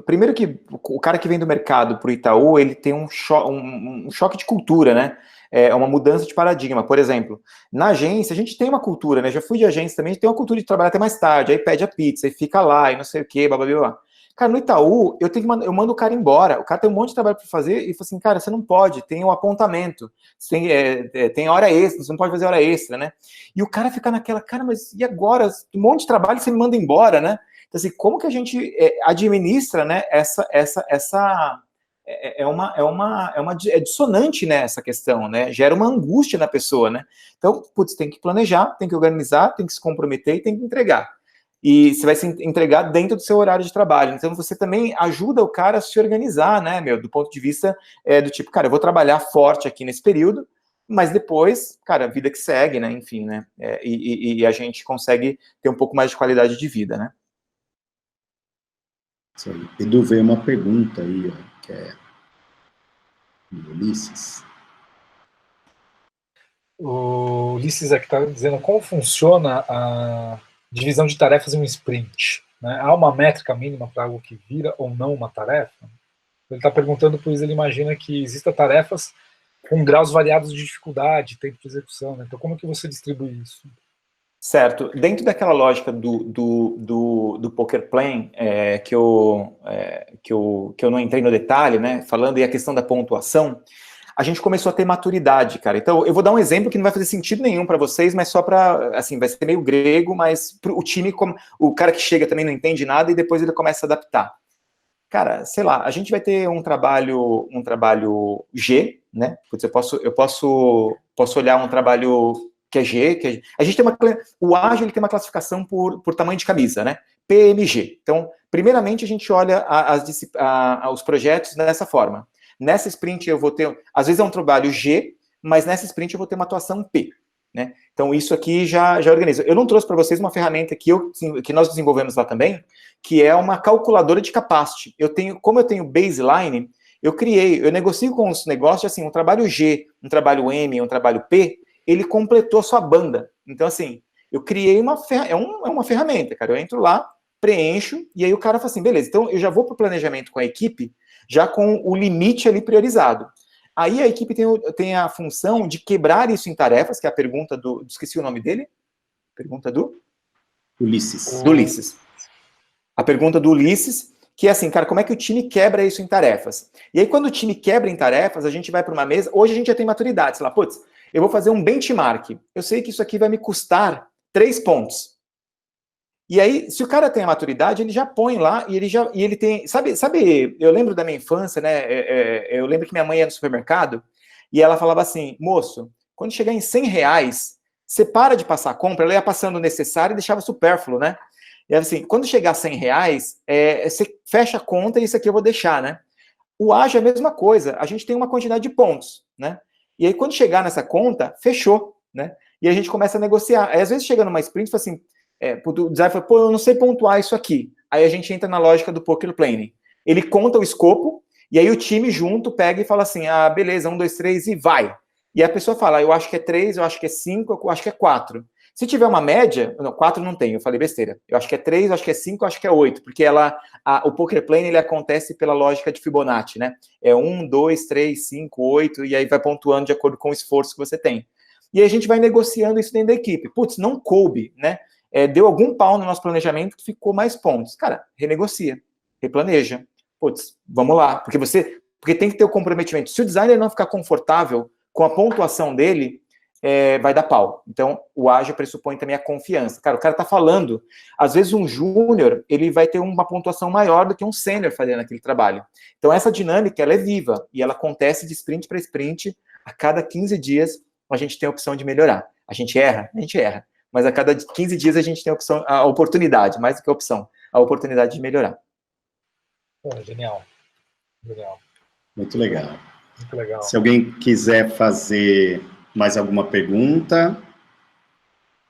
primeiro que o cara que vem do mercado pro Itaú, ele tem um choque de cultura, né? É uma mudança de paradigma. Por exemplo, na agência, a gente tem uma cultura, né? Já fui de agência também, a gente tem uma cultura de trabalhar até mais tarde, aí pede a pizza, aí fica lá, e não sei o quê, blá, blá, blá. Cara, no Itaú, eu mando o cara embora. O cara tem um monte de trabalho para fazer e fala assim, cara, você não pode, tem um apontamento, tem hora extra, você não pode fazer hora extra, né? E o cara fica naquela, cara, mas e agora? Um monte de trabalho você me manda embora, né? Então, assim, como que a gente administra, né, é dissonante, né, essa questão, né? Gera uma angústia na pessoa, né? Então, putz, tem que planejar, tem que organizar, tem que se comprometer e tem que entregar. E você vai se entregar dentro do seu horário de trabalho. Então, você também ajuda o cara a se organizar, né, do ponto de vista do tipo, cara, eu vou trabalhar forte aqui nesse período, mas depois, cara, a vida que segue, né, enfim, né, e a gente consegue ter um pouco mais de qualidade de vida, né. Isso aí. Edu, veio uma pergunta aí, ó, que é do Ulisses. O Ulisses aqui está dizendo como funciona a divisão de tarefas em um sprint. Né? Há uma métrica mínima para algo que vira ou não uma tarefa? Ele está perguntando, pois ele imagina que existam tarefas com graus variados de dificuldade, tempo de execução. Né? Então, como que você distribui isso? Certo. Dentro daquela lógica do poker playing, que eu não entrei no detalhe, né, falando e a questão da pontuação, a gente começou a ter maturidade, cara. Então, eu vou dar um exemplo que não vai fazer sentido nenhum para vocês, mas só para, assim, vai ser meio grego, mas o time, o cara que chega também não entende nada e depois ele começa a adaptar. Cara, sei lá, a gente vai ter um trabalho G, né? Putz, eu posso olhar um trabalho que é G, a gente tem o ágil ele tem uma classificação por tamanho de camisa, né? PMG. Então, primeiramente a gente olha os projetos dessa forma. Nessa sprint eu vou ter, às vezes é um trabalho G, mas nessa sprint eu vou ter uma atuação P, né? Então isso aqui já organiza. Eu não trouxe para vocês uma ferramenta que nós desenvolvemos lá também, que é uma calculadora de capacity. Como eu tenho baseline, eu negocio com os negócios, assim, um trabalho G, um trabalho M, um trabalho P, ele completou a sua banda. Então, assim, eu criei uma ferramenta, cara. Eu entro lá, preencho, e aí o cara fala assim, beleza, então eu já vou para o planejamento com a equipe, já com o limite ali priorizado. Aí a equipe tem a função de quebrar isso em tarefas, que é a pergunta do... Esqueci o nome dele. Pergunta do? Ulisses. Do Ulisses. A pergunta do Ulisses, que é assim, cara, como é que o time quebra isso em tarefas? E aí, quando o time quebra em tarefas, a gente vai para uma mesa... Hoje a gente já tem maturidade. Sei lá, putz, eu vou fazer um benchmark. Eu sei que isso aqui vai me custar 3 pontos. E aí, se o cara tem a maturidade, ele já põe lá e ele tem... Sabe, eu lembro da minha infância, né? Eu lembro que minha mãe ia no supermercado e ela falava assim, moço, quando chegar em 100 reais, você para de passar a compra, ela ia passando o necessário e deixava supérfluo, né? E assim, quando chegar a 100 reais, você fecha a conta e isso aqui eu vou deixar, né? O ágil é a mesma coisa, a gente tem uma quantidade de pontos, né? E aí, quando chegar nessa conta, fechou, né? E a gente começa a negociar. Aí, às vezes, chega numa sprint e fala assim, o designer fala, pô, eu não sei pontuar isso aqui. Aí a gente entra na lógica do poker planning. Ele conta o escopo, e aí o time junto pega e fala assim, ah, beleza, 1, 2, 3 e vai. E a pessoa fala, eu acho que é 3, eu acho que é 5, eu acho que é 4. Se tiver uma média, não, 4 não tem, eu falei besteira. Eu acho que é 3, eu acho que é 5, eu acho que é 8, porque o poker planning ele acontece pela lógica de Fibonacci, né? É 1, 2, 3, 5, 8, e aí vai pontuando de acordo com o esforço que você tem. E aí a gente vai negociando isso dentro da equipe. Putz, não coube, né? Deu algum pau no nosso planejamento que ficou mais pontos. Cara, renegocia, replaneja. Putz, vamos lá. Porque tem que ter o comprometimento. Se o designer não ficar confortável com a pontuação dele, vai dar pau. Então, o ágil pressupõe também a confiança. Cara, o cara tá falando, às vezes um júnior, ele vai ter uma pontuação maior do que um sênior fazendo aquele trabalho. Então, essa dinâmica, ela é viva, e ela acontece de sprint para sprint. A cada 15 dias, a gente tem a opção de melhorar. A gente erra, mas a cada 15 dias a gente tem a oportunidade, mais do que a opção, a oportunidade de melhorar. Genial. Genial. Muito legal. Muito legal. Se alguém quiser fazer mais alguma pergunta,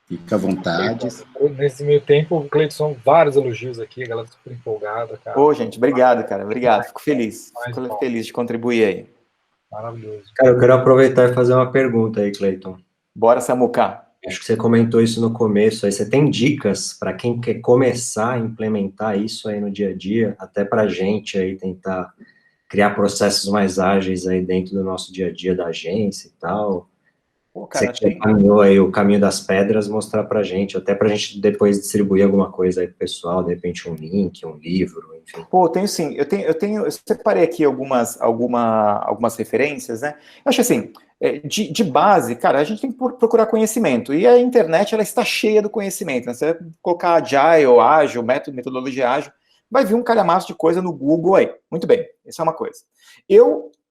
fica à vontade. Nesse meio tempo, Cleiton, vários elogios aqui, a galera super empolgada, cara. Ô, gente, obrigado, cara, obrigado. Fico feliz. Fico feliz de contribuir aí. Maravilhoso. Cara, eu quero aproveitar e fazer uma pergunta aí, Cleiton. Bora, Samuca. Acho que você comentou isso no começo, aí você tem dicas para quem quer começar a implementar isso aí no dia a dia, até para a gente aí tentar criar processos mais ágeis aí dentro do nosso dia a dia da agência e tal. Pô, cara, você caminhou aí o caminho das pedras, mostrar para a gente, até para a gente depois distribuir alguma coisa aí pro pessoal, de repente um link, um livro, enfim. Pô, tenho sim, eu separei aqui algumas referências, né? Eu acho assim, de base, cara, a gente tem que procurar conhecimento, e a internet, ela está cheia do conhecimento, né? Você vai colocar Agile, ágil, metodologia ágil, vai vir um calhamaço de coisa no Google aí. Muito bem, essa é uma coisa.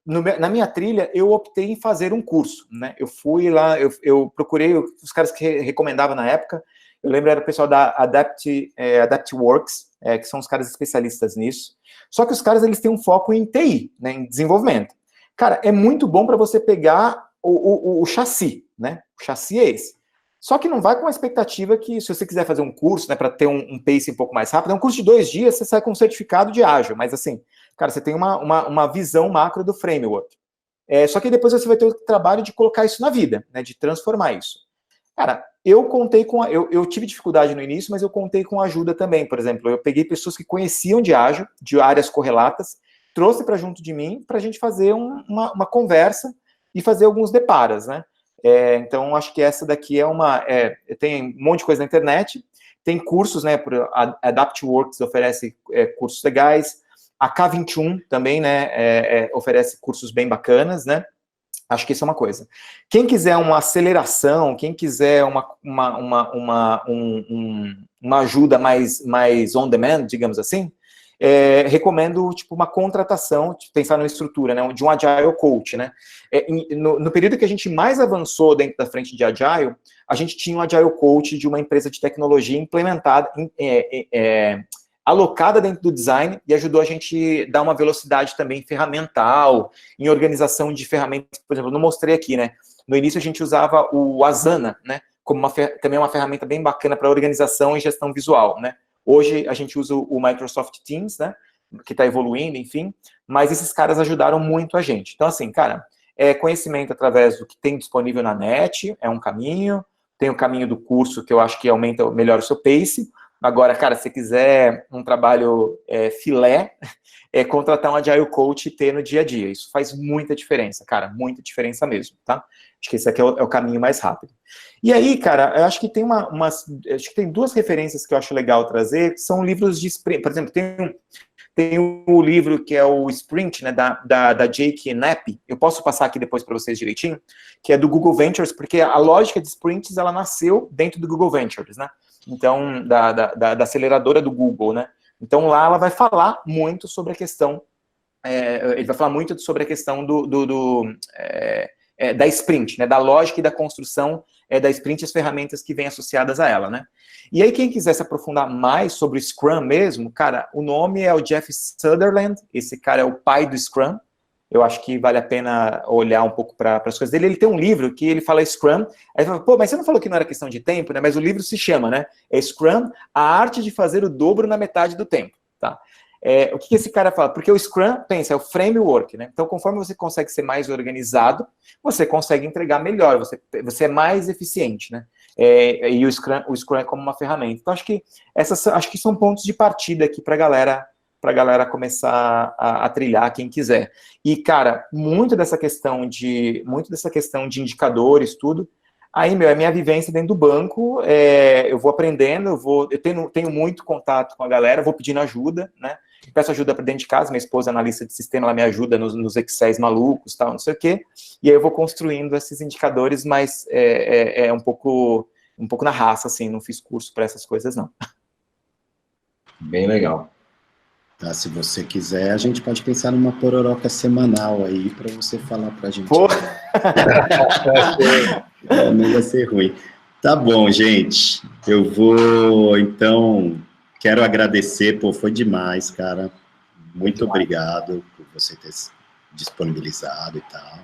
Na minha trilha, eu optei em fazer um curso, né? Eu fui lá, eu procurei os caras que recomendavam na época. Eu lembro, era o pessoal da AdaptWorks, que são os caras especialistas nisso. Só que os caras, eles têm um foco em TI, né, em desenvolvimento. Cara, é muito bom para você pegar o chassi, né? O chassi é esse. Só que não vai com a expectativa que, se você quiser fazer um curso, né, para ter um pace um pouco mais rápido, é um curso de 2 dias, você sai com um certificado de ágil, mas assim, cara, você tem uma visão macro do framework. Só que depois você vai ter o trabalho de colocar isso na vida, né, de transformar isso. Cara, eu tive dificuldade no início, mas eu contei com ajuda também. Por exemplo, eu peguei pessoas que conheciam de ágil, de áreas correlatas, trouxe para junto de mim para a gente fazer uma conversa e fazer alguns deparas, né? Então, acho que essa daqui tem um monte de coisa na internet, tem cursos, né? A AdaptWorks oferece cursos legais, a K21 também, né? Oferece cursos bem bacanas, né? Acho que isso é uma coisa. Quem quiser uma aceleração, quem quiser uma ajuda mais on demand, digamos assim, recomendo tipo uma contratação, pensar numa estrutura, né, de um Agile Coach, né? No período que a gente mais avançou dentro da frente de Agile, a gente tinha um Agile Coach de uma empresa de tecnologia implementada, alocada dentro do design, e ajudou a gente a dar uma velocidade também ferramental, em organização de ferramentas. Por exemplo, eu não mostrei aqui, né? No início a gente usava o Asana, né? Como também uma ferramenta bem bacana para organização e gestão visual, né? Hoje a gente usa o Microsoft Teams, né? Que está evoluindo, enfim. Mas esses caras ajudaram muito a gente. Então, assim, cara, conhecimento através do que tem disponível na net, é um caminho. Tem o caminho do curso, que eu acho que melhora o seu pace. Agora, cara, se quiser um trabalho filé, é contratar um Agile Coach e ter no dia a dia. Isso faz muita diferença, cara, muita diferença mesmo, tá? Acho que esse aqui é o caminho mais rápido. E aí, cara, eu acho que tem acho que tem duas referências que eu acho legal trazer, que são livros de sprint. Por exemplo, tem o livro que é o Sprint, né, da Jake Knapp. Eu posso passar aqui depois para vocês direitinho, que é do Google Ventures, porque a lógica de sprints, ela nasceu dentro do Google Ventures, né? Então, da aceleradora do Google, né? Então, lá ela vai falar muito sobre a questão, ele vai falar muito sobre a questão da sprint, né, da lógica e da construção da sprint e as ferramentas que vêm associadas a ela, né. E aí, quem quiser se aprofundar mais sobre o Scrum mesmo, cara, o nome é o Jeff Sutherland, esse cara é o pai do Scrum. Eu acho que vale a pena olhar um pouco para as coisas dele. Ele tem um livro que ele fala Scrum, aí ele fala, pô, mas você não falou que não era questão de tempo, né? Mas o livro se chama, né? É Scrum, a arte de fazer o dobro na metade do tempo, tá? O que esse cara fala? Porque o Scrum, pensa, é o framework, né? Então, conforme você consegue ser mais organizado, você consegue entregar melhor, você é mais eficiente, né? E o Scrum é como uma ferramenta. Então, acho que são pontos de partida aqui para a galera começar a trilhar, quem quiser. E, cara, muito dessa questão de indicadores, tudo, aí, é minha vivência dentro do banco, eu vou aprendendo, eu tenho muito contato com a galera, vou pedindo ajuda, né? Peço ajuda para dentro de casa, minha esposa, analista de sistema, ela me ajuda nos Excels malucos, tal, não sei o quê, e aí eu vou construindo esses indicadores, mas um pouco na raça, assim, não fiz curso para essas coisas, não. Bem legal. Tá, se você quiser, a gente pode pensar numa pororoca semanal aí para você falar para a gente. Pô. Não vai ser ruim. Tá bom, gente. Eu vou, então, quero agradecer, pô, foi demais, cara. Muito obrigado por você ter se disponibilizado e tal.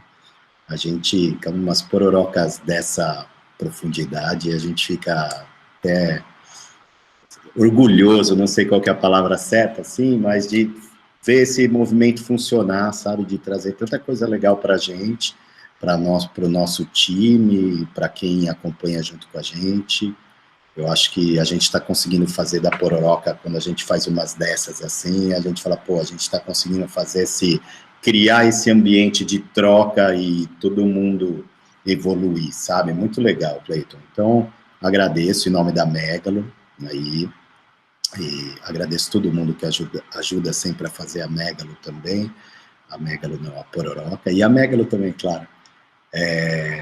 A gente, com umas pororocas dessa profundidade, a gente fica até orgulhoso, não sei qual que é a palavra certa, assim, mas de ver esse movimento funcionar, sabe, de trazer tanta coisa legal para a gente, para o nosso time, para quem acompanha junto com a gente. Eu acho que a gente está conseguindo fazer da pororoca, quando a gente faz umas dessas assim, a gente fala, pô, a gente está conseguindo criar esse ambiente de troca e todo mundo evoluir, sabe? Muito legal, Cleiton. Então, agradeço em nome da Megalo, aí, e agradeço todo mundo que ajuda sempre a fazer a Megalo também, a Megalo não, a pororoca, e a Megalo também, claro.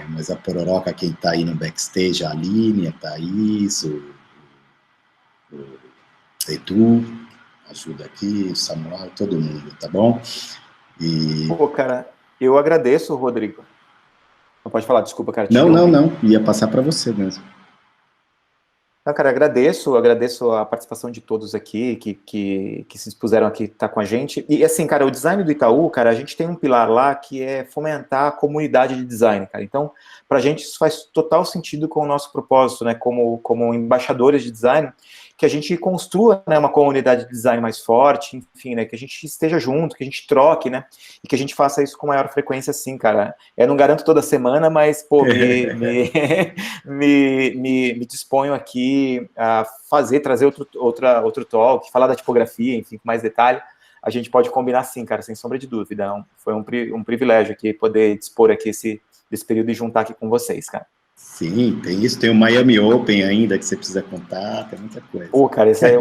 Mas a pororoca, quem está aí no backstage, a Aline, a Thaís, o Edu, ajuda aqui, o Samuel, todo mundo, tá bom? Pô, cara, eu agradeço, Rodrigo. Não pode falar, desculpa, cara. Não, ia passar para você mesmo. Não, cara, agradeço a participação de todos aqui, que se dispuseram aqui estar com a gente. E assim, cara, o design do Itaú, cara, a gente tem um pilar lá que é fomentar a comunidade de design, cara. Então, pra gente isso faz total sentido com o nosso propósito, né, como embaixadores de design, que a gente construa, né, uma comunidade de design mais forte, enfim, né, que a gente esteja junto, que a gente troque, né, e que a gente faça isso com maior frequência, assim, cara. Eu não garanto toda semana, mas, pô, me disponho aqui a trazer outro talk, falar da tipografia, enfim, com mais detalhe. A gente pode combinar sim, cara, sem sombra de dúvida. Foi um privilégio aqui poder dispor aqui desse período e juntar aqui com vocês, cara. Sim, tem isso, tem o Miami Open ainda que você precisa contar, tem muita coisa. Pô, cara, isso aí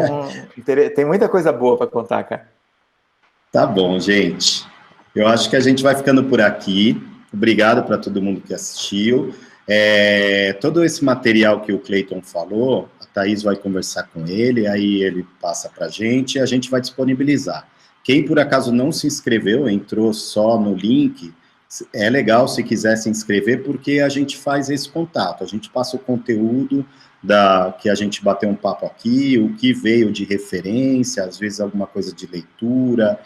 tem muita coisa boa para contar, cara. Tá bom, gente. Eu acho que a gente vai ficando por aqui. Obrigado para todo mundo que assistiu. Todo esse material que o Cleiton falou, a Thaís vai conversar com ele, aí ele passa para a gente e a gente vai disponibilizar. Quem por acaso não se inscreveu, entrou só no link, é legal se quiser se inscrever, porque a gente faz esse contato, a gente passa o conteúdo que a gente bateu um papo aqui, o que veio de referência, às vezes alguma coisa de leitura,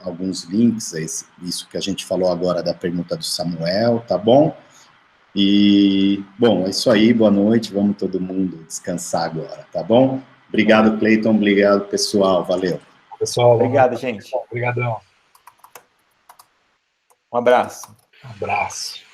alguns links, isso que a gente falou agora da pergunta do Samuel, tá bom? E, bom, é isso aí, boa noite, vamos todo mundo descansar agora, tá bom? Obrigado, Cleiton, obrigado, pessoal, valeu. Pessoal, obrigado, gente. Obrigadão. Um abraço. Um abraço.